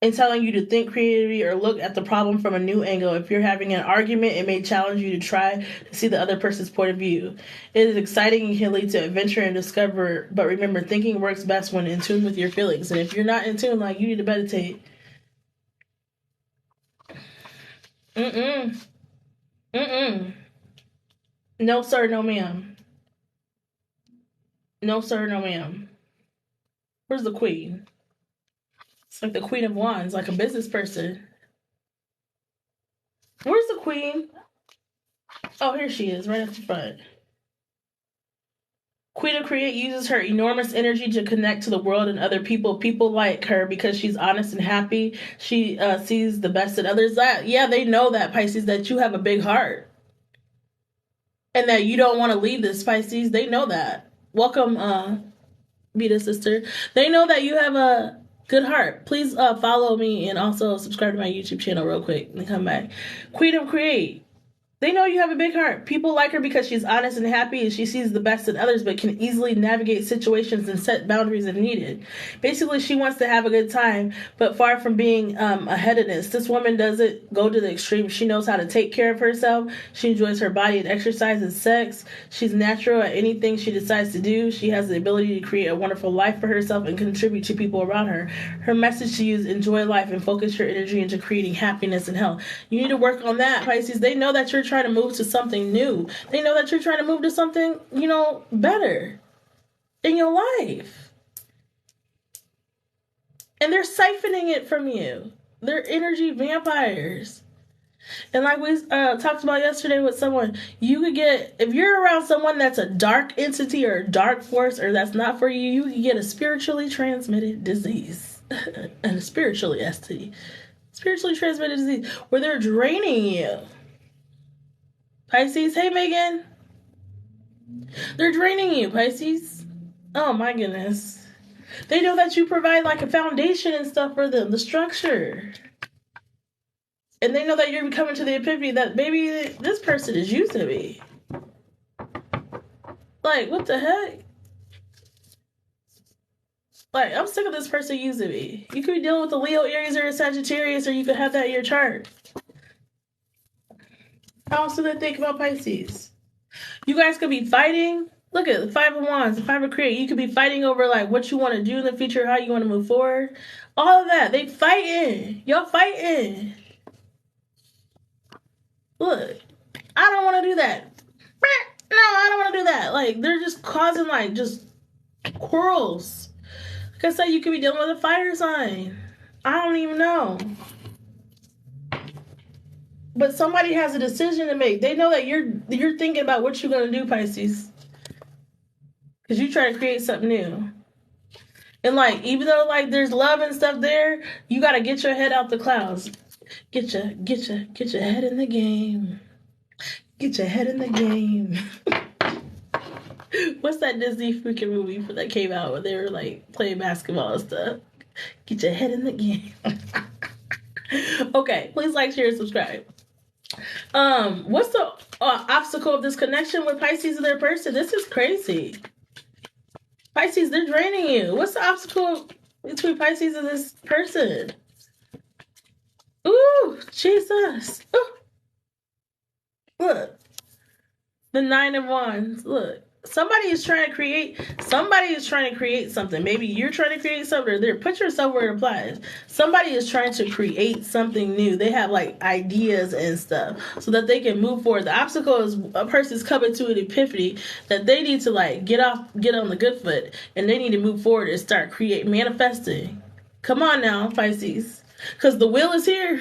And telling you to think creatively or look at the problem from a new angle. If you're having an argument, it may challenge you to try to see the other person's point of view. It is exciting and can lead to adventure and discover, but remember, thinking works best when in tune with your feelings. And if you're not in tune, like, you need to meditate. No, sir, no, ma'am. No, sir, no, ma'am. Where's the queen? It's like the Queen of Wands, like a business person. Where's the queen? Oh, here she is, right at the front. Queen of Create uses her enormous energy to connect to the world and other people. People like her because she's honest and happy. She sees the best in others. They know that, Pisces, that you have a big heart. And that you don't want to leave this, Pisces. They know that. Welcome, Vita sister. They know that you have a good heart. Please follow me and also subscribe to my YouTube channel real quick and come back. Queen of Create. They know you have a big heart. People like her because she's honest and happy and she sees the best in others but can easily navigate situations and set boundaries if needed. Basically, she wants to have a good time, but far from being a hedonist. This woman doesn't go to the extreme. She knows how to take care of herself. She enjoys her body and exercise and sex. She's natural at anything she decides to do. She has the ability to create a wonderful life for herself and contribute to people around her. Her message to you is enjoy life and focus your energy into creating happiness and health. You need to work on that, Pisces. They know that you're trying to move to something new. They know that you're trying to move to something, better in your life. And they're siphoning it from you. They're energy vampires. And like we talked about yesterday with someone, you could get, if you're around someone that's a dark entity or a dark force or that's not for you, you can get a spiritually transmitted disease. And a spiritually transmitted disease where they're draining you. Pisces, hey Megan. They're draining you, Pisces. Oh my goodness. They know that you provide like a foundation and stuff for them, the structure. And they know that you're coming to the epiphany that maybe this person is using me. Like, what the heck? Like, I'm sick of this person using me. You could be dealing with a Leo, Aries, or a Sagittarius, or you could have that in your chart. How else do they think about Pisces? You guys could be fighting. Look at the Five of Wands, the Five of Create. You could be fighting over like what you want to do in the future, how you want to move forward. All of that. They fighting. Y'all fighting. Look, I don't want to do that. No, I don't want to do that. Like, they're just causing like just quarrels. Like I said, you could be dealing with a fire sign. I don't even know. But somebody has a decision to make. They know that you're thinking about what you're going to do, Pisces. Because you try to create something new. And like, even though like there's love and stuff there, you got to get your head out the clouds. Get your head in the game. Get your head in the game. What's that Disney freaking movie that came out where they were like playing basketball and stuff? Get your head in the game. Okay, please like, share, and subscribe. What's the obstacle of this connection with Pisces and their person? This is crazy. Pisces, they're draining you. What's the obstacle between Pisces and this person? Ooh, Jesus. Ooh. Look. The Nine of Wands. Look. Somebody is trying to create something. Maybe you're trying to create something, or there. Put yourself where it applies. Somebody is trying to create something new. They have like ideas and stuff so that they can move forward. The obstacle is a person's coming to an epiphany that they need to like get on the good foot, and they need to move forward and start manifesting. Come on now, Pisces, because the will is here.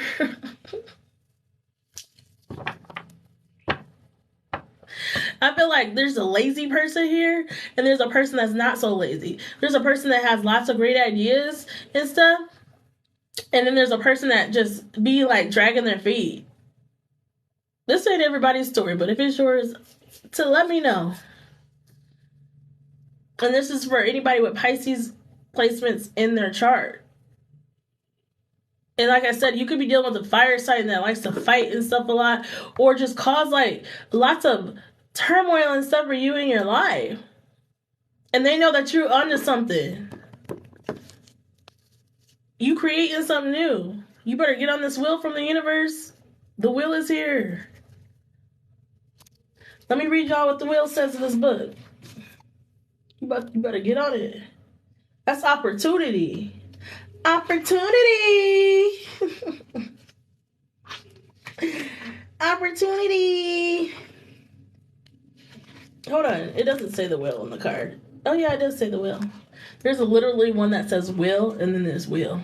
I feel like there's a lazy person here, and there's a person that's not so lazy. There's a person that has lots of great ideas and stuff, and then there's a person that just be like dragging their feet. This ain't everybody's story, but if it's yours, to let me know. And this is for anybody with Pisces placements in their chart. And like I said, you could be dealing with a fire sign that likes to fight and stuff a lot, or just cause like lots of turmoil and stuff for you in your life. And they know that you're onto something. You creating something new. You better get on this wheel from the universe. The wheel is here. Let me read y'all what the wheel says in this book. You better get on it. That's opportunity. Opportunity. Opportunity. Hold on. It doesn't say the wheel on the card. Oh, yeah, it does say the wheel. There's literally one that says wheel, and then there's wheel.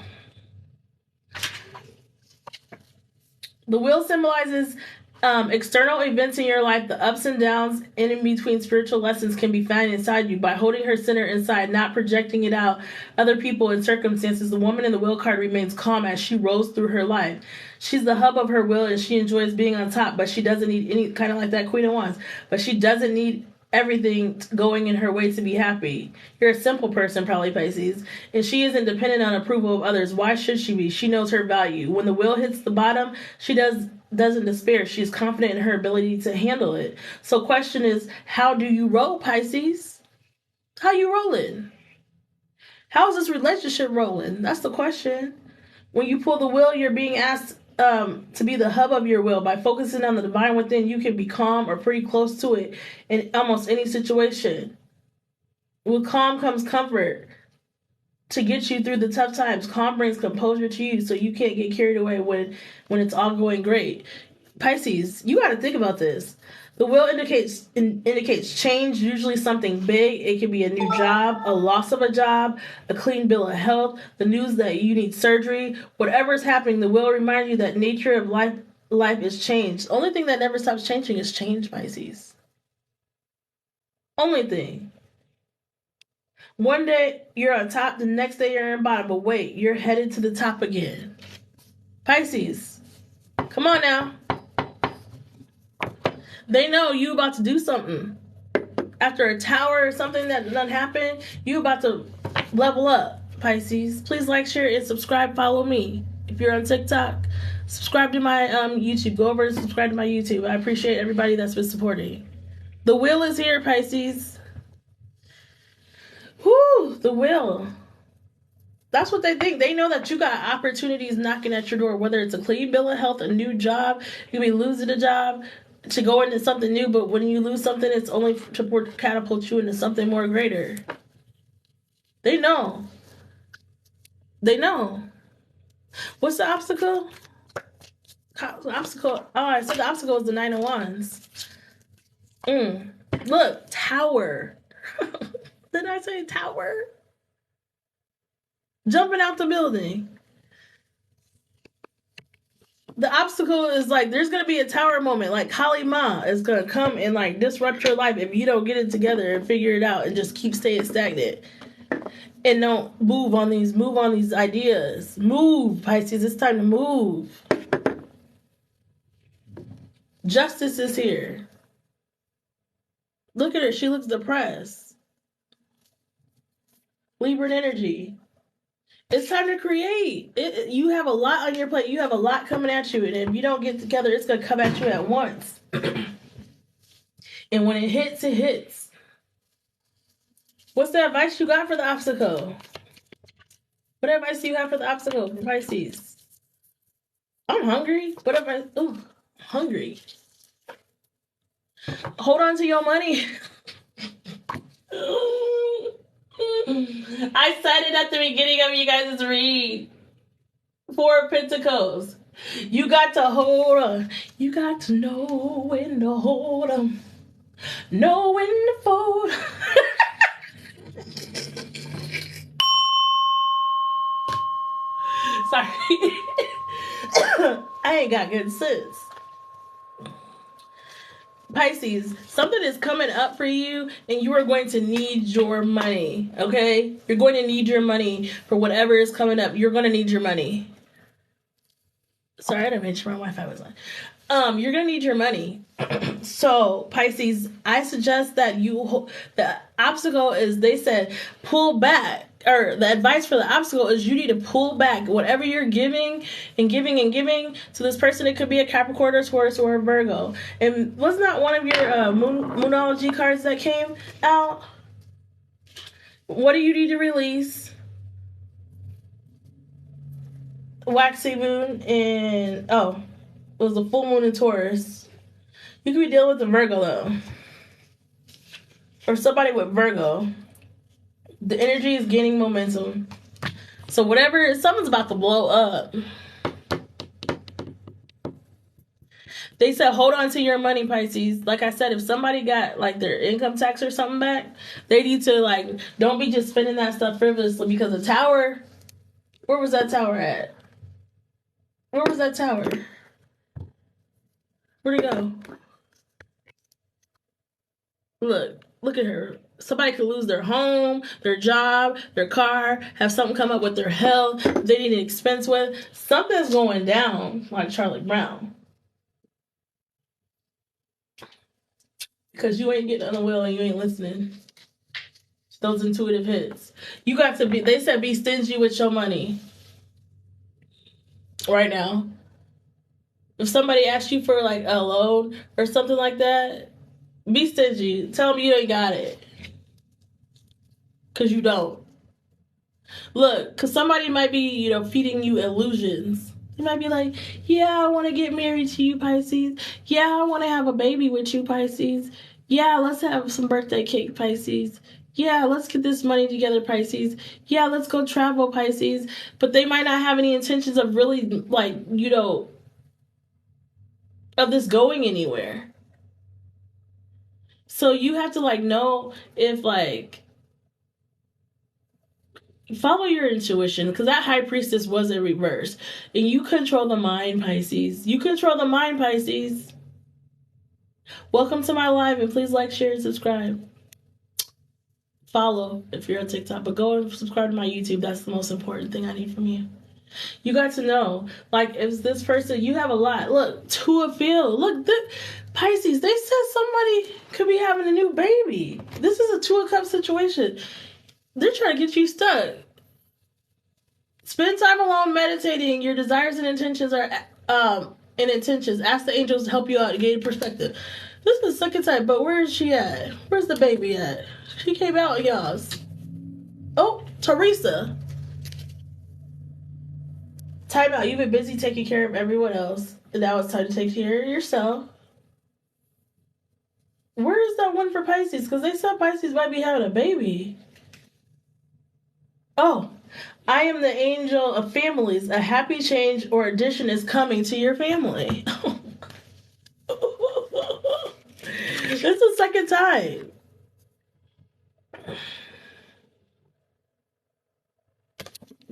The wheel symbolizes external events in your life. The ups and downs and in between spiritual lessons can be found inside you. By holding her center inside, not projecting it out other people and circumstances, the woman in the wheel card remains calm as she rolls through her life. She's the hub of her wheel, and she enjoys being on top, but she doesn't need any, kind of like that Queen of Wands, but she doesn't need everything going in her way to be happy. You're a simple person, probably Pisces, and she isn't dependent on approval of others. Why should she be? She knows her value. When the wheel hits the bottom, she doesn't despair. She's confident in her ability to handle it. So question is, how do you roll, Pisces? How you rolling? How's this relationship rolling? That's the question. When you pull the wheel, you're being asked to be the hub of your will. By focusing on the divine within, you can be calm or pretty close to it in almost any situation. With calm comes comfort to get you through the tough times. Calm brings composure to you, so you can't get carried away when it's all going great. Pisces, you got to think about this. The wheel indicates change, usually something big. It can be a new job, a loss of a job, a clean bill of health, the news that you need surgery. Whatever is happening, the wheel reminds you that nature of life is change. The only thing that never stops changing is change, Pisces. Only thing. One day you're on top, the next day you're on bottom, but wait, you're headed to the top again. Pisces, come on now. They know you about to do something. After a tower or something that done happen, you about to level up, Pisces. Please like, share, and subscribe. Follow me. If you're on TikTok, subscribe to my YouTube. Go over and subscribe to my YouTube. I appreciate everybody that's been supporting. The wheel is here, Pisces. Whoo, the wheel. That's what they think. They know that you got opportunities knocking at your door, whether it's a clean bill of health, a new job, you could be losing a job to go into something new, but when you lose something, it's only to catapult you into something more greater. They know. They know. What's the obstacle? The obstacle. Oh, I said the obstacle is the 9 of Wands. Look, tower. Did I say tower? Jumping out the building. The obstacle is like there's gonna be a tower moment, like Kali Ma is gonna come and like disrupt your life if you don't get it together and figure it out and just keep staying stagnant and don't move on these ideas. Move, Pisces. It's time to move. Justice is here. Look at her. She looks depressed. Libra energy. It's time to create. You have a lot on your plate. You have a lot coming at you. And if you don't get together, it's going to come at you at once. And when it hits, it hits. What's the advice you got for the obstacle? What advice do you have for the obstacle for Pisces? I'm hungry. What advice? Ooh, hungry. Hold on to your money. I said it at the beginning of you guys' read. 4 of Pentacles. You got to hold on. You got to know when to hold them. Know when to fold. Sorry. I ain't got good sense. Pisces, something is coming up for you and you are going to need your money, okay? You're going to need your money for whatever is coming up. You're going to need your money. Sorry, I didn't make sure my Wi-Fi was on. You're going to need your money. So, Pisces, I suggest that the obstacle is, they said, pull back. Or the advice for the obstacle is you need to pull back whatever you're giving to this person. It could be a Capricorn or Taurus or a Virgo. And wasn't that one of your Moonology cards that came out? What do you need to release? Waxy moon and it was a full moon in Taurus. You could be dealing with a Virgo though, or somebody with Virgo. The energy is gaining momentum. So something's about to blow up. They said, hold on to your money, Pisces. Like I said, if somebody got like their income tax or something back, they need to don't be just spending that stuff frivolously, because the tower, where was that tower at? Where was that tower? Where'd it go? Look at her. Somebody could lose their home, their job, their car, have something come up with their health they need an expense with. Something's going down, like Charlie Brown. Because you ain't getting on the wheel and you ain't listening. Those intuitive hits. You got to be, they said be stingy with your money. Right now. If somebody asks you for like a loan or something like that, be stingy. Tell them you ain't got it. Because you don't. Look, because somebody might be, feeding you illusions. They might be like, yeah, I want to get married to you, Pisces. Yeah, I want to have a baby with you, Pisces. Yeah, let's have some birthday cake, Pisces. Yeah, let's get this money together, Pisces. Yeah, let's go travel, Pisces. But they might not have any intentions of really, like, of this going anywhere. So you have to, like, know if, like, follow your intuition, because that high priestess was in reverse. And you control the mind, Pisces. You control the mind, Pisces. Welcome to my live, and please like, share, and subscribe. Follow if you're on TikTok, but go and subscribe to my YouTube. That's the most important thing I need from you. You got to know, like, if this person, you have a lot. Look, Two of Field. Look, Pisces, they said somebody could be having a new baby. This is a Two of Cups situation. They're trying to get you stuck. Spend time alone meditating. Your desires and intentions are Ask the angels to help you out and gain perspective. This is the second time, but where is she at? Where's the baby at? She came out, y'all. Oh, Teresa. Time out. You've been busy taking care of everyone else, and now it's time to take care of yourself. Where is that one for Pisces? Because they said Pisces might be having a baby. Oh, I am the angel of families. A happy change or addition is coming to your family. It's the second time.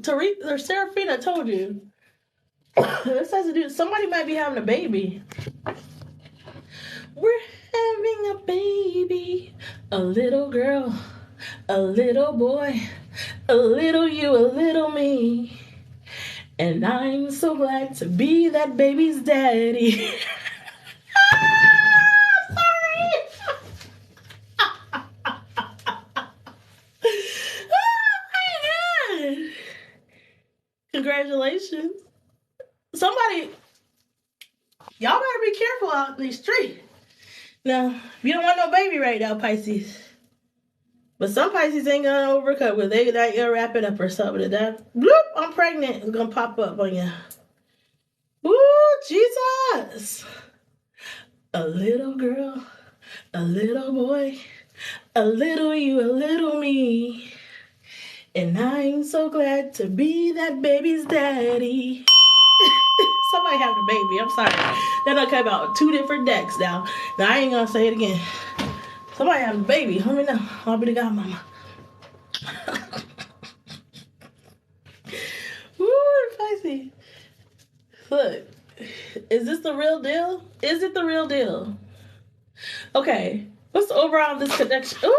Teresa or Seraphina told you. This has to do. Somebody might be having a baby. We're having a baby. A little girl, a little boy, a little you, a little me. And I'm so glad to be that baby's daddy. Congratulations. Somebody, y'all better be careful out in these streets. Now, you don't want no baby right now, Pisces. But some Pisces ain't gonna overcut with. They not gonna wrap it up or something. And that, bloop, I'm pregnant. It's gonna pop up on you. Ooh, Jesus. A little girl, a little boy, a little you, a little me. And I'm so glad to be that baby's daddy. Somebody having a baby. I'm sorry. That done came out 2 different decks now. Now, I ain't gonna say it again. Somebody having a baby. Let me know. I'll be the godmama. Woo, Pisces. Look, is this the real deal? Is it the real deal? Okay. What's the overall of this connection? Ooh.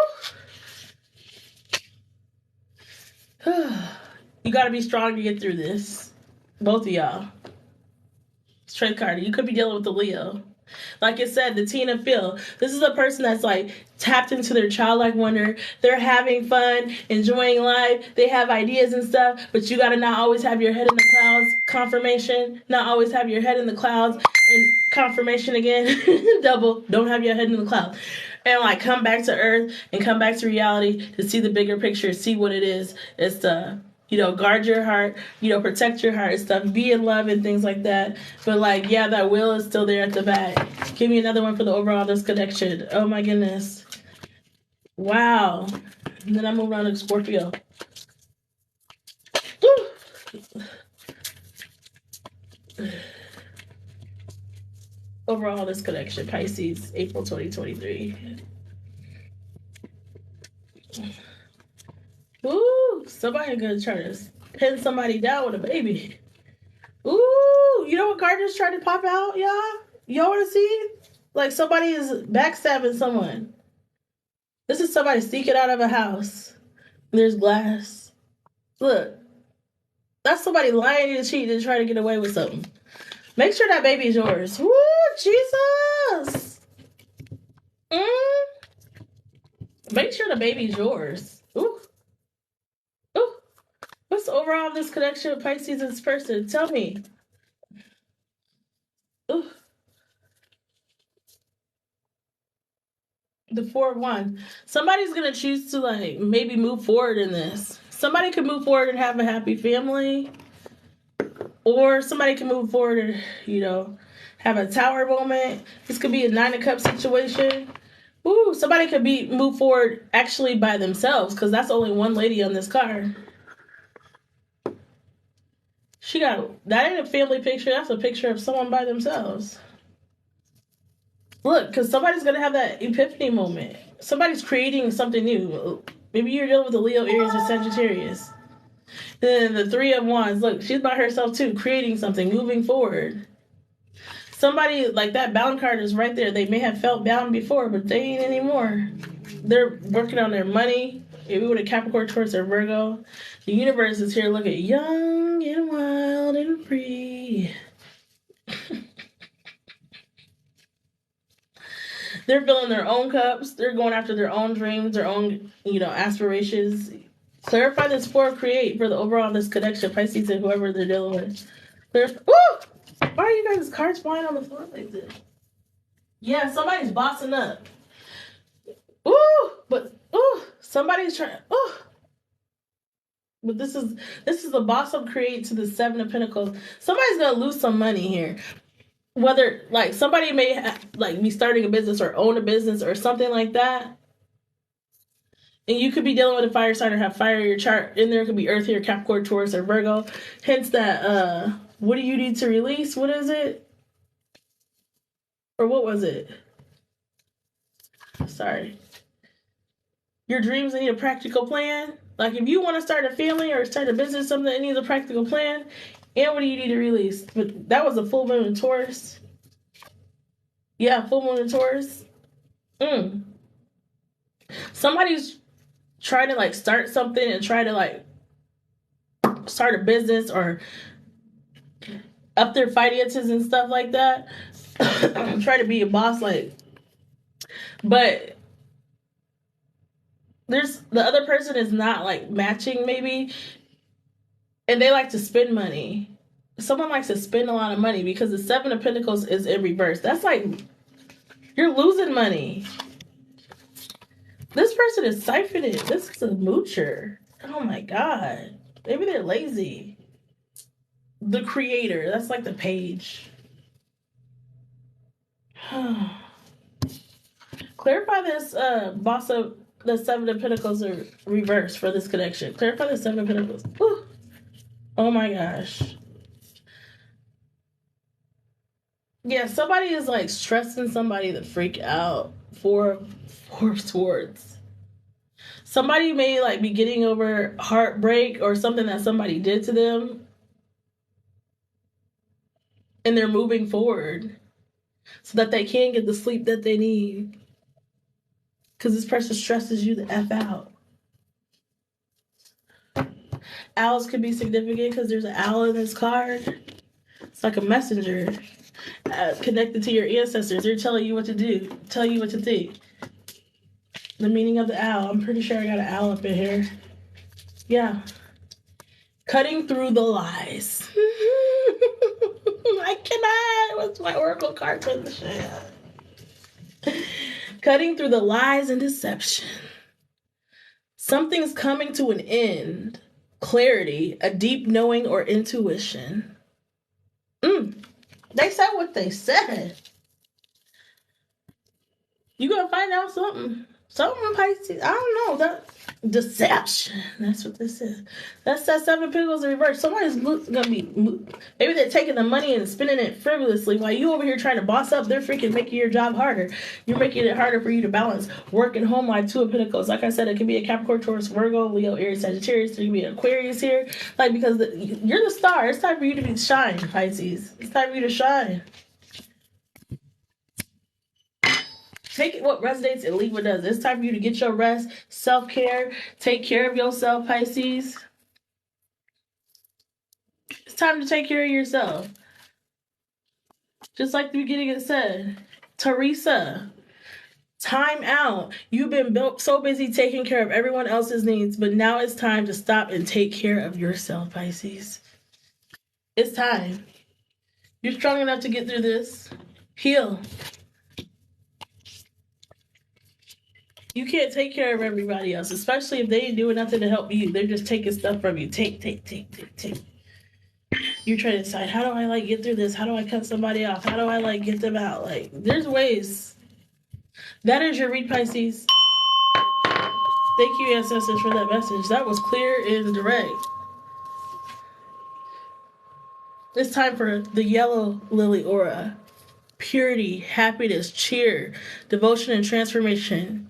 You gotta be strong to get through this. Both of y'all. Straight card. You could be dealing with the Leo. Like it said, the teen of Phil. This is a person that's like tapped into their childlike wonder. They're having fun, enjoying life. They have ideas and stuff, but you gotta not always have your head in the clouds. Confirmation. Not always have your head in the clouds. And confirmation again. Double. Don't have your head in the clouds. And like come back to earth and come back to reality to see the bigger picture, see what it is. It's the guard your heart, protect your heart and stuff, be in love and things like that. But like, yeah, that will is still there at the back. Give me another one for the overall disconnection. Oh my goodness. Wow. And then I move on to Scorpio. Overall disconnection, Pisces, April 2023. Ooh, somebody gonna try to pin somebody down with a baby. Ooh, you know what card just tried to pop out, y'all? Y'all want to see? Like somebody is backstabbing someone. This is somebody sneaking out of a house. There's glass. Look, that's somebody lying and cheating and trying to get away with something. Make sure that baby is yours. Woo, Jesus! Mm. Make sure the baby's yours. Ooh. Ooh. What's overall this connection with Pisces and this person? Tell me. Ooh. The 4 of Wands. Somebody's gonna choose to like maybe move forward in this. Somebody could move forward and have a happy family, or somebody can move forward and have a tower moment. This could be a 9 of Cups situation. Ooh, somebody could move forward actually by themselves because that's only one lady on this card. That ain't a family picture. That's a picture of someone by themselves. Look, because somebody's gonna have that epiphany moment. Somebody's creating something new. Maybe you're dealing with a Leo, Aries, or Sagittarius. Then the 3 of Wands. Look, she's by herself too, creating something, moving forward. Somebody like that bound card is right there. They may have felt bound before, but they ain't anymore. They're working on their money. Maybe with a Capricorn, Taurus, or Virgo. The universe is here looking young and wild and free. They're filling their own cups. They're going after their own dreams, their own, aspirations. Clarify this for create for the overall this connection, Pisces and whoever they're dealing with. Woo! Why are you guys' cards flying on the floor like this? Yeah, somebody's bossing up. Somebody's trying. But this is the boss of create to the 7 of Pentacles. Somebody's gonna lose some money here. Whether like somebody may be starting a business or own a business or something like that. And you could be dealing with a fire sign or have fire in your chart. In there could be Earth here, Capricorn, Taurus, or Virgo. Hence that, what do you need to release? What is it? Or what was it? Sorry. Your dreams need a practical plan. Like if you want to start a family or start a business, something that needs a practical plan. And what do you need to release? But that was a full moon in Taurus. Yeah, full moon in Taurus. Somebody's trying to start something and try to start a business or up their finances and stuff like that. Try to be a boss, but the other person is not matching maybe, and they like to spend money. Someone likes to spend a lot of money because the 7 of Pentacles is in reverse. That's you're losing money. This person is siphoning. This is a moocher. Oh my God. Maybe they're lazy. The creator. That's the page. Clarify this boss of the 7 of Pentacles are reversed for this connection. Clarify the 7 of Pentacles. Whew. Oh my gosh. Yeah, somebody is stressing somebody to freak out for swords. Somebody may be getting over heartbreak or something that somebody did to them. And they're moving forward so that they can get the sleep that they need. Because this person stresses you the F out. Owls could be significant because there's an owl in this card. It's like a messenger connected to your ancestors. They're telling you what to do, telling you what to think. The meaning of the owl. I'm pretty sure I got an owl up in here. Yeah. Cutting through the lies. I cannot. What's my oracle card for the shit? Cutting through the lies and deception. Something's coming to an end. Clarity, a deep knowing or intuition. They said what they said. You gonna find out something. Something, Pisces. I don't know. That deception. That's what this is. That's that 7 of Pentacles in reverse. Somebody's gonna be. Maybe they're taking the money and spending it frivolously while you over here trying to boss up. They're freaking making your job harder. You're making it harder for you to balance work and home life. 2 of Pentacles. Like I said, it can be a Capricorn, Taurus, Virgo, Leo, Aries, Sagittarius. There can be an Aquarius here. Because you're the star. It's time for you to shine, Pisces. It's time for you to shine. Take it what resonates and leave what does. It's time for you to get your rest, self-care, take care of yourself, Pisces. It's time to take care of yourself. Just like the beginning it said. Teresa, Time out. You've been so busy taking care of everyone else's needs, but now it's time to stop and take care of yourself, Pisces. It's time. You're strong enough to get through this. Heal. You can't take care of everybody else, especially if they ain't doing nothing to help you. They're just taking stuff from you. Take. You're trying to decide, how do I like get through this? How do I cut somebody off? How do I like get them out? Like, there's ways. That is your read, Pisces. Thank you, Ancestors, for that message. That was clear and direct. It's time for the yellow lily aura. Purity, happiness, cheer, devotion, and transformation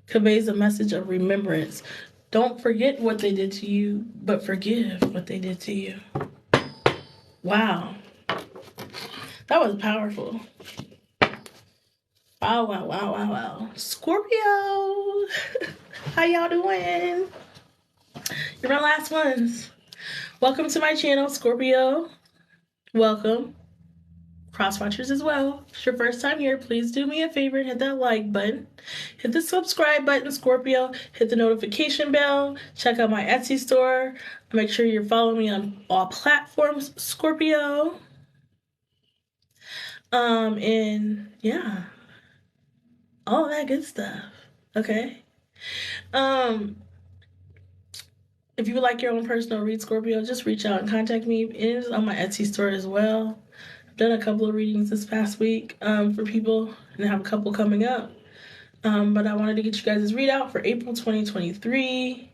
conveys a message of remembrance. Don't forget what they did to you, but forgive what they did to you. Wow. That was powerful. Wow. Scorpio. How y'all doing? You're my last ones. Welcome to my channel, Scorpio. Welcome. Crosswatchers as well. If it's your first time here, please do me a favor and hit that like button. Hit the subscribe button, Scorpio. Hit the notification bell. Check out my Etsy store. Make sure you're following me on all platforms, Scorpio. And yeah, all that good stuff. Okay. If you would like your own personal read, Scorpio, just reach out and contact me. It is on my Etsy store as well. I've done a couple of readings this past week for people, and I have a couple coming up. But I wanted to get you guys' readout for April 2023.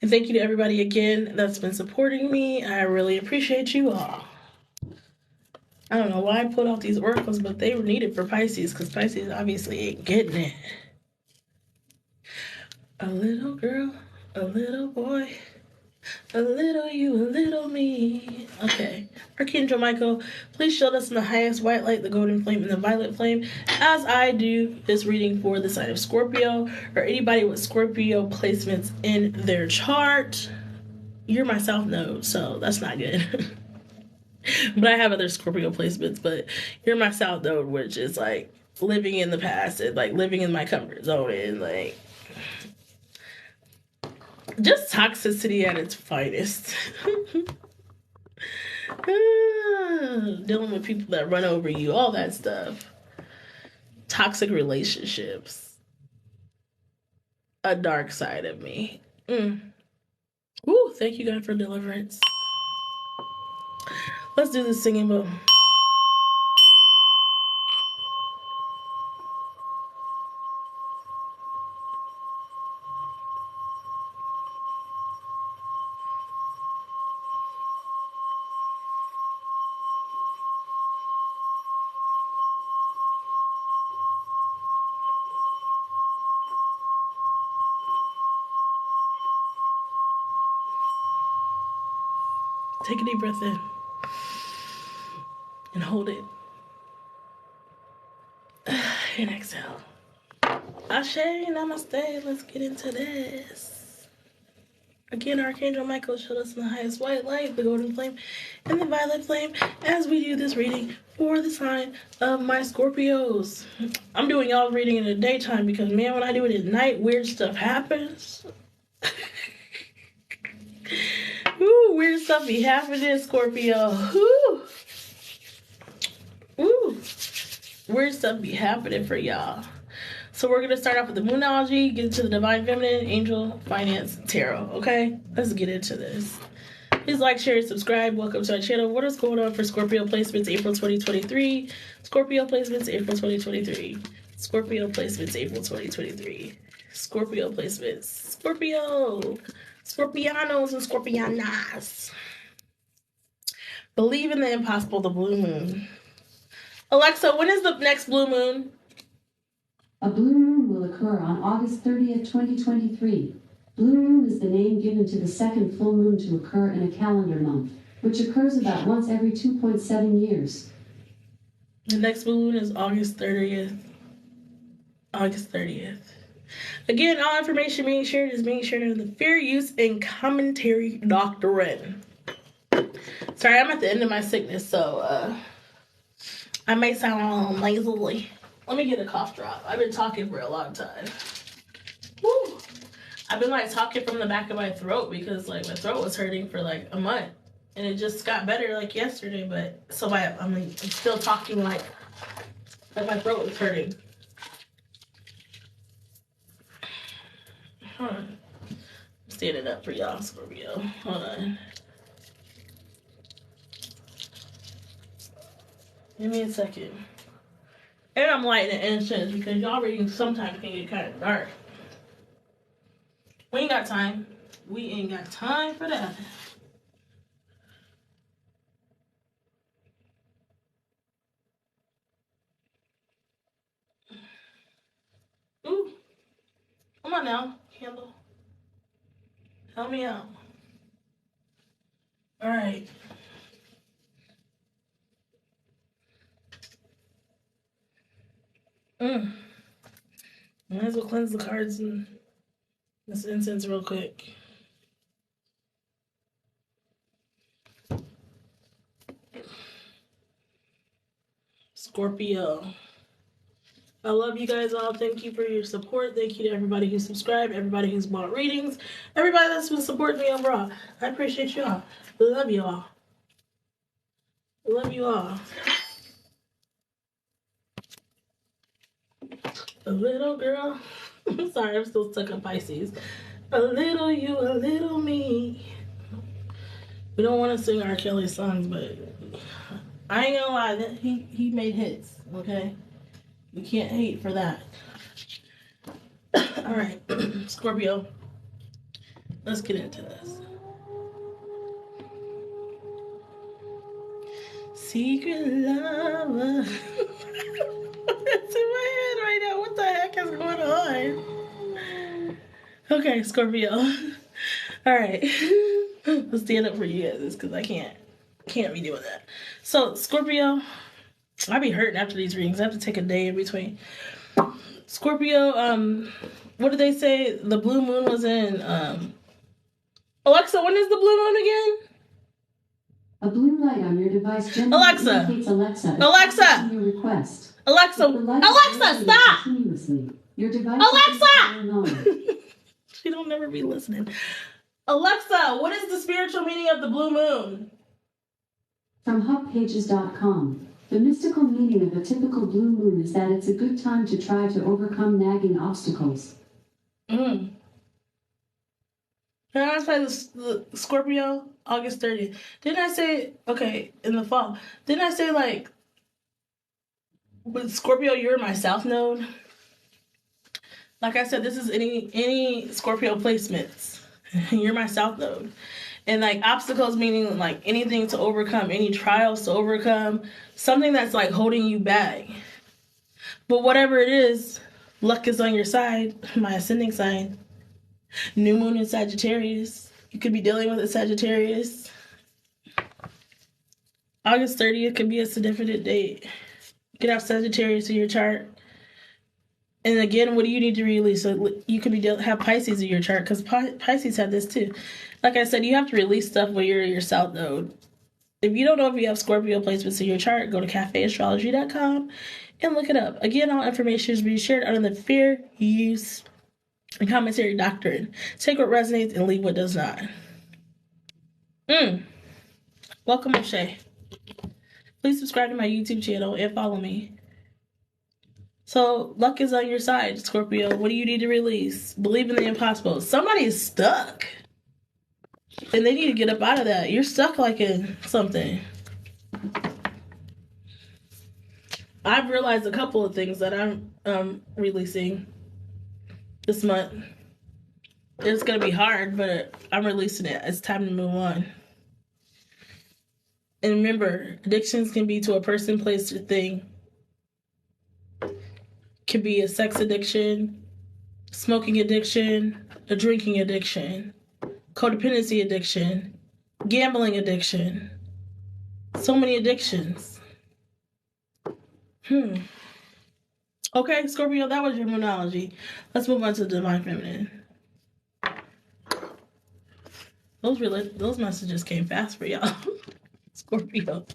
And thank you to everybody again that's been supporting me. I really appreciate you all. I don't know why I pulled out these oracles, but they were needed for Pisces, because Pisces obviously ain't getting it. A little girl, a little boy, a little you, a little me. Okay. Archangel Michael, please shield us in the highest white light, the golden flame, and the violet flame, as I do this reading for the sign of Scorpio, or anybody with Scorpio placements in their chart. You're my South Node, so that's not good. But I have other Scorpio placements, but you're my South Node, which is like living in the past and like living in my comfort zone and like just toxicity at its finest. Dealing with people that run over you, all that stuff. Toxic relationships. A dark side of me. Ooh, thank you, God, for deliverance. Let's do this singing book. Take a deep breath in and hold it. And exhale. Ashe, namaste. Let's get into this. Again, Archangel Michael showed us in the highest white light, the golden flame, and the violet flame, as we do this reading for the sign of my Scorpios. I'm doing y'all's reading in the daytime because, man, when I do it at night, weird stuff happens. Ooh, weird stuff be happening, Scorpio. Ooh. Weird stuff be happening for y'all. So we're going to start off with the Moonology, get into the Divine Feminine, Angel, Finance, Tarot. Okay? Let's get into this. Please like, share, and subscribe. Welcome to our channel. What is going on for Scorpio placements April 2023? Scorpio placements April 2023. Scorpio placements April 2023. Scorpio placements. Scorpio. Scorpianos and Scorpianas. Believe in the impossible, the blue moon. Alexa, when is the next blue moon? A blue moon will occur on August 30th, 2023. Blue moon is the name given to the second full moon to occur in a calendar month, which occurs about once every 2.7 years. The next blue moon is August 30th. August 30th. Again, all information being shared is being shared under the fair use and commentary doctrine. Sorry, I'm at the end of my sickness, so I may sound a little nasally. Let me get a cough drop. I've been talking for a long time. Woo. I've been like talking from the back of my throat because like my throat was hurting for like a month, and it just got better like yesterday. But so I'm still talking like my throat was hurting. Hold on. I'm standing up for y'all, Scorpio. Hold on. Give me a second. And I'm lighting the incense because y'all readings sometimes can get kind of dark. We ain't got time. We ain't got time for that. Ooh. Come on now, candle. Help me out. All right. Might as well cleanse the cards and this incense real quick. Scorpio. I love you guys all. Thank you for your support. Thank you to everybody who subscribed, everybody who's bought readings, everybody that's been supporting me overall. I appreciate you all. Love you all. Love you all. A little girl. Sorry, I'm still stuck on Pisces. A little you, a little me. We don't want to sing R. Kelly songs, but I ain't gonna lie, that he made hits, okay? You can't hate for that. All right, Scorpio. Let's get into this. Secret lover. It's in my head right now. What the heck is going on? Okay, Scorpio. All right. Let's stand up for you guys because I can't be doing that. So, Scorpio, I'll be hurting after these readings. I have to take a day in between. Scorpio, what did they say? The blue moon was in, Alexa, when is the blue moon again? A blue light on your device generally Alexa. indicates Alexa. Alexa. Your request. Alexa. Alexa, stop. Your device Alexa. She don't never be listening. Alexa, what is the spiritual meaning of the blue moon? From hubpages.com. The mystical meaning of a typical blue moon is that it's a good time to try to overcome nagging obstacles. Can I say the Scorpio, August 30th? Didn't I say, okay, in the fall, didn't I say like, with Scorpio, you're my south node? Like I said, this is any Scorpio placements. You're my south node. And like obstacles meaning like anything to overcome, any trials to overcome, something that's like holding you back. But whatever it is, luck is on your side, my ascending sign. New moon in Sagittarius. You could be dealing with a Sagittarius. August 30th could be a significant date. You could have Sagittarius in your chart. And again, what do you need to release? So you could have Pisces in your chart because Pisces have this too. Like I said, you have to release stuff when you're in your south node. If you don't know if you have Scorpio placements in your chart, go to cafeastrology.com and look it up. Again, all information is being shared under the fair use and commentary doctrine. Take what resonates and leave what does not. Welcome, Lechelle. Please subscribe to my YouTube channel and follow me. So, luck is on your side, Scorpio. What do you need to release? Believe in the impossible. Somebody is stuck. And they need to get up out of that. You're stuck like in something. I've realized a couple of things that I'm releasing this month. It's going to be hard, but I'm releasing it. It's time to move on. And remember, addictions can be to a person, place, or thing. Could be a sex addiction, smoking addiction, a drinking addiction, codependency addiction, gambling addiction. So many addictions. Okay, Scorpio, that was your Moonology. Let's move on to the Divine Feminine. Those messages came fast for y'all. Scorpio.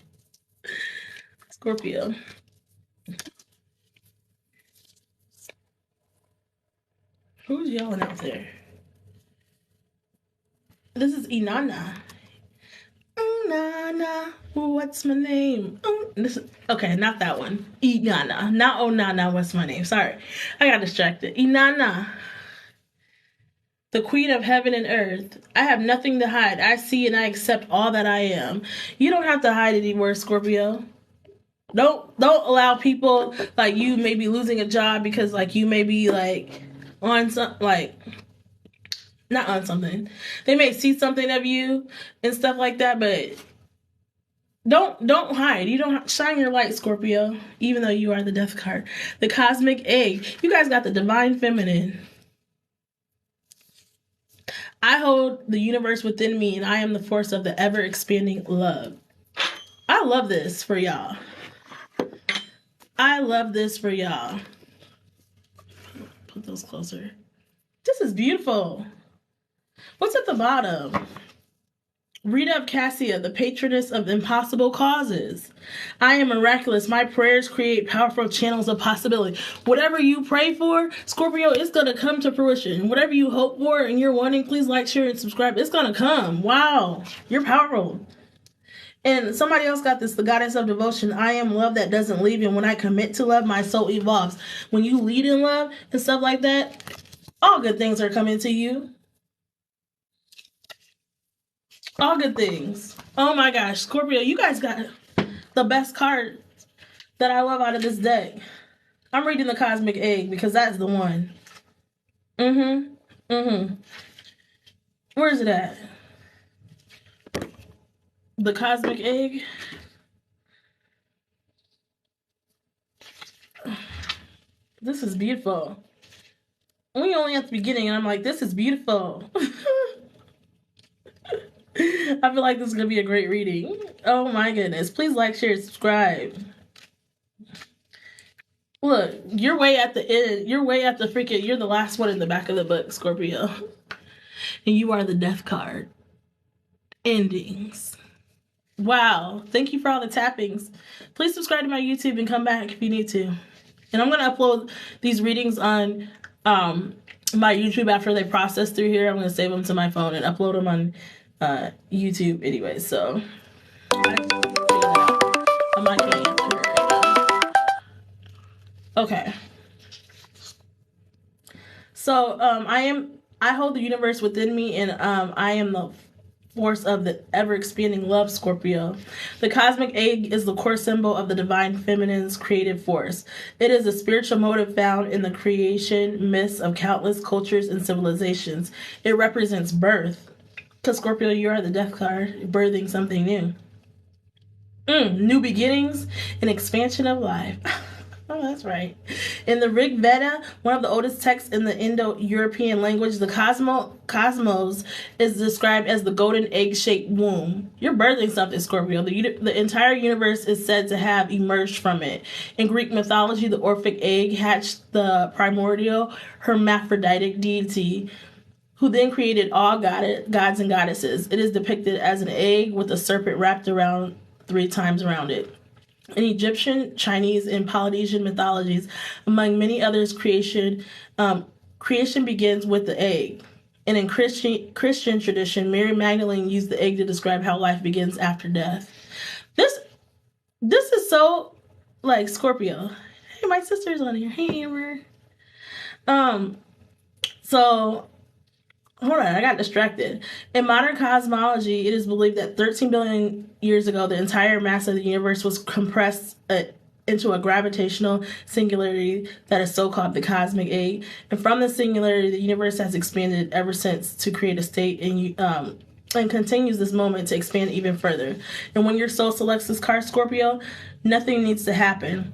yelling out there? This is Inanna. Nana, what's my name? Okay, not that one. Inanna, not oh Nana, what's my name? Sorry, I got distracted. Inanna, the queen of heaven and earth. I have nothing to hide. I see and I accept all that I am. You don't have to hide anymore, Scorpio. Don't allow people like you may be losing a job because like you may be like on some like not on something. They may see something of you and stuff like that, but don't hide. You don't shine your light, Scorpio, even though you are the death card. The cosmic egg. You guys got the divine feminine. I hold the universe within me and I am the force of the ever expanding love. I love this for y'all. I love this for y'all. Put those closer. This is beautiful. What's at the bottom? Rita of Cassia, the patroness of impossible causes. I am miraculous. My prayers create powerful channels of possibility. Whatever you pray for, Scorpio, it's going to come to fruition. Whatever you hope for and you're wanting, please like, share, and subscribe. It's going to come. Wow. You're powerful. And somebody else got this, the goddess of devotion. I am love that doesn't leave. And when I commit to love, my soul evolves. When you lead in love and stuff like that, all good things are coming to you. All good things. Oh my gosh, Scorpio, you guys got the best card that I love out of this deck. I'm reading the cosmic egg because that's the one. Where is it at? The cosmic egg. This is beautiful. We only at the beginning and I'm like, this is beautiful. I feel like this is going to be a great reading. Oh my goodness. Please like, share, subscribe. Look, you're way at the end. You're way at the freaking, you're the last one in the back of the book, Scorpio. And you are the death card. Endings. Wow. Thank you for all the tappings. Please subscribe to my YouTube and come back if you need to. And I'm going to upload these readings on my YouTube after they process through here. I'm going to save them to my phone and upload them on YouTube anyway, so I'm not getting into it right now. Okay. So I hold the universe within me and I am the force of the ever-expanding love, Scorpio. The cosmic egg is the core symbol of the divine feminine's creative force. It is a spiritual motive found in the creation myths of countless cultures and civilizations. It represents birth. Because Scorpio, you are the death card, birthing something new. New beginnings and expansion of life. Oh, that's right. In the Rig Veda, one of the oldest texts in the Indo-European language, the cosmos is described as the golden egg-shaped womb. You're birthing something, Scorpio. The entire universe is said to have emerged from it. In Greek mythology, the Orphic egg hatched the primordial hermaphroditic deity, who then created all gods and goddesses. It is depicted as an egg with a serpent wrapped around 3 times around it. In Egyptian, Chinese, and Polynesian mythologies, among many others, creation begins with the egg. And in Christian tradition, Mary Magdalene used the egg to describe how life begins after death. This is so like Scorpio. Hey, my sister's on here. Hey, Amber. So hold on, I got distracted. In modern cosmology, it is believed that 13 billion years ago, the entire mass of the universe was compressed into a gravitational singularity that is so-called the cosmic egg. And from the singularity, the universe has expanded ever since to create a state and continues this moment to expand even further. And when your soul selects this card, Scorpio, nothing needs to happen.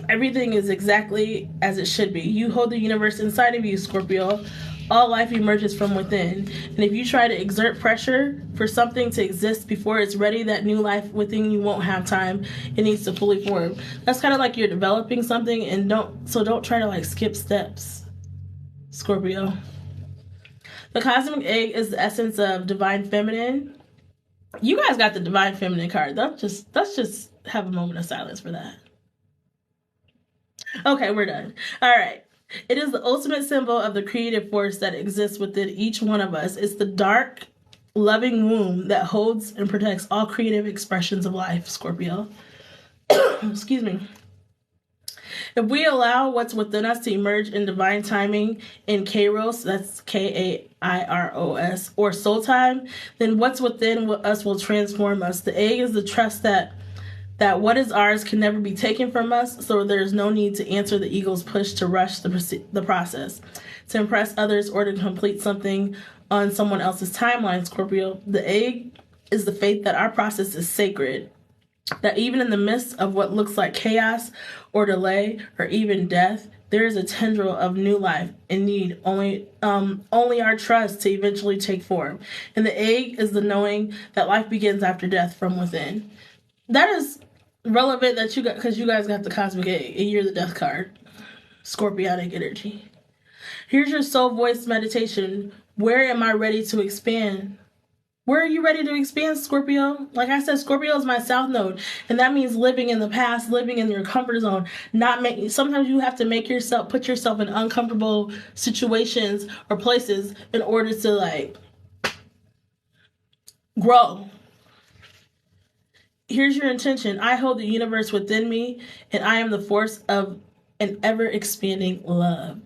Everything is exactly as it should be. You hold the universe inside of you, Scorpio. All life emerges from within. And if you try to exert pressure for something to exist before it's ready, that new life within you won't have time. It needs to fully form. That's kind of like you're developing something and don't try to like skip steps, Scorpio. The cosmic egg is the essence of divine feminine. You guys got the divine feminine card. Let's just have a moment of silence for that. Okay, we're done. All right. It is the ultimate symbol of the creative force that exists within each one of us. It's the dark, loving womb that holds and protects all creative expressions of life, Scorpio. Excuse me. If we allow what's within us to emerge in divine timing in Kairos, that's Kairos, or soul time, then what's within us will transform us. The egg is the trust that what is ours can never be taken from us, so there's no need to answer the ego's push to rush the process, to impress others, or to complete something on someone else's timeline, Scorpio. The egg is the faith that our process is sacred, that even in the midst of what looks like chaos or delay or even death, there is a tendril of new life in need, only our trust to eventually take form. And the egg is the knowing that life begins after death from within. That is relevant that you got, because you guys got the cosmic egg and you're the death card. Scorpionic energy. Here's your soul voice meditation. Where am I ready to expand? Where are you ready to expand, Scorpio? Like I said, Scorpio is my south node, and that means living in the past, living in your comfort zone. Sometimes you have to put yourself in uncomfortable situations or places in order to grow. Here's your intention. I hold the universe within me, and I am the force of an ever-expanding love.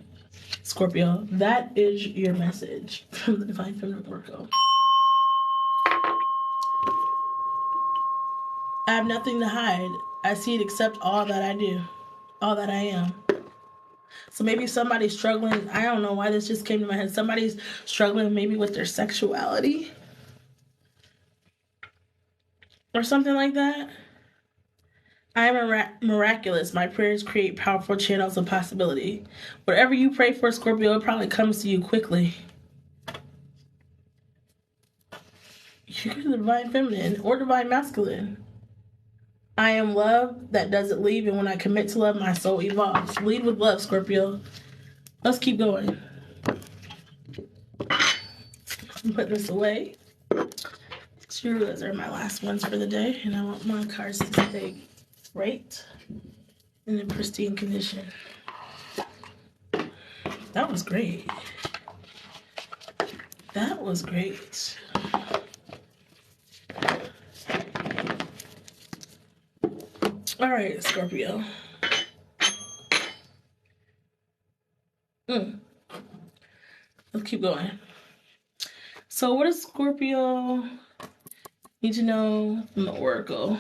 Scorpio, that is your message from the Divine Feminine Oracle. I have nothing to hide. I see and accept all that I do, all that I am. So maybe somebody's struggling. I don't know why this just came to my head. Somebody's struggling maybe with their sexuality or something like that. I am miraculous. My prayers create powerful channels of possibility. Whatever you pray for, Scorpio, it probably comes to you quickly. You're the Divine Feminine or Divine Masculine. I am love that doesn't leave, and when I commit to love, my soul evolves. Lead with love, Scorpio. Let's keep going. I'm putting this away. Sure, those are my last ones for the day, and I want my cards to stay right and in pristine condition. That was great. That was great. All right, Scorpio. Let's keep going. So what does Scorpio need to know from the Oracle?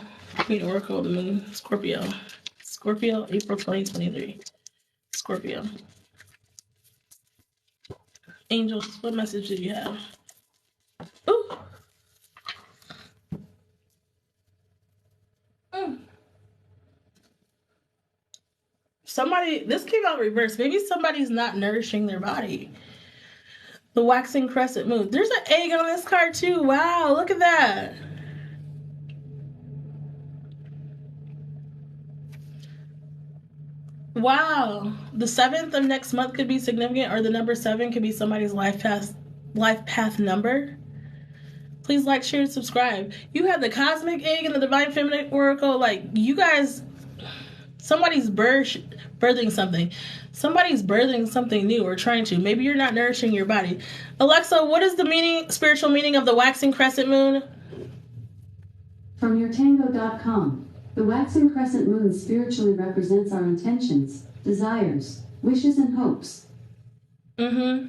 The Oracle of the Moon. Scorpio, April 2023. Scorpio. Angels, what message do you have? Ooh. This came out reversed. Maybe somebody's not nourishing their body. The waxing crescent moon. There's an egg on this card too. Wow, look at that. Wow. The 7th of next month could be significant, or the number 7 could be somebody's life path number. Please like, share, and subscribe. You have the cosmic egg and the Divine Feminine Oracle. Like, you guys, somebody's birthing something. Somebody's birthing something new or trying to. Maybe you're not nourishing your body. Alexa, what is the spiritual meaning of the waxing crescent moon? From yourtango.com. The waxing crescent moon spiritually represents our intentions, desires, wishes, and hopes. You're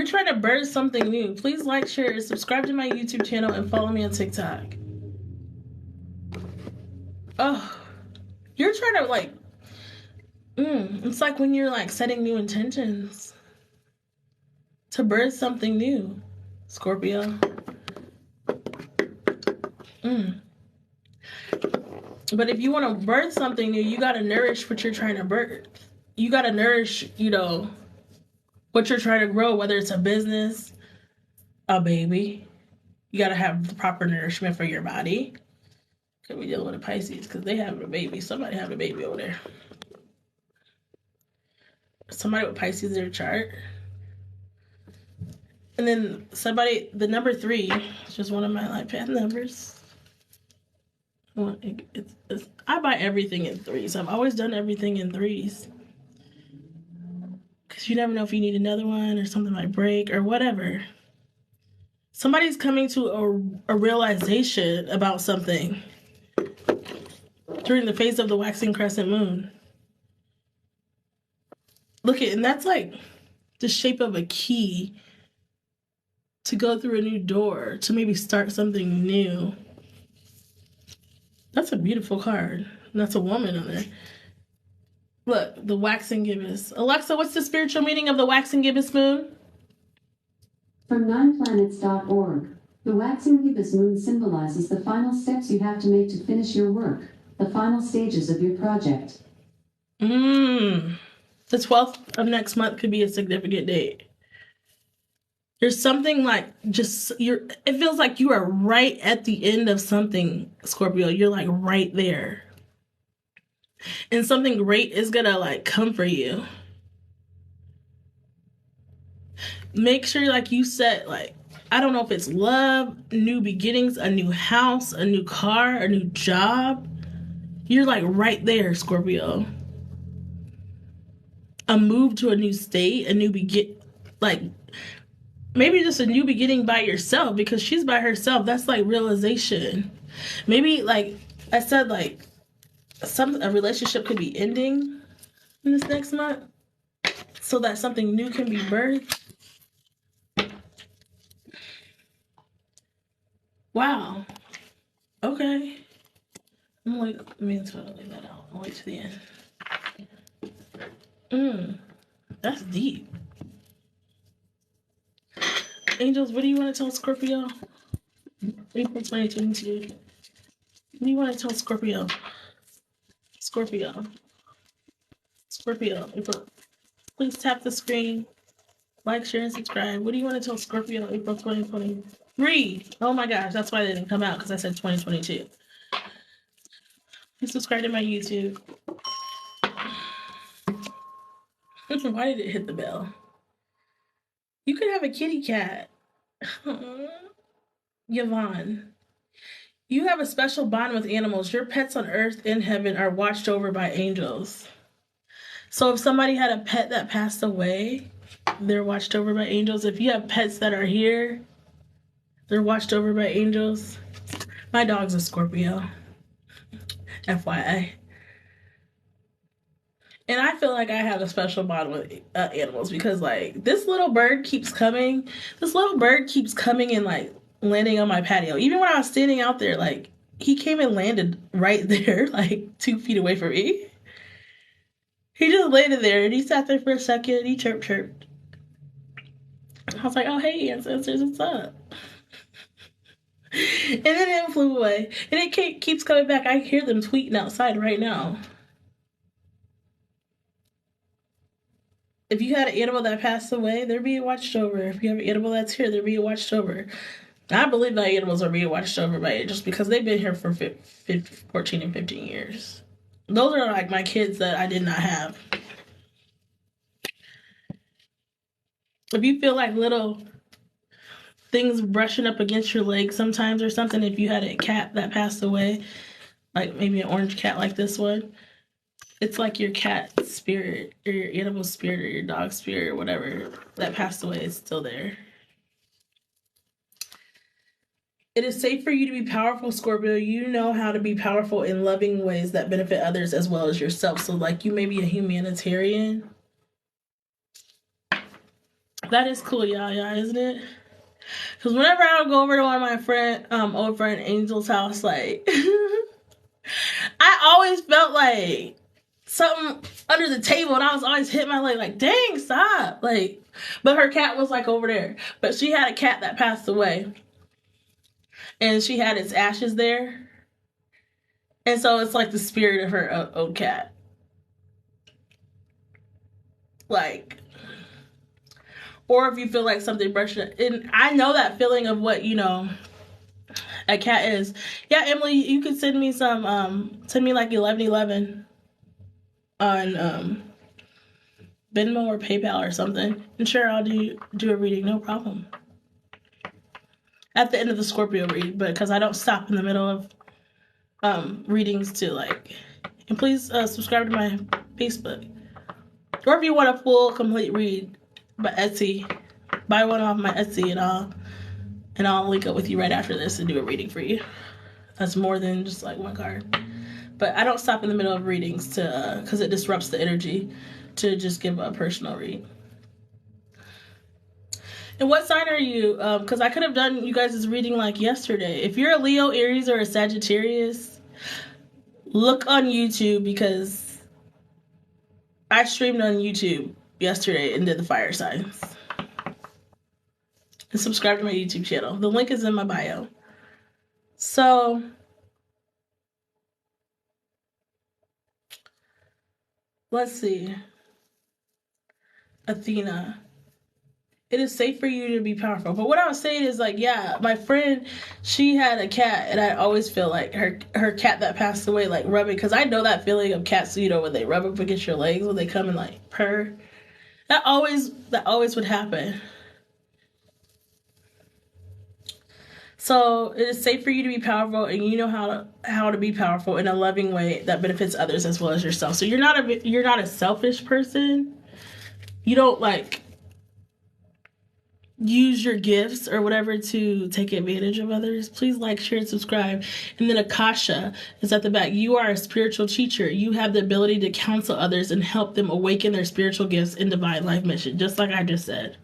trying to birth something new. Please like, share, and subscribe to my YouTube channel and follow me on TikTok. Oh, you're trying to it's like when you're setting new intentions to birth something new, Scorpio. But if you want to birth something new, you got to nourish what you're trying to birth. You got to nourish, what you're trying to grow, whether it's a business, a baby. You got to have the proper nourishment for your body. Could be dealing with a Pisces because they have a baby. Somebody have a baby over there. Somebody with Pisces in their chart. And then the number 3, is just one of my life path numbers. I buy everything in 3s. I've always done everything in 3s. Because you never know if you need another one or something might break or whatever. Somebody's coming to a realization about something during the phase of the waxing crescent moon. Look at, and that's like the shape of a key to go through a new door, to maybe start something new. That's a beautiful card. And that's a woman on there. Look, the waxing gibbous. Alexa, what's the spiritual meaning of the waxing gibbous moon? From nineplanets.org, the waxing gibbous moon symbolizes the final steps you have to make to finish your work, the final stages of your project. The 12th of next month could be a significant date. There's something like it feels like you are right at the end of something, Scorpio. You're like right there. And something great is gonna like come for you. Make sure like you set like, I don't know if it's love, new beginnings, a new house, a new car, a new job. You're like right there, Scorpio. A move to a new state, a new like maybe just a new beginning by yourself, because she's by herself. That's like realization. Maybe like I said, like a relationship could be ending in this next month so that something new can be birthed. Wow. Okay. I'm like, I mean, let's leave that out. I'll wait to the end. That's deep. Angels, what do you want to tell Scorpio? April 2022. What do you want to tell Scorpio? Scorpio. April. Please tap the screen. Like, share, and subscribe. What do you want to tell Scorpio April 2023? Oh my gosh, that's why they didn't come out, because I said 2022. Please subscribe to my YouTube. Why did it hit the bell? You could have a kitty cat. Yvonne. You have a special bond with animals. Your pets on earth and heaven are watched over by angels. So if somebody had a pet that passed away, they're watched over by angels. If you have pets that are here, they're watched over by angels. My dog's a Scorpio. FYI. And I feel like I have a special bond with animals, because like this little bird keeps coming. And like landing on my patio. Even when I was standing out there, like he came and landed right there, like 2 feet away from me. He just landed there and he sat there for a second and he chirped. I was like, oh, hey, ancestors, what's up? And then it flew away. And it keeps coming back. I hear them tweeting outside right now. If you had an animal that passed away, they're being watched over. If you have an animal that's here, they're being watched over. I believe that animals are being watched over by angels, because they've been here for 14 and 15 years. Those are like my kids that I did not have. If you feel like little things brushing up against your leg sometimes or something, if you had a cat that passed away, like maybe an orange cat like this one, it's like your cat spirit or your animal spirit or your dog spirit or whatever that passed away is still there. It is safe for you to be powerful, Scorpio. You know how to be powerful in loving ways that benefit others as well as yourself. So like you may be a humanitarian. That is cool, yeah, isn't it? Because whenever I would go over to one of my friend, old friend Angel's house, like I always felt like something under the table, and I was always hitting my leg like, dang, stop. Like, but her cat was like over there. But she had a cat that passed away. And she had its ashes there. And so it's like the spirit of her old cat. Like, or if you feel like something brushing, and I know that feeling of what, you know, a cat is. Yeah, Emily, you could send me some, send me like 1111 on Venmo or PayPal or something. And sure, I'll do a reading, no problem. At the end of the Scorpio read, but because I don't stop in the middle of readings to like, and please subscribe to my Facebook. Or if you want a full complete read by Etsy, buy one off my Etsy and I'll link up with you right after this and do a reading for you. That's more than just like one card. But I don't stop in the middle of readings to because it disrupts the energy to just give a personal read. And what sign are you? Because I could have done you guys' reading like yesterday. If you're a Leo, Aries, or a Sagittarius, look on YouTube because I streamed on YouTube yesterday and did the fire signs. And subscribe to my YouTube channel. The link is in my bio. So let's see. Athena. It is safe for you to be powerful. But what I was saying is like, yeah, my friend, she had a cat, and I always feel like her cat that passed away, like rubbing, because I know that feeling of cats, you know, when they rub up against your legs, when they come and like purr. That always would happen. So it is safe for you to be powerful, and you know how to be powerful in a loving way that benefits others as well as yourself. So you're not a selfish person. You don't like use your gifts or whatever to take advantage of others. Please like, share, and subscribe. And then Akasha is at the back. You are a spiritual teacher. You have the ability to counsel others and help them awaken their spiritual gifts and divine life mission, just like I just said.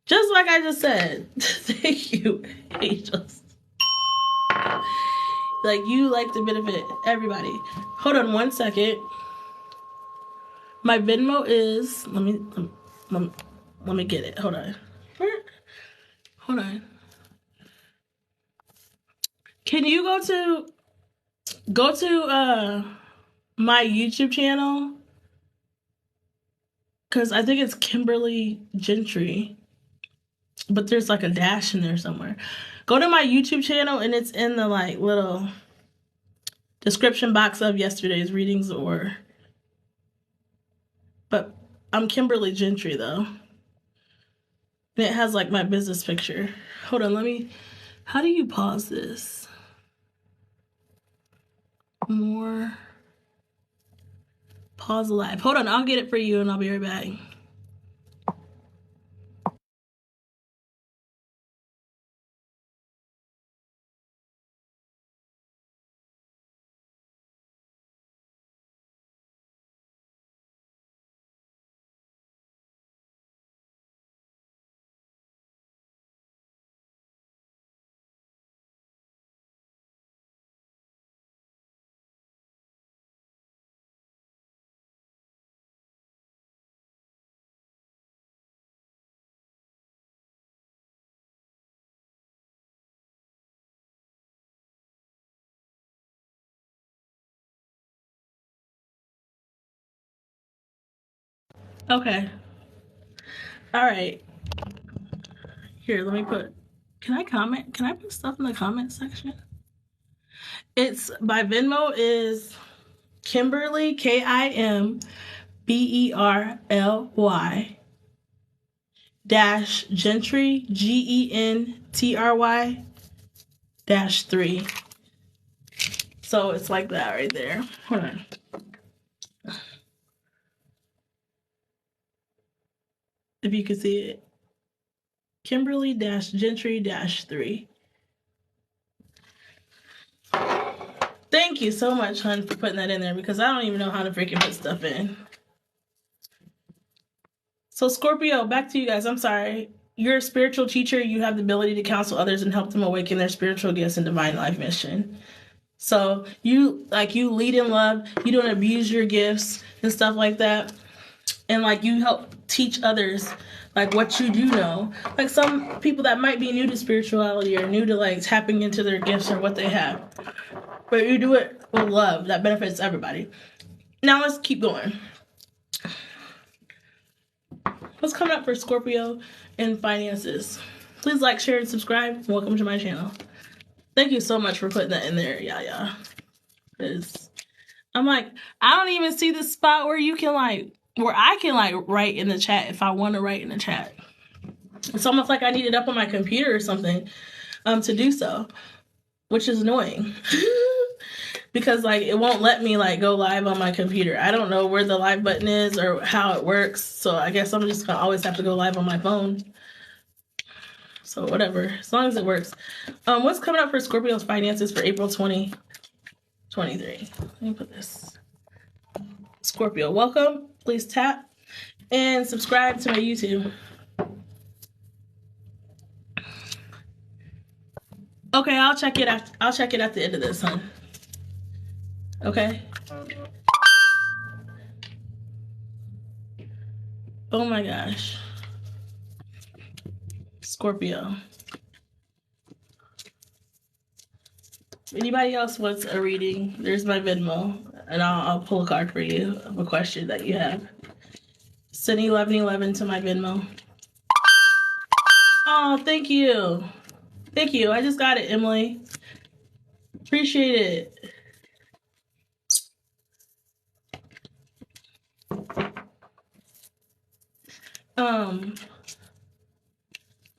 Just like I just said. Thank you, angels. Like, you like to benefit everybody. Hold on one second. My Venmo is... Let me get it. Hold on. Hold on. Can you go to my YouTube channel? Because I think it's Kimberly Gentry. But there's like a dash in there somewhere. Go to my YouTube channel and it's in the like little description box of yesterday's readings but I'm Kimberly Gentry though. And it has like my business picture. Hold on, how do you pause this? More. Pause live. Hold on, I'll get it for you and I'll be right back. Okay. All right. Here, let me put... Can I comment? Can I put stuff in the comment section? It's... My Venmo is Kimberly, Kimberly dash Gentry, Gentry -3. So it's like that right there. Hold on. If you can see it. Kimberly Gentry -3. Thank you so much, hun, for putting that in there because I don't even know how to freaking put stuff in. So Scorpio, back to you guys. I'm sorry. You're a spiritual teacher. You have the ability to counsel others and help them awaken their spiritual gifts and divine life mission. So you lead in love. You don't abuse your gifts and stuff like that. And like you help teach others like what you do know. Like some people that might be new to spirituality or new to like tapping into their gifts or what they have. But you do it with love that benefits everybody. Now let's keep going. What's coming up for Scorpio and finances? Please like, share, and subscribe. Welcome to my channel. Thank you so much for putting that in there. Yeah. Because I'm like, I don't even see the spot where I can write in the chat if I want to write in the chat. It's almost like I need it up on my computer or something to do so, which is annoying. because like it won't let me like go live on my computer. I don't know where the live button is or how it works, so I guess I'm just gonna always have to go live on my phone. So whatever, as long as it works. What's coming up for Scorpio's finances for April 2023? Let me put this. Scorpio, welcome. Please tap and subscribe to my YouTube. Okay, I'll check it at the end of this, hon. Okay. Oh my gosh. Scorpio. Anybody else wants a reading? There's my Venmo, and I'll pull a card for you of a question that you have. Send 1111 to my Venmo. Oh, thank you. Thank you. I just got it, Emily. Appreciate it.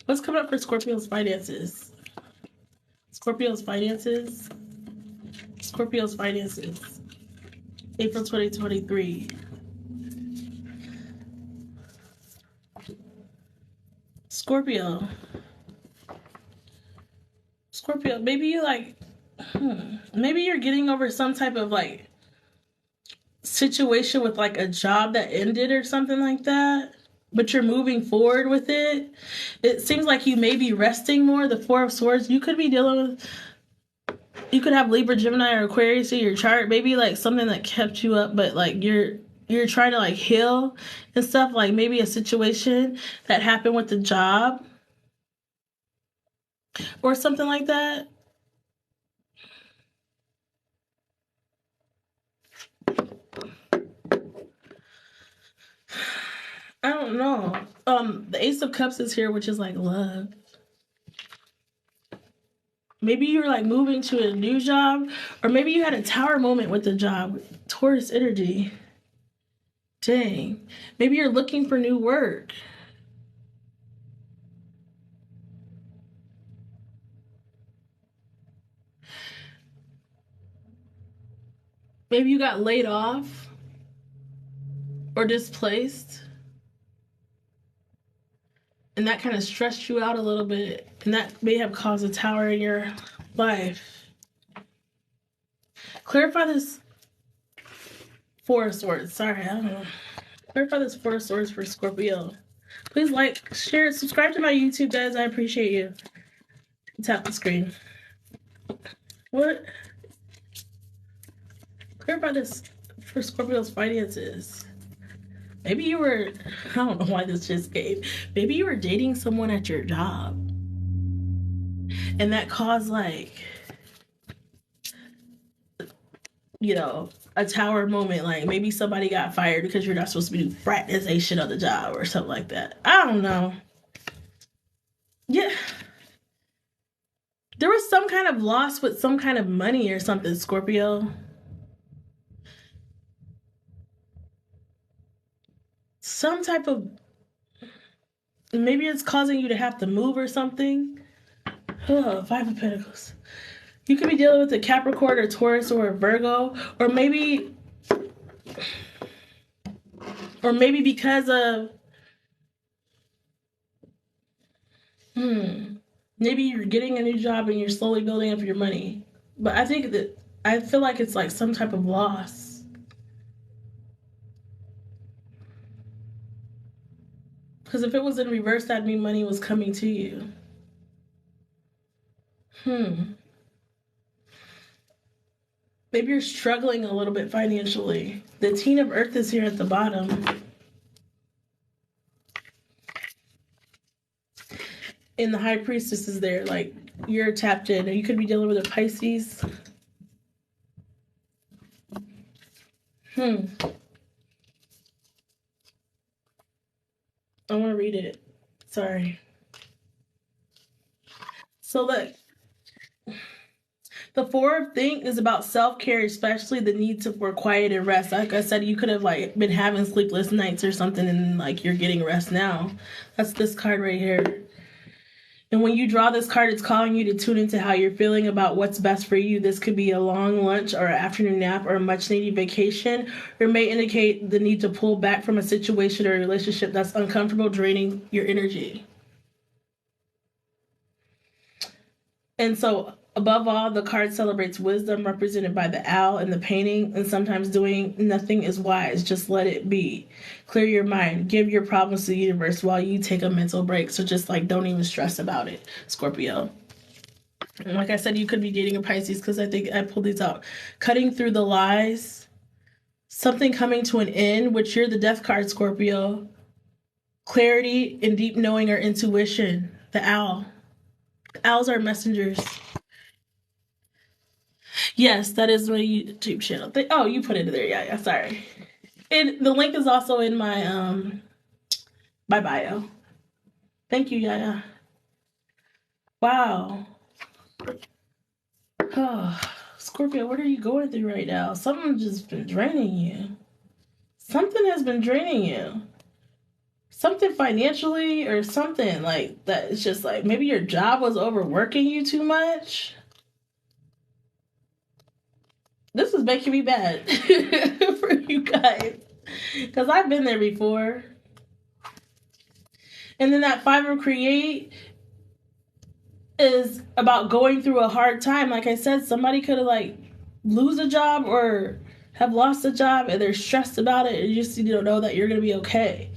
What's coming up for Scorpio's finances? Scorpio's finances. Scorpio's finances. April 2023. Scorpio. Scorpio, maybe you like, maybe you're getting over some type of like situation with like a job that ended or something like that, but you're moving forward with it. It seems like you may be resting more. The Four of Swords, you could be dealing with, you could have Libra, Gemini, or Aquarius in your chart. Maybe like something that kept you up, but like you're trying to like heal and stuff. Like maybe a situation that happened with the job or something like that. I don't know. The Ace of Cups is here, which is like love. Maybe you're like moving to a new job, or maybe you had a tower moment with the job. Taurus energy. Dang. Maybe you're looking for new work. Maybe you got laid off or displaced, and that kind of stressed you out a little bit, and that may have caused a tower in your life. Clarify this Four of Swords. Sorry, I don't know. Clarify this Four of Swords for Scorpio. Please like, share, subscribe to my YouTube, guys. I appreciate you. Tap the screen. What? Clarify this for Scorpio's finances. Maybe you were, I don't know why this just came. Maybe you were dating someone at your job, and that caused like, you know, a tower moment. Like maybe somebody got fired because you're not supposed to be doing fraternization on the job or something like that. I don't know. Yeah. There was some kind of loss with some kind of money or something, Scorpio. Some type of, maybe it's causing you to have to move or something. Oh, Five of Pentacles. You could be dealing with a Capricorn or Taurus or a Virgo, or maybe because of, maybe you're getting a new job and you're slowly building up your money. But I feel like it's like some type of loss. Because if it was in reverse, that'd mean money was coming to you. Maybe you're struggling a little bit financially. The Teen of Earth is here at the bottom. And the High Priestess is there. Like, you're tapped in. Or you could be dealing with a Pisces. I want to read it. Sorry. So look. The Four of Things is about self-care, especially the need for quiet and rest. Like I said, you could have like been having sleepless nights or something, and like you're getting rest now. That's this card right here. And when you draw this card, it's calling you to tune into how you're feeling about what's best for you. This could be a long lunch or an afternoon nap or a much needed vacation, or it may indicate the need to pull back from a situation or a relationship that's uncomfortable, draining your energy. And so, above all, the card celebrates wisdom represented by the owl in the painting, and sometimes doing nothing is wise. Just let it be. Clear your mind. Give your problems to the universe while you take a mental break. So just like, don't even stress about it, Scorpio. And like I said, you could be dating a Pisces because I think I pulled these out. Cutting through the lies. Something coming to an end, which you're the death card, Scorpio. Clarity and deep knowing or intuition. The owl. Owls are messengers. Yes, that is my YouTube channel. Oh, you put it there. Yeah, sorry. And the link is also in my my bio. Thank you, Yaya. Wow. Oh, Scorpio, what are you going through right now? Something's just been draining you. Something has been draining you. Something financially or something like that. It's just like maybe your job was overworking you too much. This is making me bad for you guys because I've been there before. And then that 5 of Create is about going through a hard time. Like I said, somebody could have like lose a job or have lost a job and they're stressed about it, and you just need to know that you're going to be okay.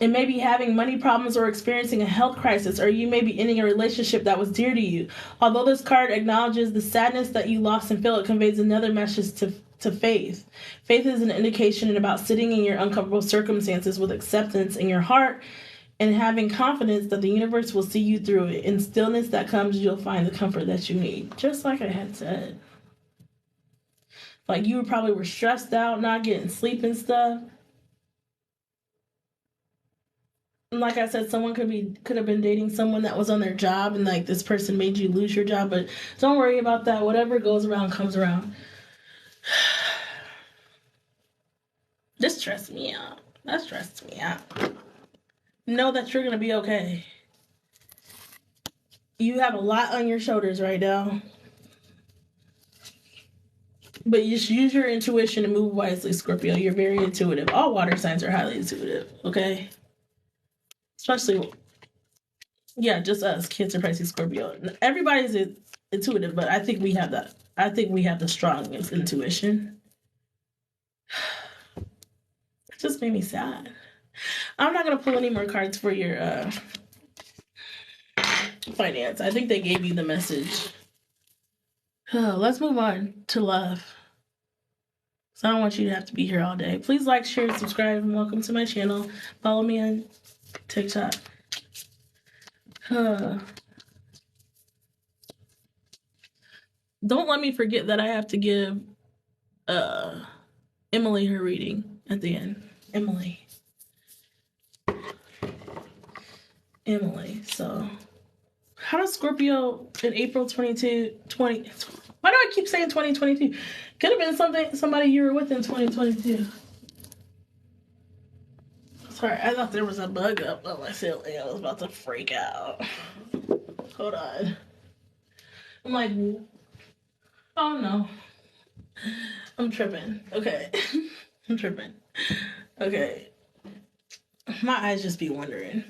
And maybe having money problems or experiencing a health crisis, or you may be ending a relationship that was dear to you. Although this card acknowledges the sadness that you lost and feel, it conveys another message to faith. Faith is an indication about sitting in your uncomfortable circumstances with acceptance in your heart and having confidence that the universe will see you through it. In stillness that comes, you'll find the comfort that you need. Just like I had said. Like you probably were stressed out, not getting sleep and stuff. And like I said, someone could have been dating someone that was on their job, and like this person made you lose your job. But don't worry about that. Whatever goes around comes around. This stressed me out. That stressed me out. Know that you're gonna be okay. You have a lot on your shoulders right now. But you should use your intuition and move wisely, Scorpio. You're very intuitive. All water signs are highly intuitive, okay? Especially, yeah, just us, Cancer, Pisces, Scorpio. Everybody's intuitive, but I think we have that. I think we have the strongest intuition. It just made me sad. I'm not going to pull any more cards for your finance. I think they gave you the message. Let's move on to love. So I don't want you to have to be here all day. Please like, share, subscribe, and welcome to my channel. Follow me on TikTok. Don't let me forget that I have to give Emily her reading at the end. Emily. So how does Scorpio in April 20? Why do I keep saying 2022? Could have been somebody you were with in 2022. Sorry, I thought there was a bug up on my ceiling. I was about to freak out. Hold on. I'm like, oh no. I'm tripping. Okay. I'm tripping. Okay. My eyes just be wondering.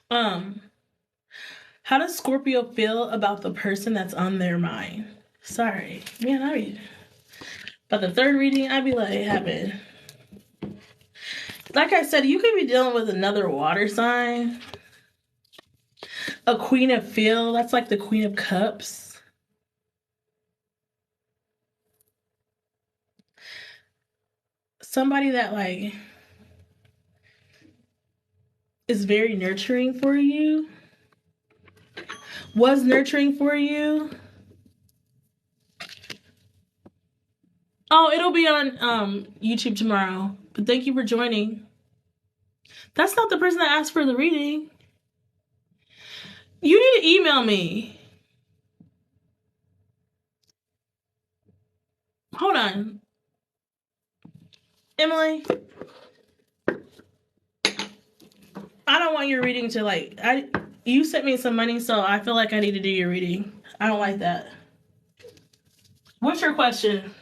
How does Scorpio feel about the person that's on their mind? Sorry. Man, by the third reading, I'd be like, having... Like I said, you could be dealing with another water sign. A Queen of Feel. That's like the Queen of Cups. Somebody that, like, is very nurturing for you. Was nurturing for you. Oh, it'll be on YouTube tomorrow. But thank you for joining. That's not the person that asked for the reading. You need to email me. Hold on. Emily, I don't want your reading to like... you sent me some money, so I feel like I need to do your reading. I don't like that. What's your question,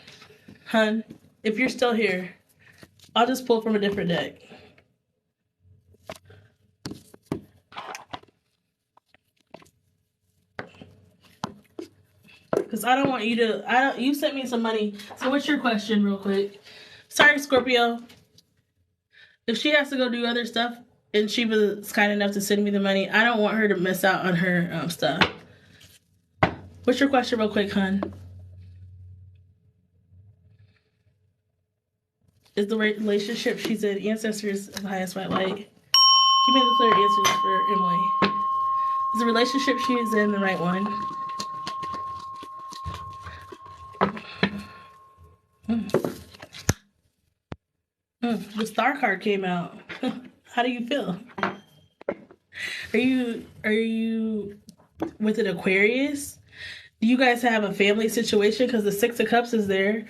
hun? If you're still here, I'll just pull from a different deck. Because I don't want you to, you sent me some money. So what's your question real quick? Sorry, Scorpio. If she has to go do other stuff and she was kind enough to send me the money, I don't want her to miss out on her stuff. What's your question real quick, hun? Is the relationship she's in Ancestors the highest white light? Give me the clear answers for Emily. Is the relationship she is in the right one? The Star card came out. How do you feel? Are you with an Aquarius? Do you guys have a family situation? Because the Six of Cups is there.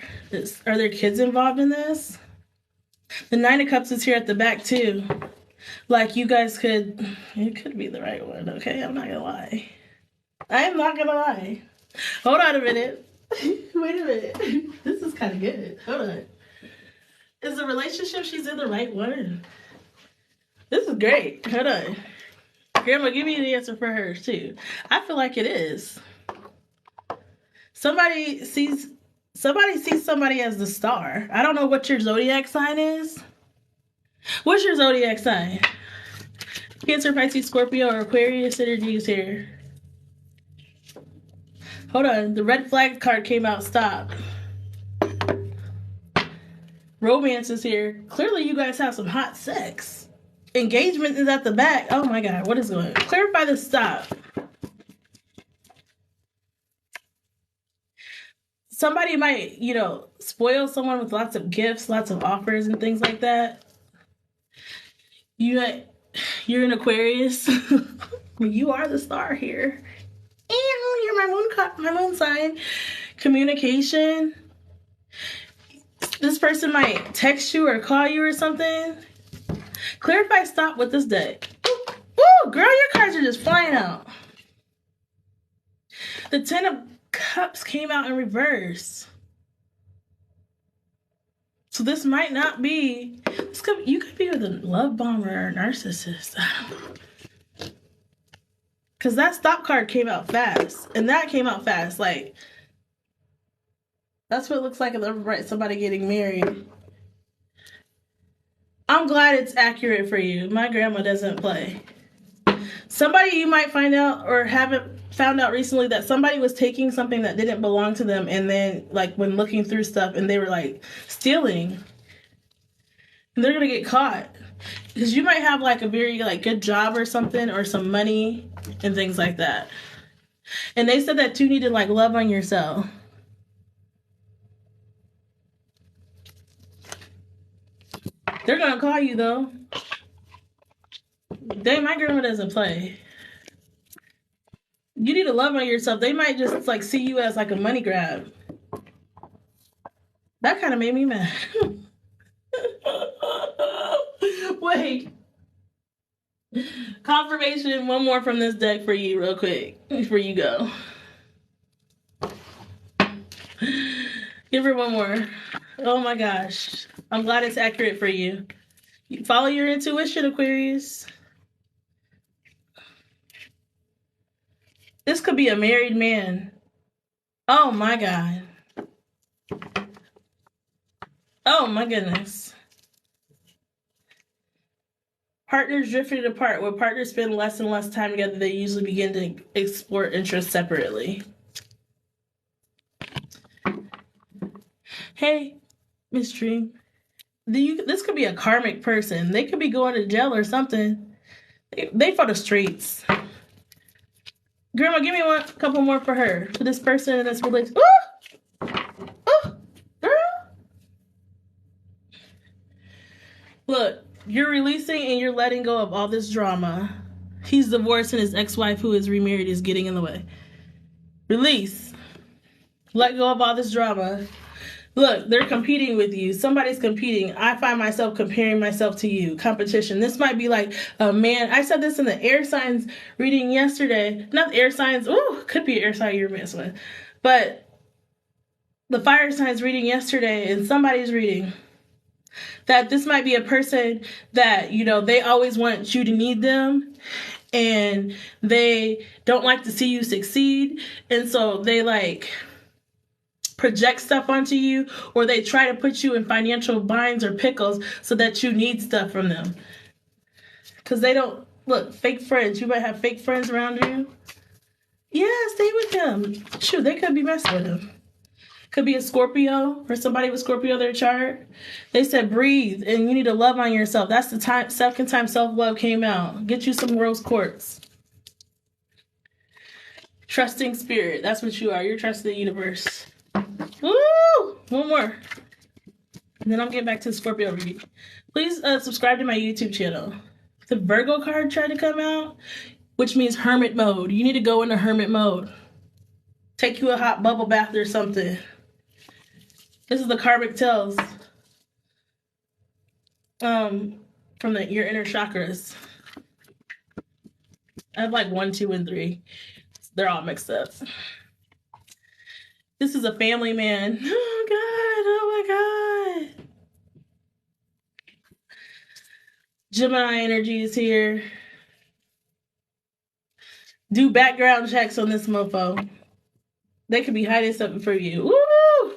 Are there kids involved in this? The Nine of Cups is here at the back too. Like you guys could, it could be the right one. Okay, I'm not gonna lie. I am not gonna lie. Hold on a minute. Wait a minute. This is kind of good. Hold on. Is the relationship she's in the right one? This is great. Hold on. Grandma, give me the answer for her too. I feel like it is. Somebody sees somebody as the star. I don't know what your zodiac sign is. What's your zodiac sign? Cancer, Pisces, Scorpio, or Aquarius energy is here. Hold on. The red flag card came out. Stop. Romance is here. Clearly, you guys have some hot sex. Engagement is at the back. Oh my God. What is going on? Clarify the stop. Somebody might, spoil someone with lots of gifts, lots of offers and things like that. You're an Aquarius. You are the star here. And you're my moon sign. Communication. This person might text you or call you or something. Clarify stop with this deck. Ooh, girl, your cards are just flying out. The Ten of Cups came out in reverse. So this might not be, you could be with a love bomber or a narcissist. Because that stop card came out fast. And that came out fast. Like, that's what it looks like if somebody getting married. I'm glad it's accurate for you. My grandma doesn't play. Somebody you might find out or haven't found out recently that somebody was taking something that didn't belong to them, and then like when looking through stuff and they were like stealing, and they're gonna get caught because you might have like a very like good job or something or some money and things like that. And they said that you need to like love on yourself. They're gonna call you though. My grandma doesn't play. You need to love on yourself. They might just like see you as like a money grab. That kind of made me mad. Wait. Confirmation, one more from this deck for you real quick before you go. Give her one more. Oh my gosh. I'm glad it's accurate for you. You follow your intuition, Aquarius. This could be a married man. Oh my God. Oh my goodness. Partners drifted apart. When partners spend less and less time together, they usually begin to explore interests separately. Hey, Miss Dream. This could be a karmic person. They could be going to jail or something. They for the streets. Grandma, give me a couple more for her. For this person in this relationship. Ooh! Ooh! Girl! Look, you're releasing and you're letting go of all this drama. He's divorced and his ex-wife who is remarried is getting in the way. Release. Let go of all this drama. Look, they're competing with you. Somebody's competing. I find myself comparing myself to you. Competition. This might be like a man. I said this in the air signs reading yesterday. Not the air signs. Ooh, could be an air sign you're missing with. But the fire signs reading yesterday, and somebody's reading that this might be a person that, you know, they always want you to need them, and they don't like to see you succeed. And so they like project stuff onto you, or they try to put you in financial binds or pickles so that you need stuff from them. Because they don't, look, fake friends. You might have fake friends around you. Yeah, stay with them. Shoot, they could be messing with them. Could be a Scorpio or somebody with Scorpio their chart. They said breathe and you need to love on yourself. That's the time, second time self-love came out. Get you some rose quartz. Trusting spirit. That's what you are. You're trusting the universe. Woo! One more. And then I'm getting back to the Scorpio reading. Please subscribe to my YouTube channel. The Virgo card tried to come out, which means hermit mode. You need to go into hermit mode. Take you a hot bubble bath or something. This is the karmic tells from your inner chakras. I have like 1, 2, and 3. They're all mixed up. This is a family man. Oh God, oh my God. Gemini energy is here. Do background checks on this mofo. They could be hiding something from you. Woo!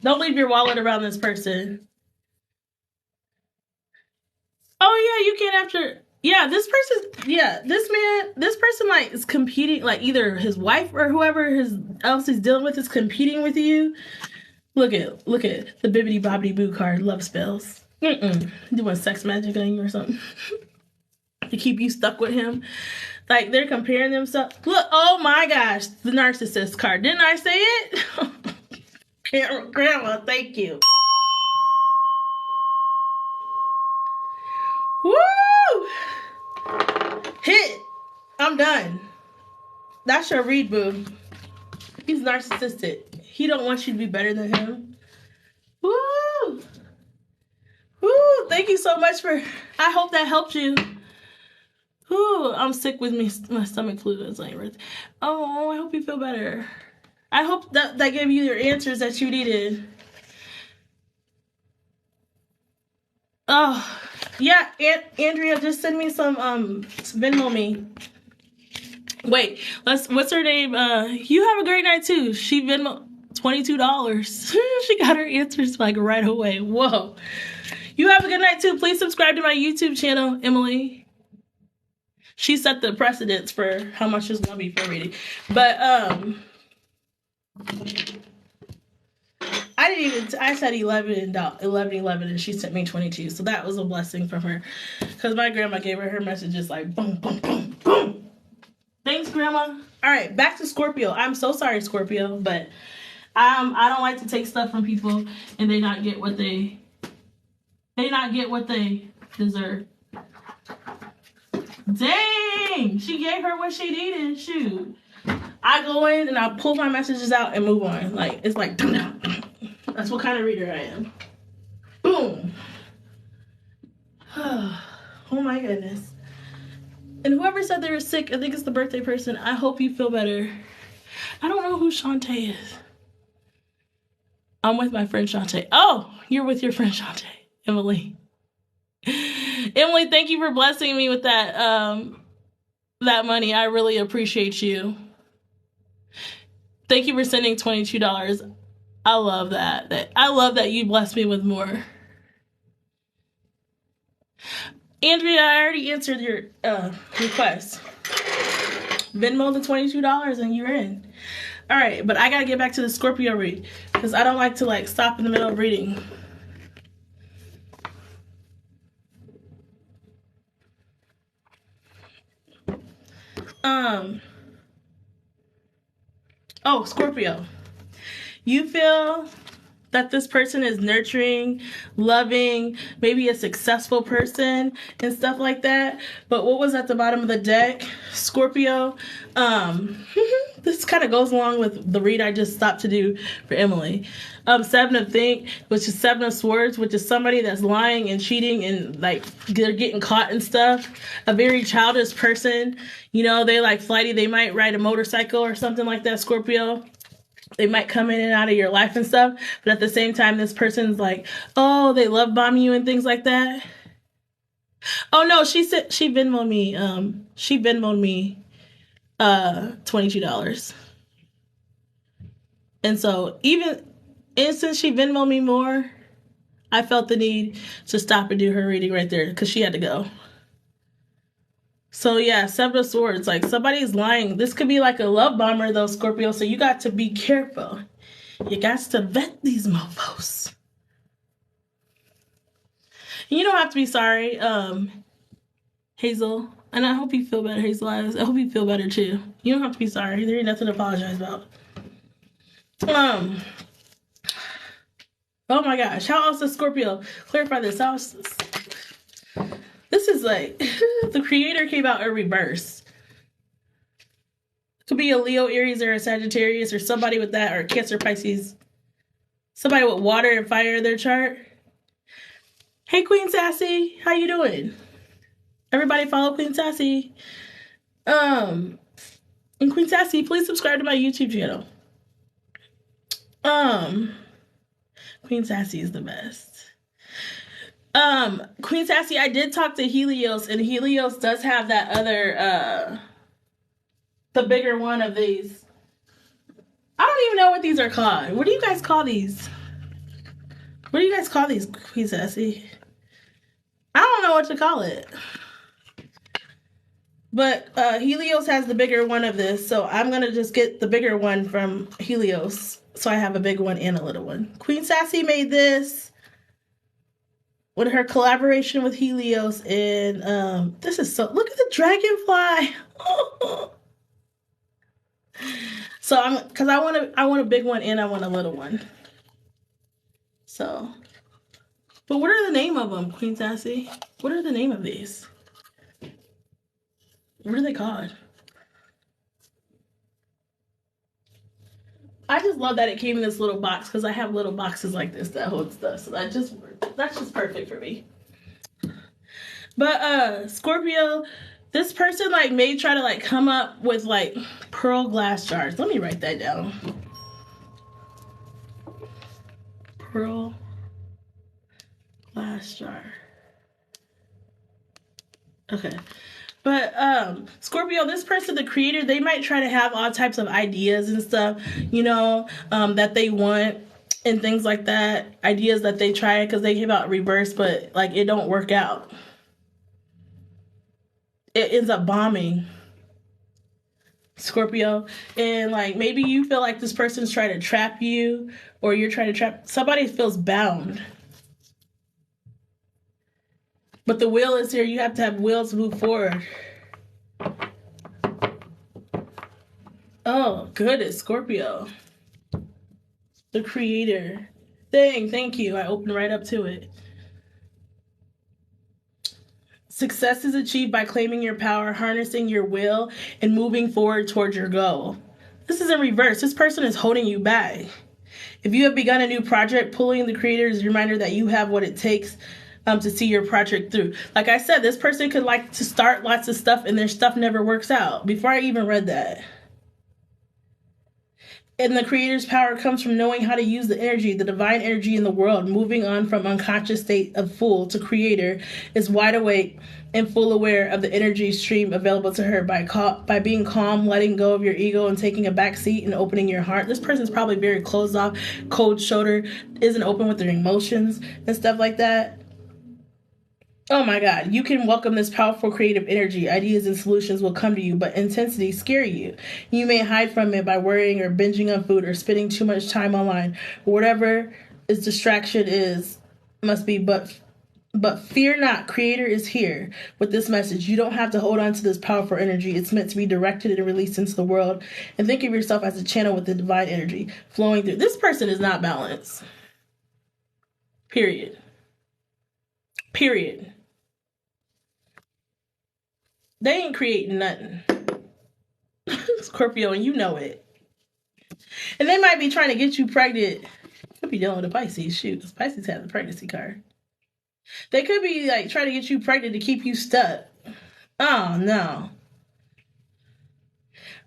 Don't leave your wallet around this person. Oh yeah, you can't after. Yeah, this person like is competing, like either his wife or whoever else he's dealing with is competing with you. Look at the bibbity bobbity boo card, love spells. Doing sex magic on you or something to keep you stuck with him. Like they're comparing themselves. Look, oh my gosh, the narcissist card. Didn't I say it? Grandma, thank you. Woo! Hit. I'm done. That's your read, boo. He's narcissistic. He don't want you to be better than him. Woo! Woo! Thank you so much for. I hope that helped you. Woo! I'm sick with me. My stomach flu is like. Oh, I hope you feel better. I hope that gave you your answers that you needed. Oh, yeah, Andrea, just send me some Venmo me. Wait, what's her name? You have a great night too. She Venmo $22. She got her answers like right away. Whoa. You have a good night too. Please subscribe to my YouTube channel, Emily. She set the precedence for how much is gonna be for reading. But I said 11 and she sent me 22. So that was a blessing from her. Because my grandma gave her messages like boom, boom, boom, boom. Thanks, Grandma. All right, back to Scorpio. I'm so sorry, Scorpio, but I don't like to take stuff from people and they not get what they deserve. Dang, she gave her what she needed. Shoot. I go in and I pull my messages out and move on. Like it's like that's what kind of reader I am. Boom. Oh my goodness. And whoever said they were sick, I think it's the birthday person. I hope you feel better. I don't know who Shantae is. I'm with my friend Shantae. Oh, you're with your friend Shantae, Emily. Emily, thank you for blessing me with that that money. I really appreciate you. Thank you for sending $22. I love that. I love that you blessed me with more. Andrea, I already answered your request. Venmo the $22 and you're in. All right, but I gotta get back to the Scorpio read because I don't like to like stop in the middle of reading. Oh, Scorpio. You feel that this person is nurturing, loving, maybe a successful person and stuff like that. But what was at the bottom of the deck? Scorpio. This kind of goes along with the read I just stopped to do for Emily. Seven of Think, which is Seven of Swords, which is somebody that's lying and cheating and like they're getting caught and stuff. A very childish person. You know, they like flighty. They might ride a motorcycle or something like that, Scorpio. They might come in and out of your life and stuff, but at the same time, this person's like, oh, they love bomb you and things like that. Oh no, she said she Venmoed me. She Venmoed me $22. And so and since she Venmoed me more, I felt the need to stop and do her reading right there because she had to go. So yeah, Seven of Swords, like somebody's lying. This could be like a love bomber though, Scorpio, so you got to be careful. You got to vet these mofos. You don't have to be sorry, Hazel. And I hope you feel better, Hazel. I hope you feel better too. You don't have to be sorry. There ain't nothing to apologize about. Oh my gosh, how else does Scorpio clarify this? How else this is like the creator came out in reverse. Could be a Leo, Aries, or a Sagittarius, or somebody with that, or Cancer, Pisces. Somebody with water and fire in their chart. Hey, Queen Sassy, how you doing? Everybody follow Queen Sassy. And Queen Sassy, please subscribe to my YouTube channel. Queen Sassy is the best. Queen Sassy, I did talk to Helios, and Helios does have that other, the bigger one of these. I don't even know what these are called. What do you guys call these? What do you guys call these, Queen Sassy? I don't know what to call it. But Helios has the bigger one of this, so I'm going to just get the bigger one from Helios. So I have a big one and a little one. Queen Sassy made this with her collaboration with Helios, and this is so, look at the dragonfly. So because I want a big one and I want a little one. So, but what are the name of them, Queen Sassy? What are the name of these? What are they called? I just love that it came in this little box because I have little boxes like this that hold stuff. So that's just perfect for me. But Scorpio, this person like may try to like come up with like pearl glass jars. Let me write that down. Pearl glass jar. Okay. But Scorpio, this person, the creator, they might try to have all types of ideas and stuff, you know, that they want and things like that. Ideas that they try because they came out reverse, but like it don't work out. It ends up bombing, Scorpio. And like maybe you feel like this person's trying to trap you, or you're trying to trap somebody. Feels bound. But the will is here. You have to have will to move forward. Oh, goodness, Scorpio. The creator. Thank you. I opened right up to it. Success is achieved by claiming your power, harnessing your will, and moving forward towards your goal. This is in reverse. This person is holding you back. If you have begun a new project, pulling the creator is a reminder that you have what it takes to see your project through. Like I said, this person could like to start lots of stuff and their stuff never works out. Before I even read that. And the creator's power comes from knowing how to use the energy, the divine energy in the world. Moving on from unconscious state of fool to creator is wide awake and full aware of the energy stream available to her by being calm, letting go of your ego and taking a back seat and opening your heart. This person's probably very closed off, cold shoulder, isn't open with their emotions and stuff like that. Oh my God, you can welcome this powerful creative energy. Ideas and solutions will come to you, but intensity scare you. You may hide from it by worrying or binging on food or spending too much time online. Whatever its distraction is, must be, but fear not, creator is here with this message. You don't have to hold on to this powerful energy. It's meant to be directed and released into the world. And think of yourself as a channel with the divine energy flowing through. This person is not balanced. Period. Period. They ain't creating nothing. Scorpio, and you know it. And they might be trying to get you pregnant. Could be dealing with a Pisces. Shoot, because Pisces has the pregnancy card. They could be like trying to get you pregnant to keep you stuck. Oh, no.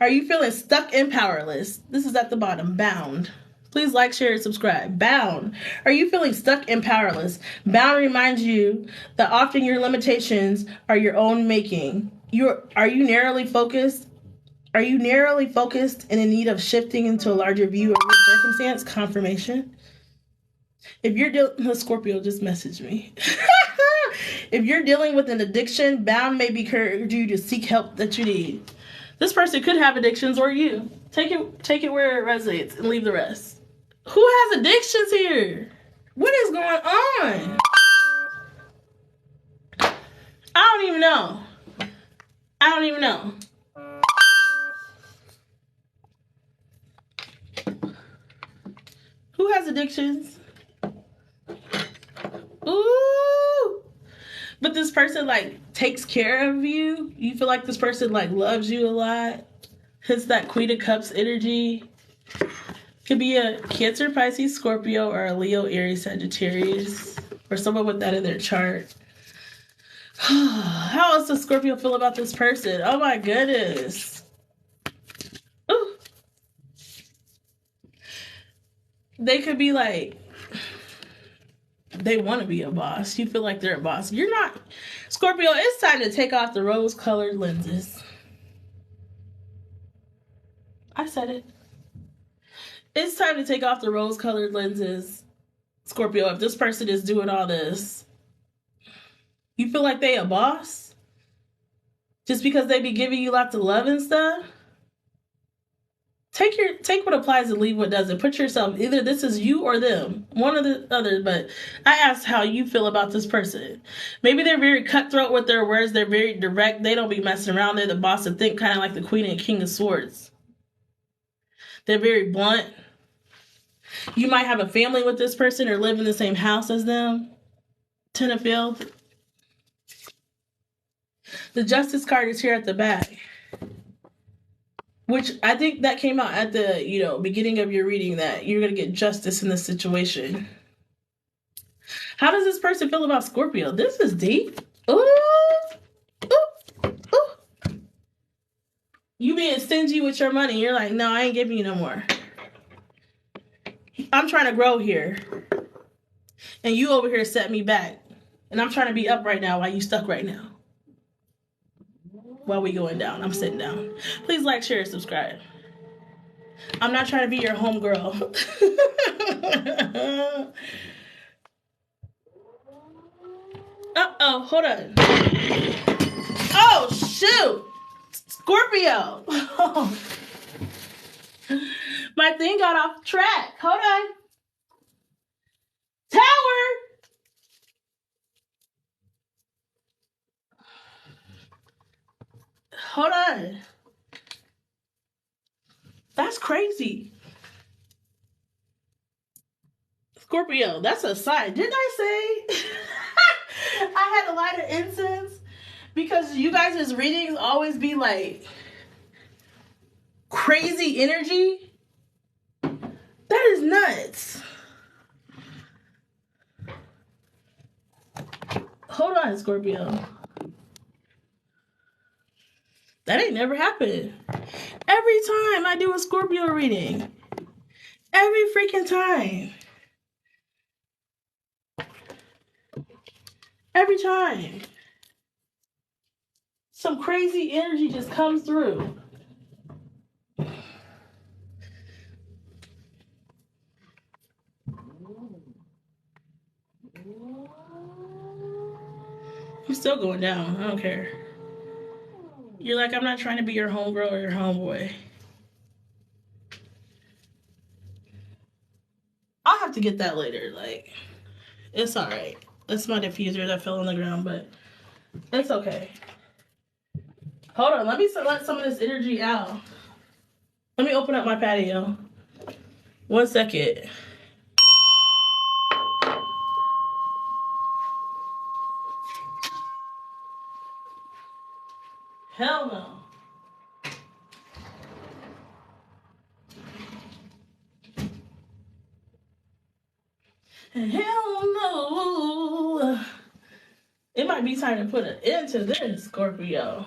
Are you feeling stuck and powerless? This is at the bottom. Bound. Please like, share, and subscribe. Bound. Are you feeling stuck and powerless? Bound reminds you that often your limitations are your own making. Are you narrowly focused? Are you narrowly focused and in need of shifting into a larger view of your circumstance? Confirmation. If you're dealing with Scorpio, just message me. If you're dealing with an addiction, bound may encourage you to seek help that you need. This person could have addictions or you. Take it where it resonates and leave the rest. Who has addictions here? What is going on? I don't even know. Who has addictions? Ooh. But this person like takes care of you. You feel like this person like loves you a lot. Hits that Queen of Cups energy. Could be a Cancer, Pisces, Scorpio, or a Leo, Aries, Sagittarius. Or someone with that in their chart. How else does Scorpio feel about this person? Oh my goodness. Ooh. They could be like, they want to be a boss. You feel like they're a boss. You're not. Scorpio, it's time to take off the rose-colored lenses. I said it. It's time to take off the rose-colored lenses. Scorpio, if this person is doing all this, you feel like they a boss? Just because they be giving you lots of love and stuff? Take what applies and leave what doesn't. Put yourself, either this is you or them, one or the other, but I asked how you feel about this person. Maybe they're very cutthroat with their words, they're very direct, they don't be messing around, they're the boss and think kind of like the Queen and King of Swords. They're very blunt. You might have a family with this person or live in the same house as them. Ten of Fields. The Justice card is here at the back. Which I think that came out at the, beginning of your reading, that you're going to get justice in this situation. How does this person feel about Scorpio? This is deep. Ooh. Ooh. Ooh. You being stingy with your money. You're like, no, I ain't giving you no more. I'm trying to grow here. And you over here set me back. And I'm trying to be up right now while you stuck right now. While we going down. I'm sitting down. Please like, share, and subscribe. I'm not trying to be your homegirl. Uh-oh, hold on. Oh, shoot. Scorpio. My thing got off track. Hold on. Tower. Hold on. That's crazy. Scorpio, that's a sign. Didn't I say? I had a lot of incense because you guys' readings always be like crazy energy. That is nuts. Hold on, Scorpio. That ain't never happened. Every time I do a Scorpio reading. Every freaking time. Every time. Some crazy energy just comes through. I'm still going down. I don't care. You're like, I'm not trying to be your homegirl or your homeboy. I'll have to get that later. Like, it's alright. That's my diffuser that fell on the ground, but it's okay. Hold on. Let me let some of this energy out. Let me open up my patio. 1 second. Hell no. Hell no. It might be time to put an end to this, Scorpio.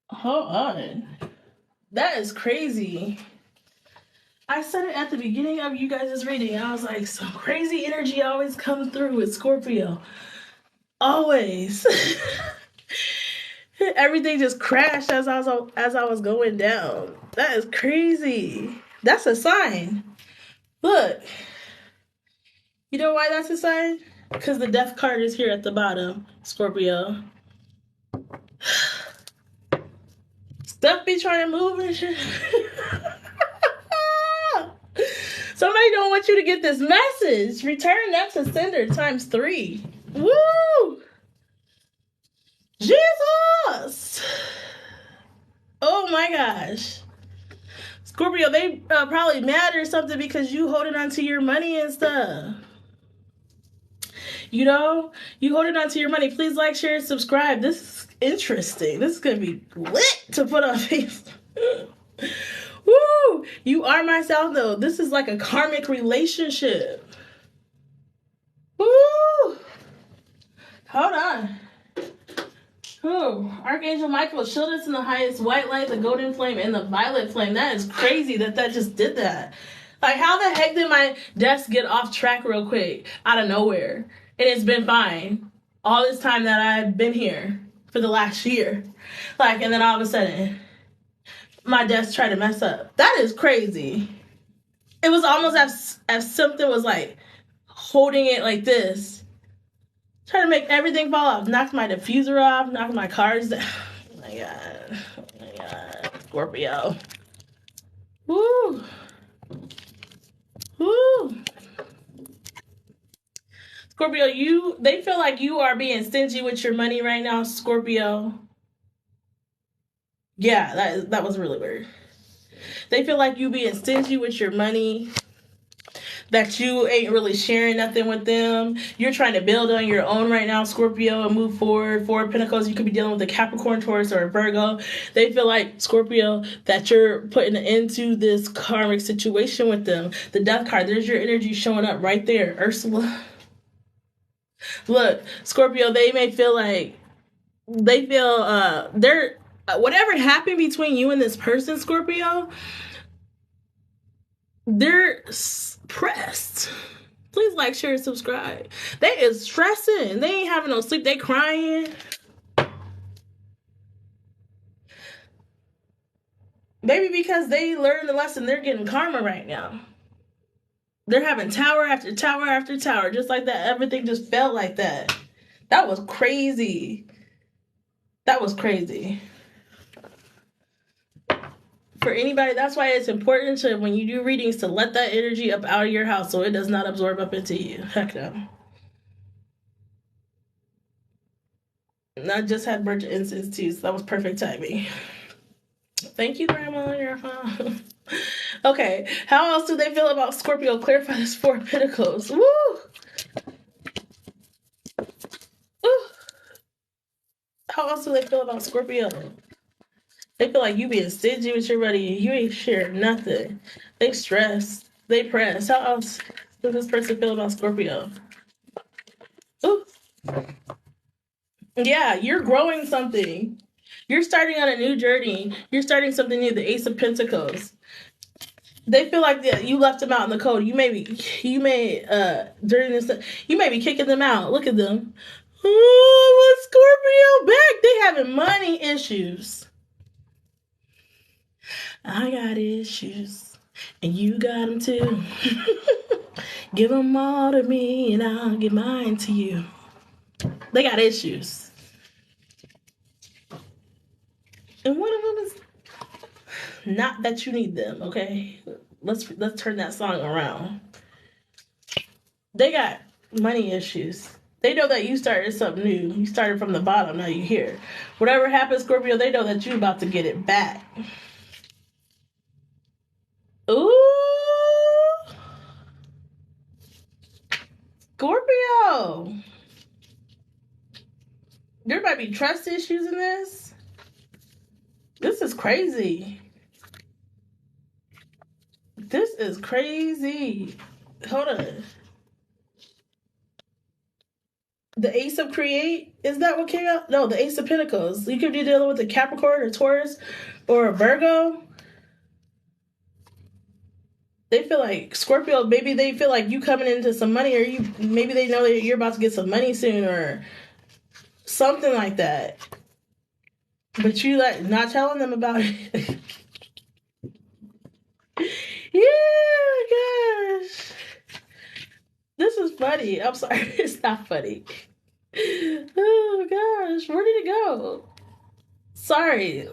Hold on. That is crazy. I said it at the beginning of you guys' reading. I was like, some crazy energy always comes through with Scorpio. Always. Everything just crashed as I was going down. That is crazy. That's a sign. Look. You know why that's a sign? Because the death card is here at the bottom, Scorpio. Stuff be trying to move and shit. Somebody don't want you to get this message. Return that to sender times 3. Woo! Jesus! Oh my gosh. Scorpio, they probably mad or something because you holding on to your money and stuff. You know, you holding on to your money. Please like, share, and subscribe. This is interesting. This is going to be lit to put on Facebook. Woo! You are myself, though. This is like a karmic relationship. Woo! Hold on. Oh, Archangel Michael, shield us in the highest white light, the golden flame, and the violet flame. That is crazy that just did that. Like, how the heck did my desk get off track real quick out of nowhere? And it's been fine all this time that I've been here for the last year. Like, and then all of a sudden, my desk tried to mess up. That is crazy. It was almost as something was like holding it like this. Trying to make everything fall off. Knocked my diffuser off. Knocked my cards down. Oh my god. Oh my god. Scorpio. Woo. Woo. Scorpio, they feel like you are being stingy with your money right now, Scorpio. Yeah, that was really weird. They feel like you being stingy with your money, that you ain't really sharing nothing with them. You're trying to build on your own right now, Scorpio, and move forward. 4 of Pentacles, you could be dealing with a Capricorn, Taurus, or a Virgo. They feel like, Scorpio, that you're putting an end to this karmic situation with them. The Death card, there's your energy showing up right there, Ursula. Look, Scorpio, they may feel like they're whatever happened between you and this person, Scorpio, they're pressed. Please like, share, and subscribe. They is stressing. They ain't having no sleep. They crying. Maybe because they learned the lesson, they're getting karma right now. They're having tower after tower after tower, just like that. Everything just felt like that. That was crazy. That was crazy. For anybody, that's why it's important to, when you do readings, to let that energy up out of your house so it does not absorb up into you. Heck no. And I just had birch incense too, so that was perfect timing. Thank you, Grandma. You're fine. Okay, how else do they feel about Scorpio? Clarify this 4 of Pentacles. Woo! Woo! How else do they feel about Scorpio? They feel like you being stingy with your money. You ain't sharing nothing. They stress. They press. How else does this person feel about Scorpio? Ooh. Yeah, you're growing something. You're starting on a new journey. You're starting something new. The Ace of Pentacles. They feel like that you left them out in the cold. You may during this, you may be kicking them out. Look at them. Oh, Scorpio back. They having money issues. I got issues, and you got them too. Give them all to me, and I'll give mine to you. They got issues. And one of them is not that you need them, okay? Let's turn that song around. They got money issues. They know that you started something new. You started from the bottom, now you're here. Whatever happens, Scorpio, they know that you're about to get it back. Ooh! Scorpio! There might be trust issues in this. This is crazy. This is crazy. Hold on. The Ace of Create, is that what came out? No, the Ace of Pentacles. You could be dealing with a Capricorn or Taurus or a Virgo. They feel like Scorpio, maybe they feel like you coming into some money, or maybe they know that you're about to get some money soon or something like that. But you like not telling them about it. Yeah, gosh. This is funny. I'm sorry. It's not funny. Oh, gosh. Where did it go? Sorry.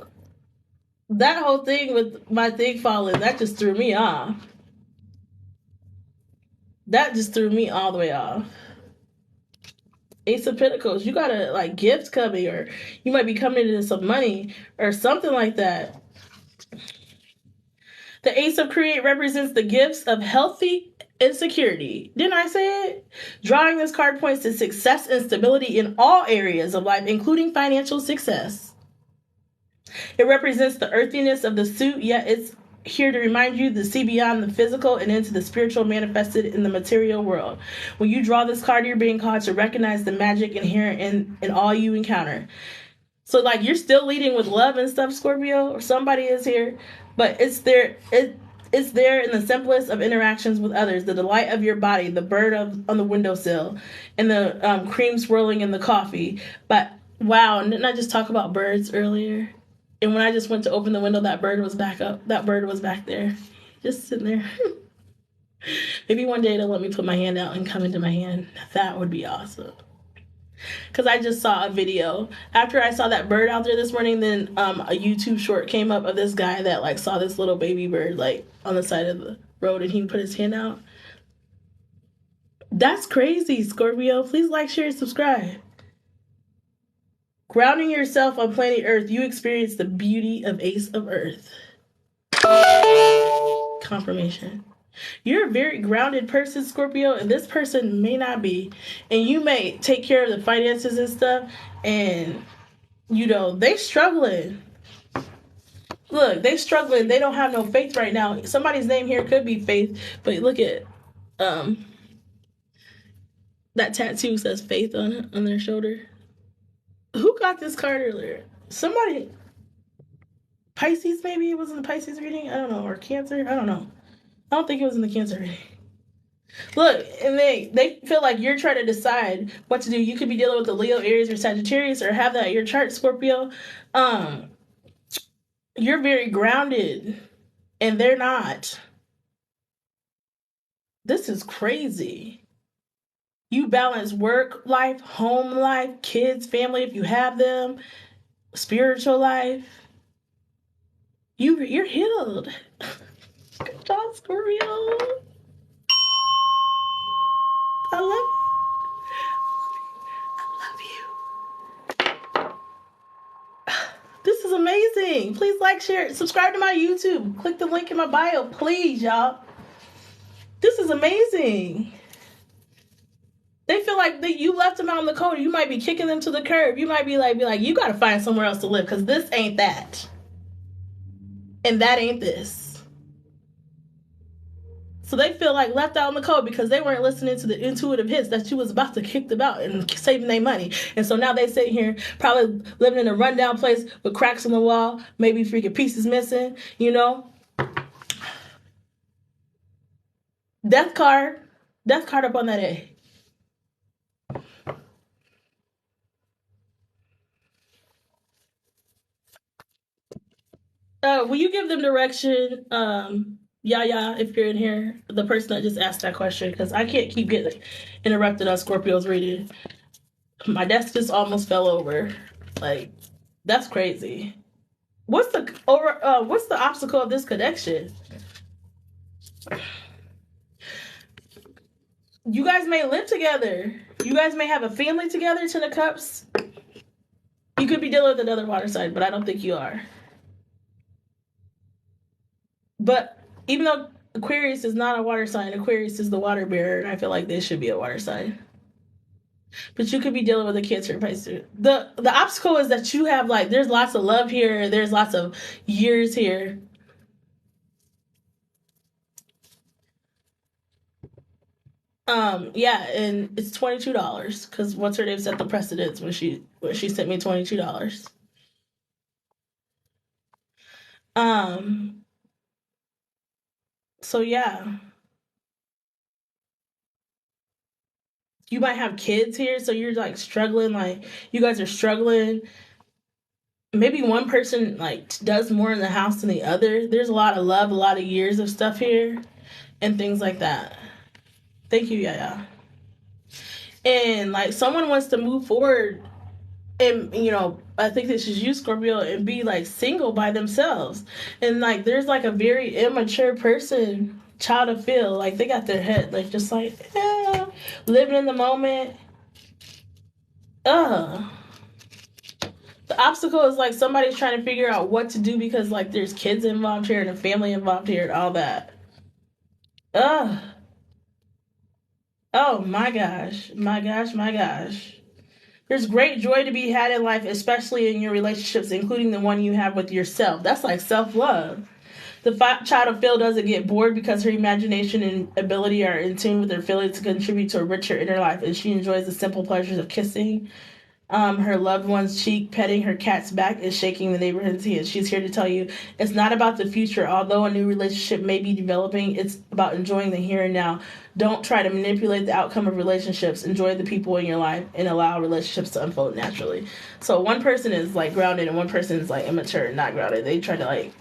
That whole thing with my thing falling, that just threw me off. That just threw me all the way off. Ace of Pentacles. You got a like gift coming, or you might be coming into some money or something like that. The Ace of Create represents the gifts of healthy insecurity. Didn't I say it? Drawing this card points to success and stability in all areas of life, including financial success. It represents the earthiness of the suit, yet it's here to remind you to see beyond the physical and into the spiritual manifested in the material world. When you draw this card, you're being called to recognize the magic inherent in all you encounter. So, like, you're still leading with love and stuff, Scorpio, or somebody is here, but it's there. It's there in the simplest of interactions with others. The delight of your body, the bird on the windowsill, and the cream swirling in the coffee. But wow, didn't I just talk about birds earlier? And when I just went to open the window, that bird was back up. That bird was back there, just sitting there. Maybe one day they'll let me put my hand out and come into my hand. That would be awesome. Because I just saw a video. After I saw that bird out there this morning, then a YouTube short came up of this guy that like saw this little baby bird like on the side of the road, and he put his hand out. That's crazy, Scorpio. Please like, share, and subscribe. Grounding yourself on planet Earth, you experience the beauty of Ace of Earth. Confirmation. You're a very grounded person, Scorpio, and this person may not be. And you may take care of the finances and stuff, and, you know, they struggling. Look, they struggling. They don't have no faith right now. Somebody's name here could be Faith, but look at that tattoo says Faith on their shoulder. Who got this card earlier? Somebody. Pisces, maybe it was in the Pisces reading? I don't know. Or Cancer? I don't know. I don't think it was in the Cancer reading. Look, and they feel like you're trying to decide what to do. You could be dealing with the Leo, Aries, or Sagittarius, or have that in your chart, Scorpio. You're very grounded, and they're not. This is crazy. You balance work life, home life, kids, family, if you have them, spiritual life. You're healed. Good job, Scorpio. I love you. This is amazing. Please like, share, subscribe to my YouTube. Click the link in my bio, please, y'all. This is amazing. They feel like you left them out in the cold. You might be kicking them to the curb. You might be like, you got to find somewhere else to live because this ain't that. And that ain't this. So they feel like left out in the cold because they weren't listening to the intuitive hits that you was about to kick them out and saving their money. And so now they sit here probably living in a rundown place with cracks in the wall, maybe freaking pieces missing, you know. Death card up on that A. Will you give them direction, Yaya, if you're in here, the person that just asked that question, because I can't keep getting interrupted on Scorpio's reading. My desk just almost fell over. Like, that's crazy. What's the obstacle of this connection? You guys may live together. You guys may have a family together, Ten of Cups. You could be dealing with another water sign, but I don't think you are. But even though Aquarius is not a water sign, Aquarius is the water bearer, and I feel like this should be a water sign. But you could be dealing with a Cancer Pisces. The obstacle is that you have like there's lots of love here, there's lots of years here. Yeah, and it's $22 because what's her name set the precedence when she sent me $22. So yeah, you might have kids here, so you're like struggling, like you guys are struggling. Maybe one person like does more in the house than the other. There's a lot of love, a lot of years of stuff here, and things like that. Thank you, Yaya. And like someone wants to move forward, and I think this is you, Scorpio, and be like single by themselves. And like there's like a very immature person, child of feel, like they got their head like just like living in the moment. uh the obstacle is like somebody's trying to figure out what to do because like there's kids involved here and a family involved here and all that. uh oh my gosh, my gosh, my gosh. There's great joy to be had in life, especially in your relationships, including the one you have with yourself. That's like self-love. The child of Phil doesn't get bored because her imagination and ability are in tune with her feelings to contribute to a richer inner life, and she enjoys the simple pleasures of kissing her loved one's cheek, petting her cat's back, and shaking the neighborhood's hand. She's here to tell you it's not about the future. Although a new relationship may be developing, it's about enjoying the here and now. Don't try to manipulate the outcome of relationships. Enjoy the people in your life and allow relationships to unfold naturally. So one person is like grounded and one person is like immature and not grounded. They try to like,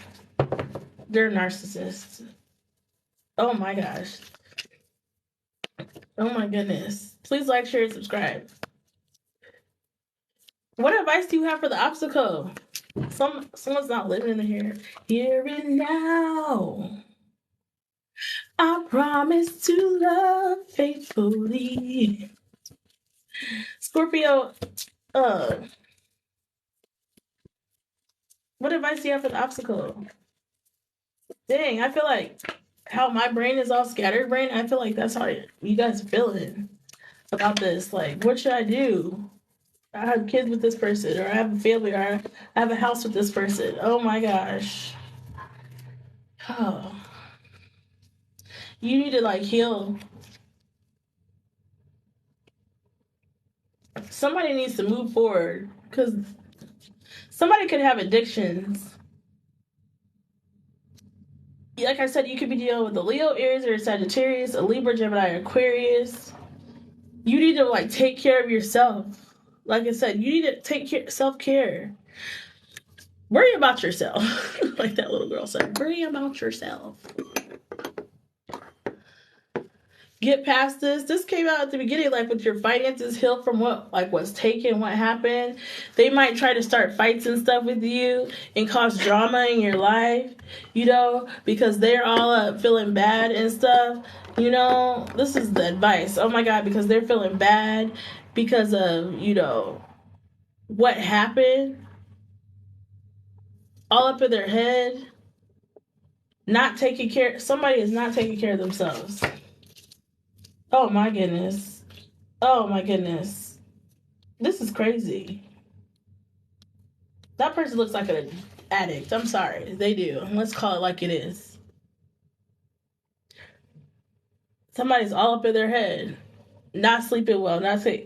they're narcissists. Oh my gosh. Oh my goodness. Please like, share, and subscribe. What advice do you have for the obstacle? Someone's not living in here. Here and now. I promise to love faithfully. Scorpio, uh, what advice do you have for the obstacle? Dang, I feel like how my brain is all scattered brain, I feel like that's how you guys are feeling about this. Like, what should I do? I have kids with this person, or I have a family, or I have a house with this person. Oh my gosh. Oh. You need to like heal. Somebody needs to move forward because somebody could have addictions. Like I said, you could be dealing with a Leo, Aries, or a Sagittarius, a Libra, Gemini, or Aquarius. You need to like take care of yourself. Like I said, you need to take care, self-care. Worry about yourself. Like that little girl said, worry about yourself. Get past this. This came out at the beginning, like with your finances heal from what like was taken, what happened. They might try to start fights and stuff with you and cause drama in your life, because they're all feeling bad and stuff. This is the advice. Oh my God, because they're feeling bad because of, what happened all up in their head. Somebody is not taking care of themselves. Oh my goodness. Oh my goodness. This is crazy. That person looks like an addict. I'm sorry. They do. Let's call it like it is. Somebody's all up in their head. Not sleeping well.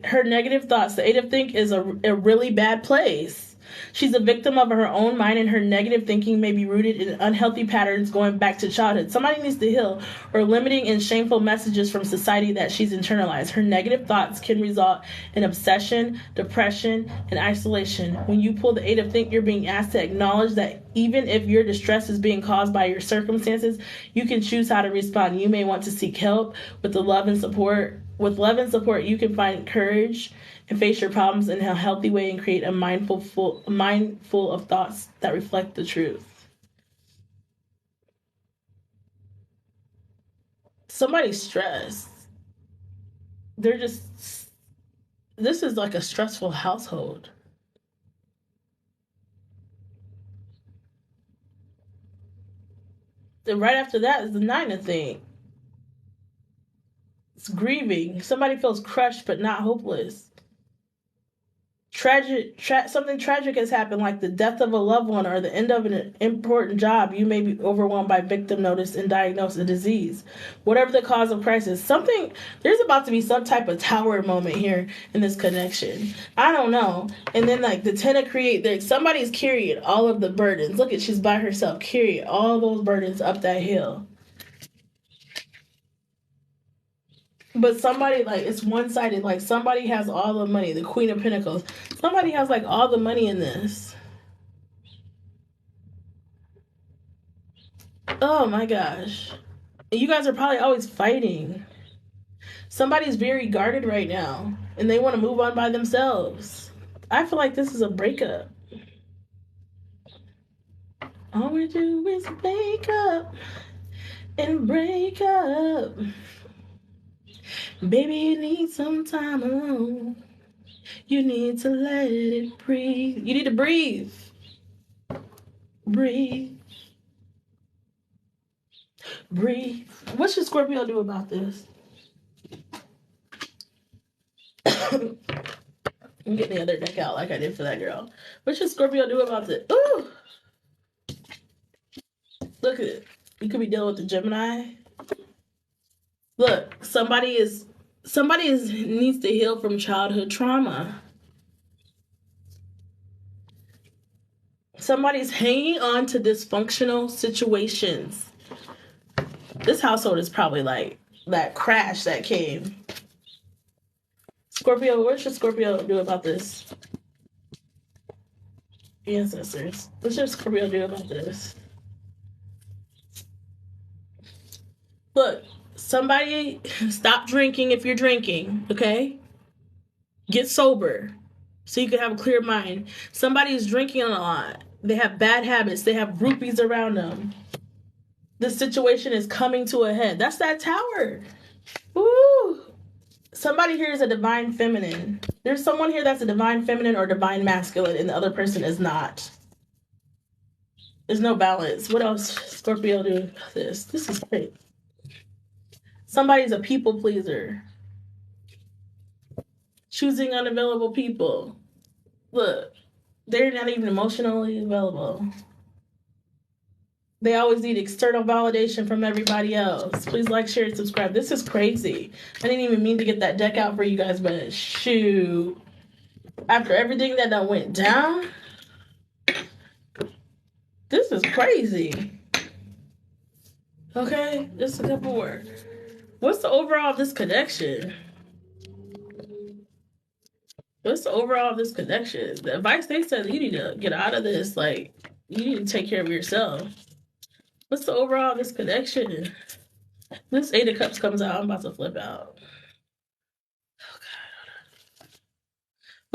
Her negative thoughts. The eight of think is a really bad place. She's a victim of her own mind, and her negative thinking may be rooted in unhealthy patterns going back to childhood. Somebody needs to heal, or limiting and shameful messages from society that she's internalized. Her negative thoughts can result in obsession, depression, and isolation. When you pull the eight of think, you're being asked to acknowledge that even if your distress is being caused by your circumstances, you can choose how to respond. You may want to seek help with the love and support. With love and support, you can find courage and face your problems in a healthy way and create a mindful of thoughts that reflect the truth. Somebody's stressed. This is like a stressful household. Then right after that is the nine of thing. It's grieving. Somebody feels crushed but not hopeless. Something tragic has happened, like the death of a loved one or the end of an important job. You may be overwhelmed by victim notice and diagnose a disease. Whatever the cause of crisis, there's about to be some type of tower moment here in this connection. I don't know. And then like the Ten of Create, somebody's carrying all of the burdens. Look at, she's by herself, carrying all those burdens up that hill. But somebody, like, it's one-sided. Like, somebody has all the money. The Queen of Pentacles. Somebody has, like, all the money in this. Oh, my gosh. You guys are probably always fighting. Somebody's very guarded right now. And they want to move on by themselves. I feel like this is a breakup. All we do is wake up and break up. Baby, you need some time alone. You need to let it breathe. You need to breathe. Breathe. Breathe. What should Scorpio do about this? I'm getting the other deck out like I did for that girl. What should Scorpio do about this? Ooh! Look at it. You could be dealing with the Gemini. Look, somebody needs to heal from childhood trauma. Somebody's hanging on to dysfunctional situations. This household is probably like that crash that came. Scorpio, what should Scorpio do about this? Ancestors. What should Scorpio do about this? Look, somebody stop drinking if you're drinking, okay? Get sober so you can have a clear mind. Somebody's drinking a lot. They have bad habits. They have groupies around them. The situation is coming to a head. That's that Tower. Woo! Somebody here is a divine feminine. There's someone here that's a divine feminine or divine masculine, and the other person is not. There's no balance. What else Scorpio do about this? This is great. Somebody's a people pleaser. Choosing unavailable people. Look, they're not even emotionally available. They always need external validation from everybody else. Please like, share, and subscribe. This is crazy. I didn't even mean to get that deck out for you guys, but shoot. After everything that done went down, this is crazy. Okay, just a couple more. What's the overall of this connection? What's the overall of this connection? The advice they said, you need to get out of this. Like, you need to take care of yourself. What's the overall of this connection? This Eight of Cups comes out. I'm about to flip out. Oh,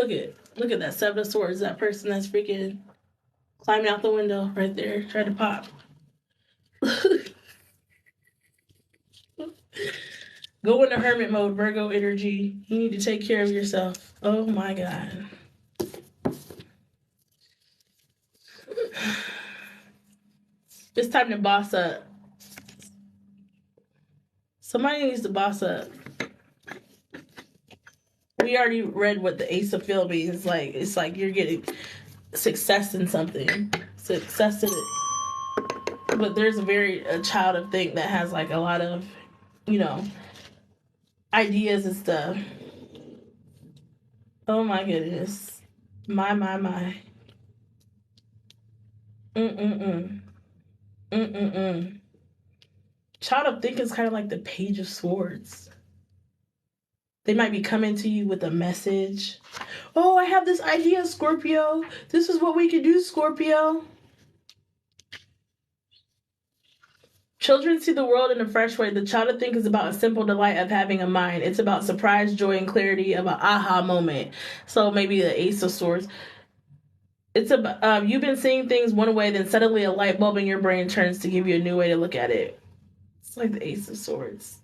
God. Look at that Seven of Swords. That person that's freaking climbing out the window right there. Trying to pop. Go into hermit mode, Virgo energy. You need to take care of yourself. Oh, my God. It's time to boss up. Somebody needs to boss up. We already read what the Ace of Feel means. Like, it's like you're getting success in something. Success in it. But there's a child of thing that has like a lot of, ideas and stuff. Oh my goodness. My. Child of think is kind of like the Page of Swords. They might be coming to you with a message. Oh, I have this idea, Scorpio. This is what we can do, Scorpio. Children see the world in a fresh way. The child of think is about a simple delight of having a mind. It's about surprise, joy, and clarity of an aha moment. So maybe the Ace of Swords. It's about you've been seeing things one way, then suddenly a light bulb in your brain turns to give you a new way to look at it. It's like the Ace of Swords.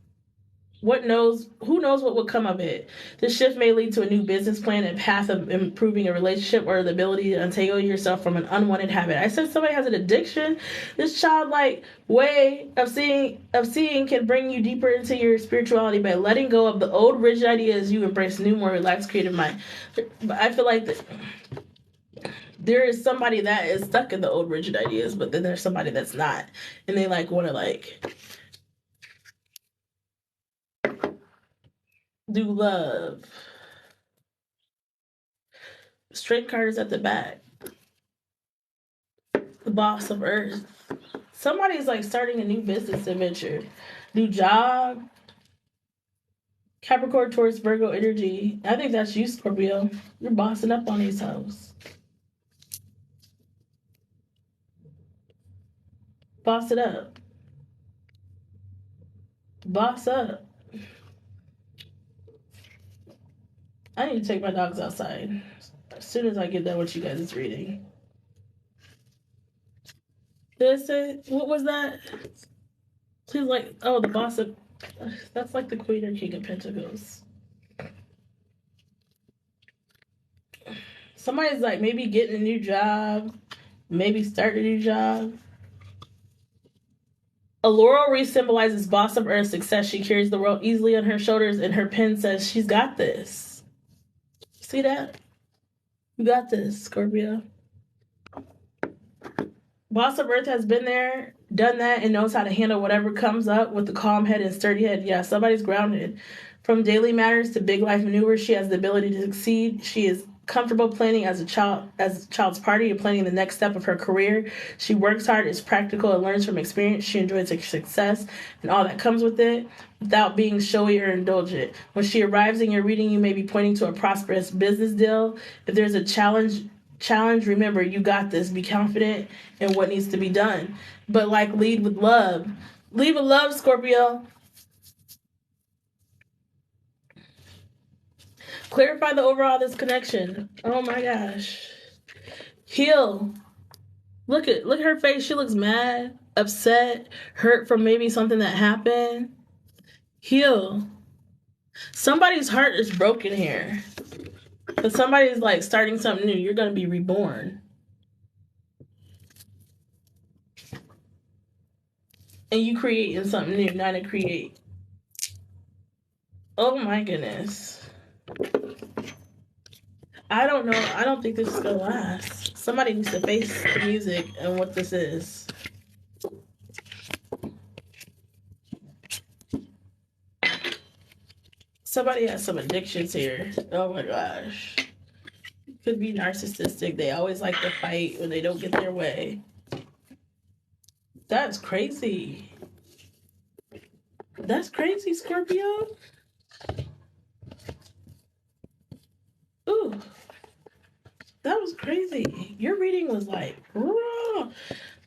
who knows what will come of it. This shift may lead to a new business plan and path of improving a relationship or the ability to untangle yourself from an unwanted habit. I said somebody has an addiction. This childlike way of seeing can bring you deeper into your spirituality by letting go of the old rigid ideas. You embrace new, more relaxed, creative mind. But I feel like there is somebody that is stuck in the old rigid ideas, but then there's somebody that's not, and they like want to like do love. Straight card is at the back. The boss of earth. Somebody's like starting a new business adventure, new job. Capricorn, Taurus, Virgo energy. I think that's you, Scorpio. You're bossing up on these hoes. Boss it up. Boss up. I need to take my dogs outside as soon as I get done with you guys' reading. Did I say, what was that? Please, like, oh, the boss of, that's like the Queen or King of Pentacles. Somebody's like maybe getting a new job, maybe starting a new job. A laurel wreath symbolizes boss of earth success. She carries the world easily on her shoulders, and her pen says she's got this. See that? You got this, Scorpio. Boss of earth has been there, done that, and knows how to handle whatever comes up with a calm head and sturdy head. Yeah, somebody's grounded. From daily matters to big life maneuvers, she has the ability to succeed. She is comfortable planning as a child's party and planning the next step of her career. She works hard, is practical, and learns from experience. She enjoys her success and all that comes with it without being showy or indulgent. When she arrives in your reading, you may be pointing to a prosperous business deal. If there's a challenge, remember, you got this. Be confident in what needs to be done. But like, lead with love. Lead with love, Scorpio. Clarify the overall disconnection. Oh my gosh. Heal. Look at her face. She looks mad, upset, hurt from maybe something that happened. Heal. Somebody's heart is broken here. But somebody's like starting something new. You're gonna be reborn. And you creating something new, not to create. Oh my goodness. I don't know. I don't think this is gonna last. Somebody needs to face the music and what this is. Somebody has some addictions here. Oh my gosh. Could be narcissistic. They always like to fight when they don't get their way. That's crazy. That's crazy, Scorpio. Ooh. That was crazy. Your reading was like, raw.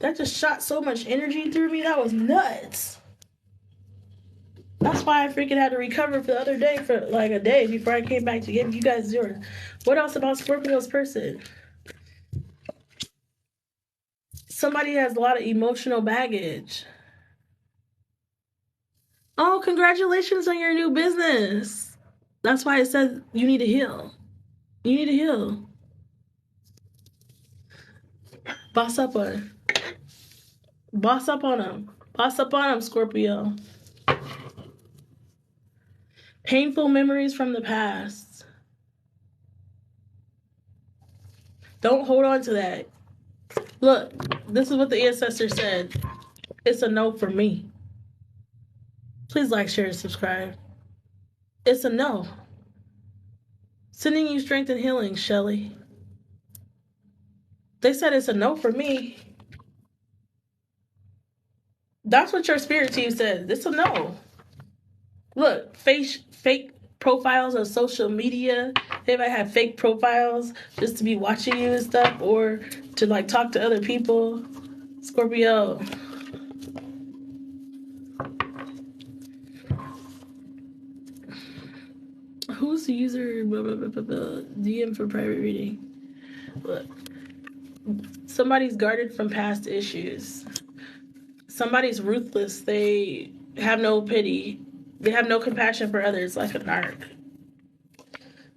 That just shot so much energy through me. That was nuts. That's why I freaking had to recover for the other day for like a day before I came back to give you guys yours. What else about Scorpio's person? Somebody has a lot of emotional baggage. Oh, congratulations on your new business. That's why I said you need to heal. You need to heal. Boss up on him. Boss up on him. Boss up on him, Scorpio. Painful memories from the past. Don't hold on to that. Look, this is what the Ancestor said. It's a no for me. Please like, share, and subscribe. It's a no. Sending you strength and healing, Shelly. They said it's a no for me. That's what your spirit team said. It's a no. Look, fake profiles on social media. They might have fake profiles just to be watching you and stuff, or to like talk to other people. Scorpio. Who's the user? DM for private reading. Look. Somebody's guarded from past issues. Somebody's ruthless. They have no pity. They have no compassion for others, like a narc.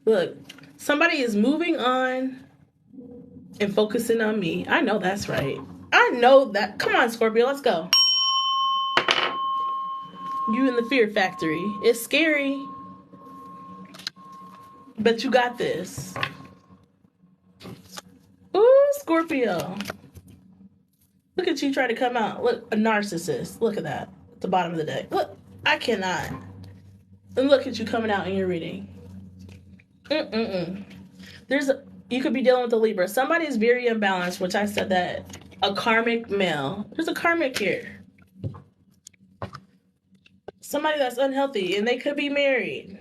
Look, somebody is moving on and focusing on me. I know that's right. I know that. Come on, Scorpio, let's go. You in the fear factory. It's scary, but you got this. Ooh, Scorpio. Look at you trying to come out. Look, a narcissist. Look at that. At the bottom of the deck. Look, I cannot. And look at you coming out in your reading. You could be dealing with a Libra. Somebody is very imbalanced, which I said that. A karmic male. There's a karmic here. Somebody that's unhealthy, and they could be married.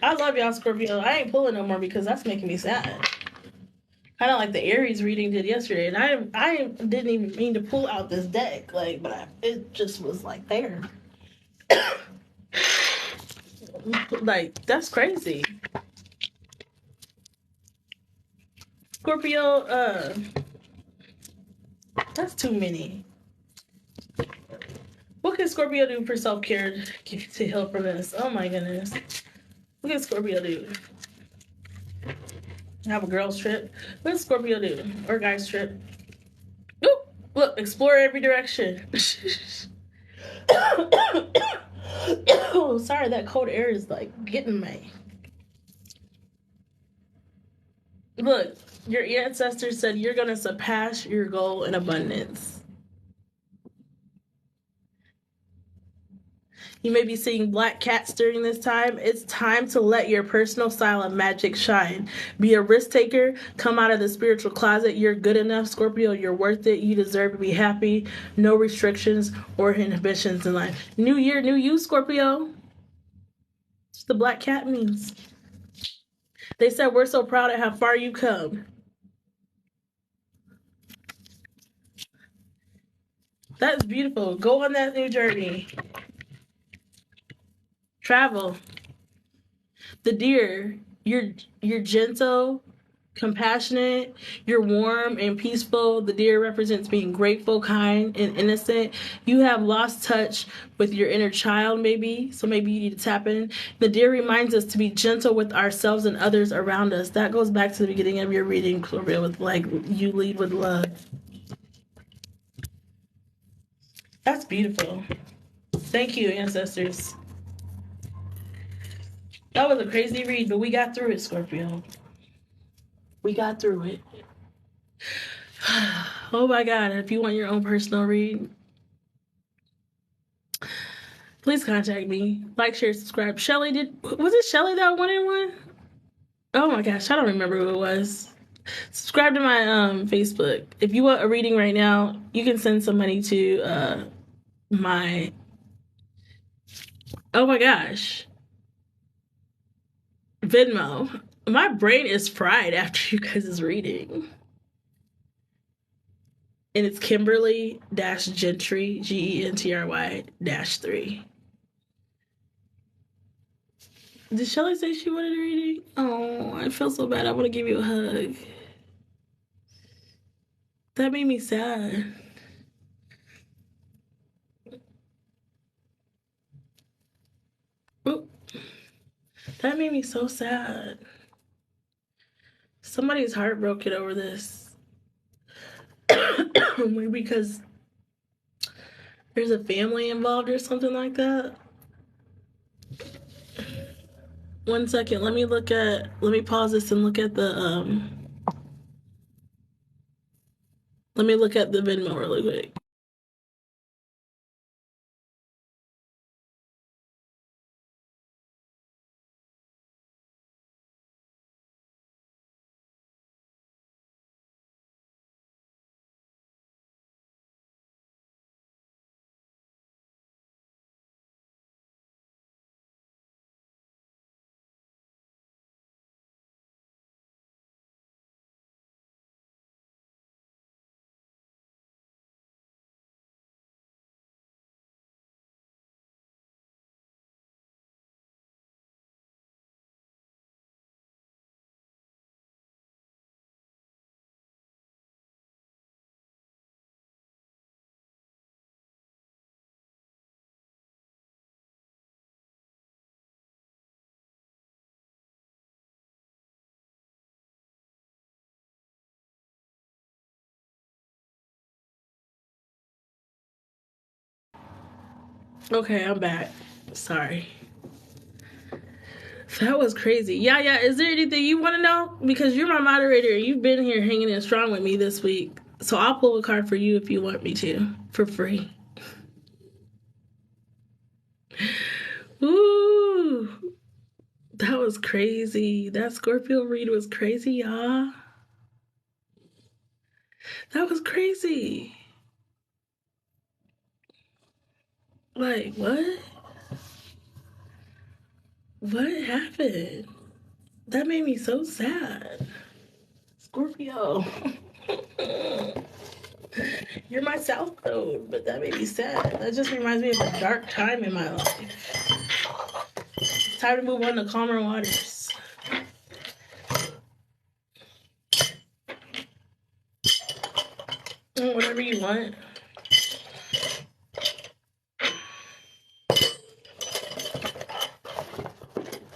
I love y'all, Scorpio. I ain't pulling no more because that's making me sad. Kind of like the Aries reading did yesterday, and I didn't even mean to pull out this deck, like, but it just was like there. Like, that's crazy. Scorpio, that's too many. What can Scorpio do for self-care to heal from this? Oh my goodness. What can Scorpio do? Have a girls trip? What does Scorpio do? Or guys trip? Oop, look, explore every direction. Oh, sorry, that cold air is like getting me. Look, your ancestor said you're going to surpass your goal in abundance. You may be seeing black cats during this time. It's time to let your personal style of magic shine. Be a risk taker. Come out of the spiritual closet. You're good enough, Scorpio. You're worth it. You deserve to be happy. No restrictions or inhibitions in life. New year, new you, Scorpio. That's what the black cat means. They said, we're so proud of how far you come. That's beautiful. Go on that new journey. Travel. The deer, you're gentle, compassionate, you're warm and peaceful. The deer represents being grateful, kind, and innocent. You have lost touch with your inner child, maybe, so maybe you need to tap in. The deer reminds us to be gentle with ourselves and others around us. That goes back to the beginning of your reading, with like, you lead with love. That's beautiful. Thank you, ancestors. That was a crazy read, but we got through it, Scorpio. We got through it. Oh my God, if you want your own personal read, please contact me. Like, share, subscribe. Shelly was it Shelly that wanted one? Oh my gosh, I don't remember who it was. Subscribe to my Facebook. If you want a reading right now, you can send some money to my, oh my gosh, Venmo. My brain is fried after you guys' reading. And it's Kimberly-Gentry, Gentry-3. Did Shelly say she wanted a reading? Oh, I feel so bad. I want to give you a hug. That made me sad. Oh, that made me so sad. Somebody's heartbroken over this. Maybe because there's a family involved or something like that. 1 second. Let me pause this and look at the let me look at the Venmo really quick. Okay, I'm back. Sorry. That was crazy. Yeah, is there anything you want to know? Because you're my moderator and you've been here hanging in strong with me this week. So I'll pull a card for you if you want me to, for free. Ooh, that was crazy. That Scorpio read was crazy, y'all. That was crazy. Like, what? What happened? That made me so sad. Scorpio. You're my South Node, but that made me sad. That just reminds me of a dark time in my life. It's time to move on to calmer waters. Whatever you want.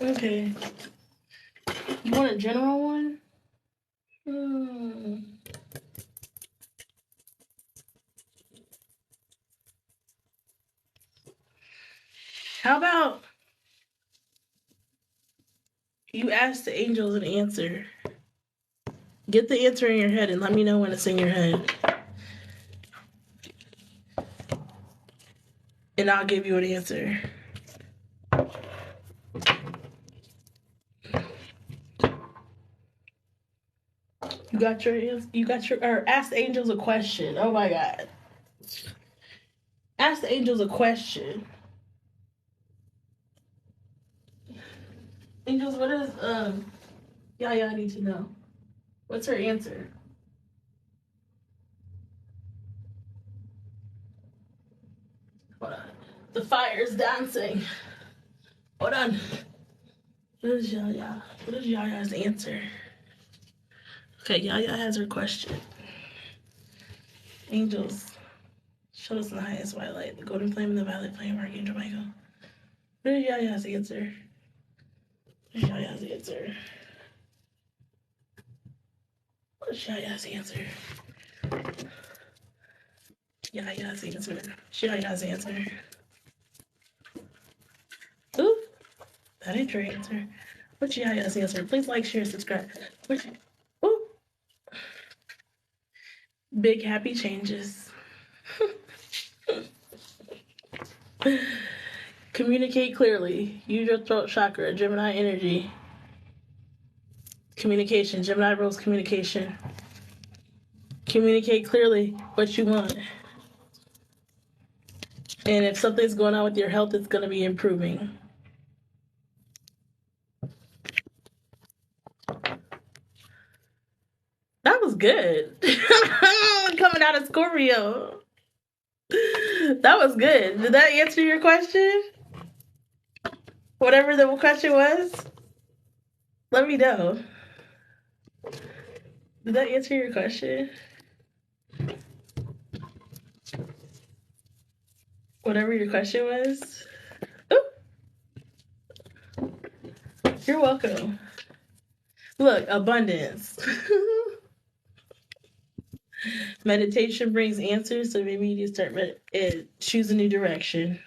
Okay. You want a general one? How about you ask the angels an answer? Get the answer in your head and let me know when it's in your head. And I'll give you an answer. Or ask the angels a question. Oh my God. Ask the angels a question. Angels, what is, I need to know. What's her answer? Hold on. The fire's dancing. Hold on. What is Yaya? What is Yaya's answer? Okay, Yaya has her question. Angels, show us in the highest white light, the golden flame and the violet flame, Archangel Michael. What is Yaya's answer? What is Yaya's answer? What is Yaya's answer? Yaya's answer. Yaya's answer. Ooh, that ain't your answer. What's Yaya's answer? Please like, share, subscribe. Ooh. Big happy changes. Communicate clearly. Use your throat chakra, Gemini energy. Communication, Gemini rules communication. Communicate clearly what you want. And if something's going on with your health, it's going to be improving. That was good. Coming out of Scorpio. That was good. Did that answer your question? Whatever the question was? Let me know. Did that answer your question? Whatever your question was? Ooh. You're welcome. Look, abundance. Meditation brings answers, so maybe you need to start choose a new direction.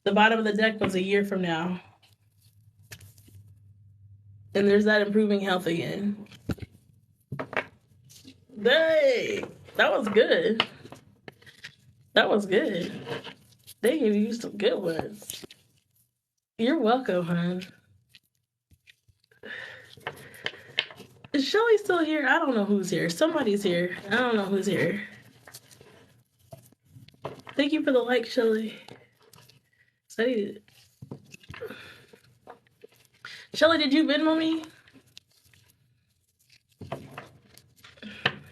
The bottom of the deck was a year from now. And there's that improving health again. Dang, that was good. That was good. They gave you some good ones. You're welcome, hon. Is Shelly still here? I don't know who's here. Somebody's here. I don't know who's here. Thank you for the like, Shelly. Shelly, did you Venmo me?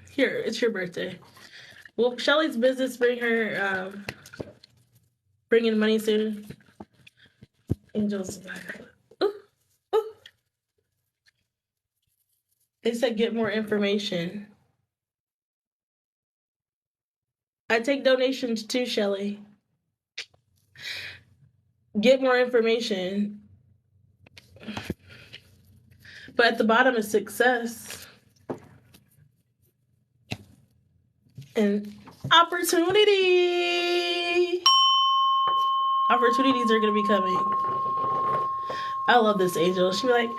Here, it's your birthday. Will Shelly's business bring her bring in money soon? Angels. Ooh, ooh. They said get more information. I take donations too, Shelly. Get more information. But at the bottom is success. And Opportunity. Opportunities are going to be coming. I love this angel. She'll be like,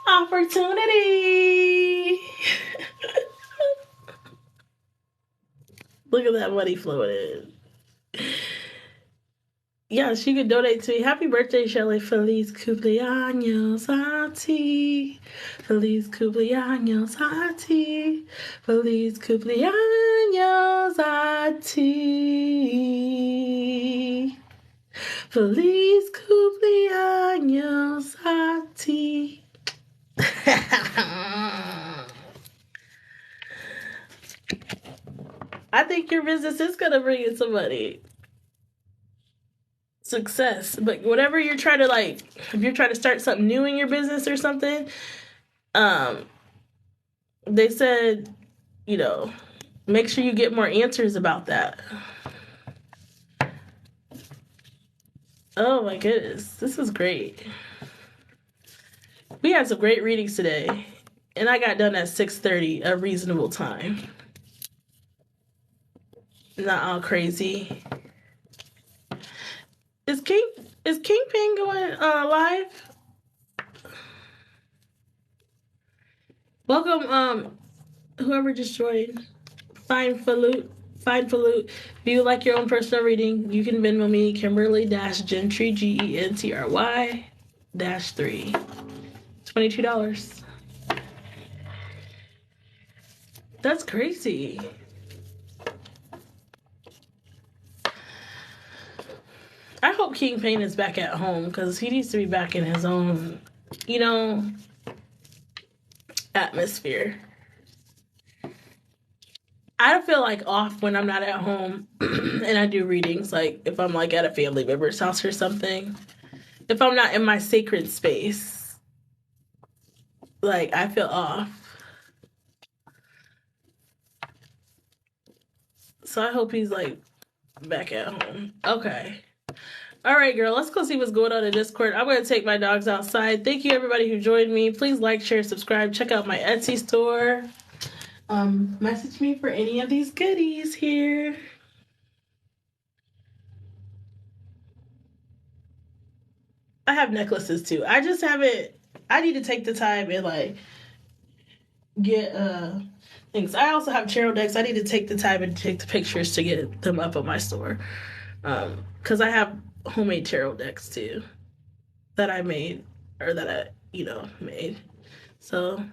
opportunity. Look at that money flowing in. Yeah, she could donate to me. Happy birthday, Shelly. Feliz cumpleaños a ti. Feliz cumpleaños a ti. Feliz cumpleaños a ti. Feliz cumpleaños a ti. I think your business is going to bring in some money. Success. But whatever you're trying to, like, if you're trying to start something new in your business or something, they said, you know, make sure you get more answers about that. Oh my goodness, this is great. We had some great readings today, and I got done at 6:30, a reasonable time. Not all crazy. Is Kingpin going live? Welcome, whoever just joined. Fine Falute. If you would like your own personal reading, you can Venmo me Kimberly-Gentry, GENTRY-3. $22. That's crazy. I hope King Payne is back at home because he needs to be back in his own, atmosphere. I feel like off when I'm not at home and I do readings, like if I'm like at a family member's house or something. If I'm not in my sacred space, like I feel off. So I hope he's like back at home. Okay. All right, girl, let's go see what's going on in Discord. I'm going to take my dogs outside. Thank you, everybody who joined me. Please like, share, subscribe. Check out my Etsy store. Message me for any of these goodies here. I have necklaces too. I just haven't. I need to take the time and like get things. I also have tarot decks. I need to take the time and take the pictures to get them up on my store. Because I have homemade tarot decks too that I made or that I made. So,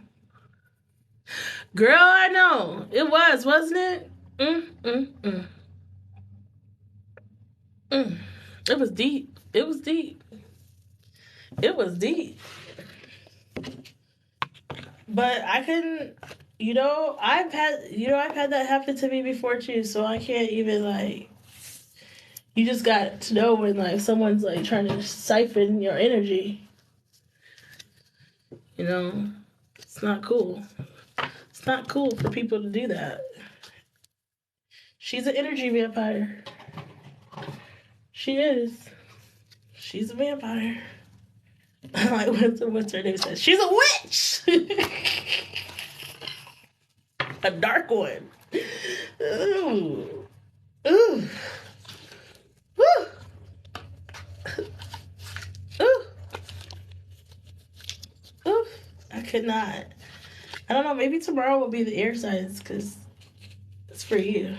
girl, I know it wasn't it? It was deep. It was deep. But I couldn't, I've had that happen to me before too, so I can't even like, you just got to know when like someone's like trying to siphon your energy. It's not cool. It's not cool for people to do that. She's an energy vampire. She is. She's a vampire. Like what's her name says? She's a witch. A dark one. Ooh. Ooh. Woo. Ooh. Ooh. I could not. I don't know. Maybe tomorrow will be the air signs because it's for you.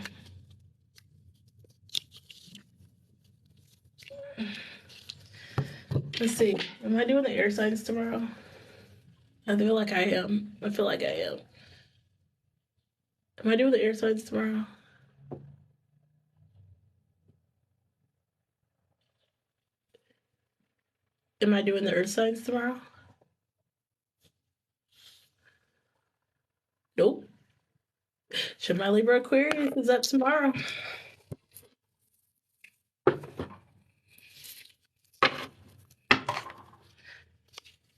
Let's see. Am I doing the air signs tomorrow? I feel like I am. Am I doing the air signs tomorrow? Am I doing the earth signs tomorrow? Nope. Should my Libra Aquarius is up tomorrow.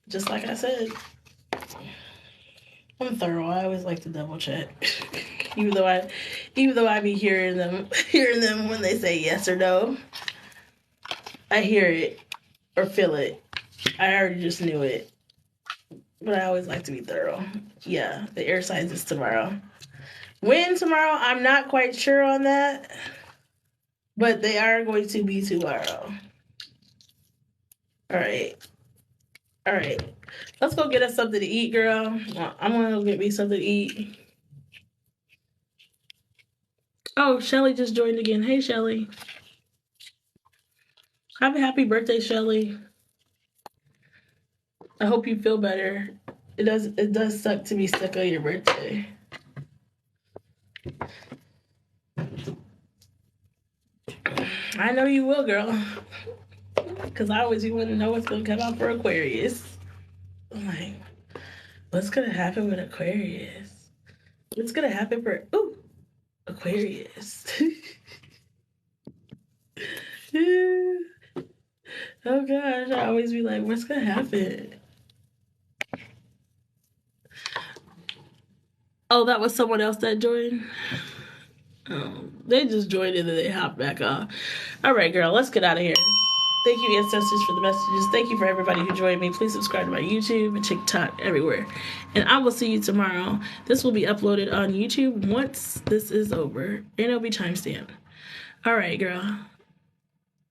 Just like I said, I'm thorough. I always like to double check. even though I be hearing them when they say yes or no. I hear it or feel it. I already just knew it. But I always like to be thorough. Yeah, the air signs is tomorrow. When tomorrow, I'm not quite sure on that, but they are going to be tomorrow. All right. All right. Let's go get us something to eat, girl. I'm going to go get me something to eat. Oh, Shelly just joined again. Hey, Shelly. Have a happy birthday, Shelly. I hope you feel better. It does suck to be sick on your birthday. I know you will, girl. Because I always want to know what's going to come out for Aquarius. I'm like, what's going to happen with Aquarius? What's going to happen for Aquarius? Oh gosh, I always be like, what's going to happen? Oh, that was someone else that joined? They just joined in and they hopped back off. All right, girl, let's get out of here. Thank you, Ancestors, for the messages. Thank you for everybody who joined me. Please subscribe to my YouTube and TikTok, everywhere. And I will see you tomorrow. This will be uploaded on YouTube once this is over. And it'll be timestamped. All right, girl.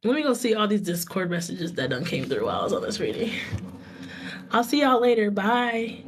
Let me go see all these Discord messages that done came through while I was on this reading. I'll see y'all later. Bye.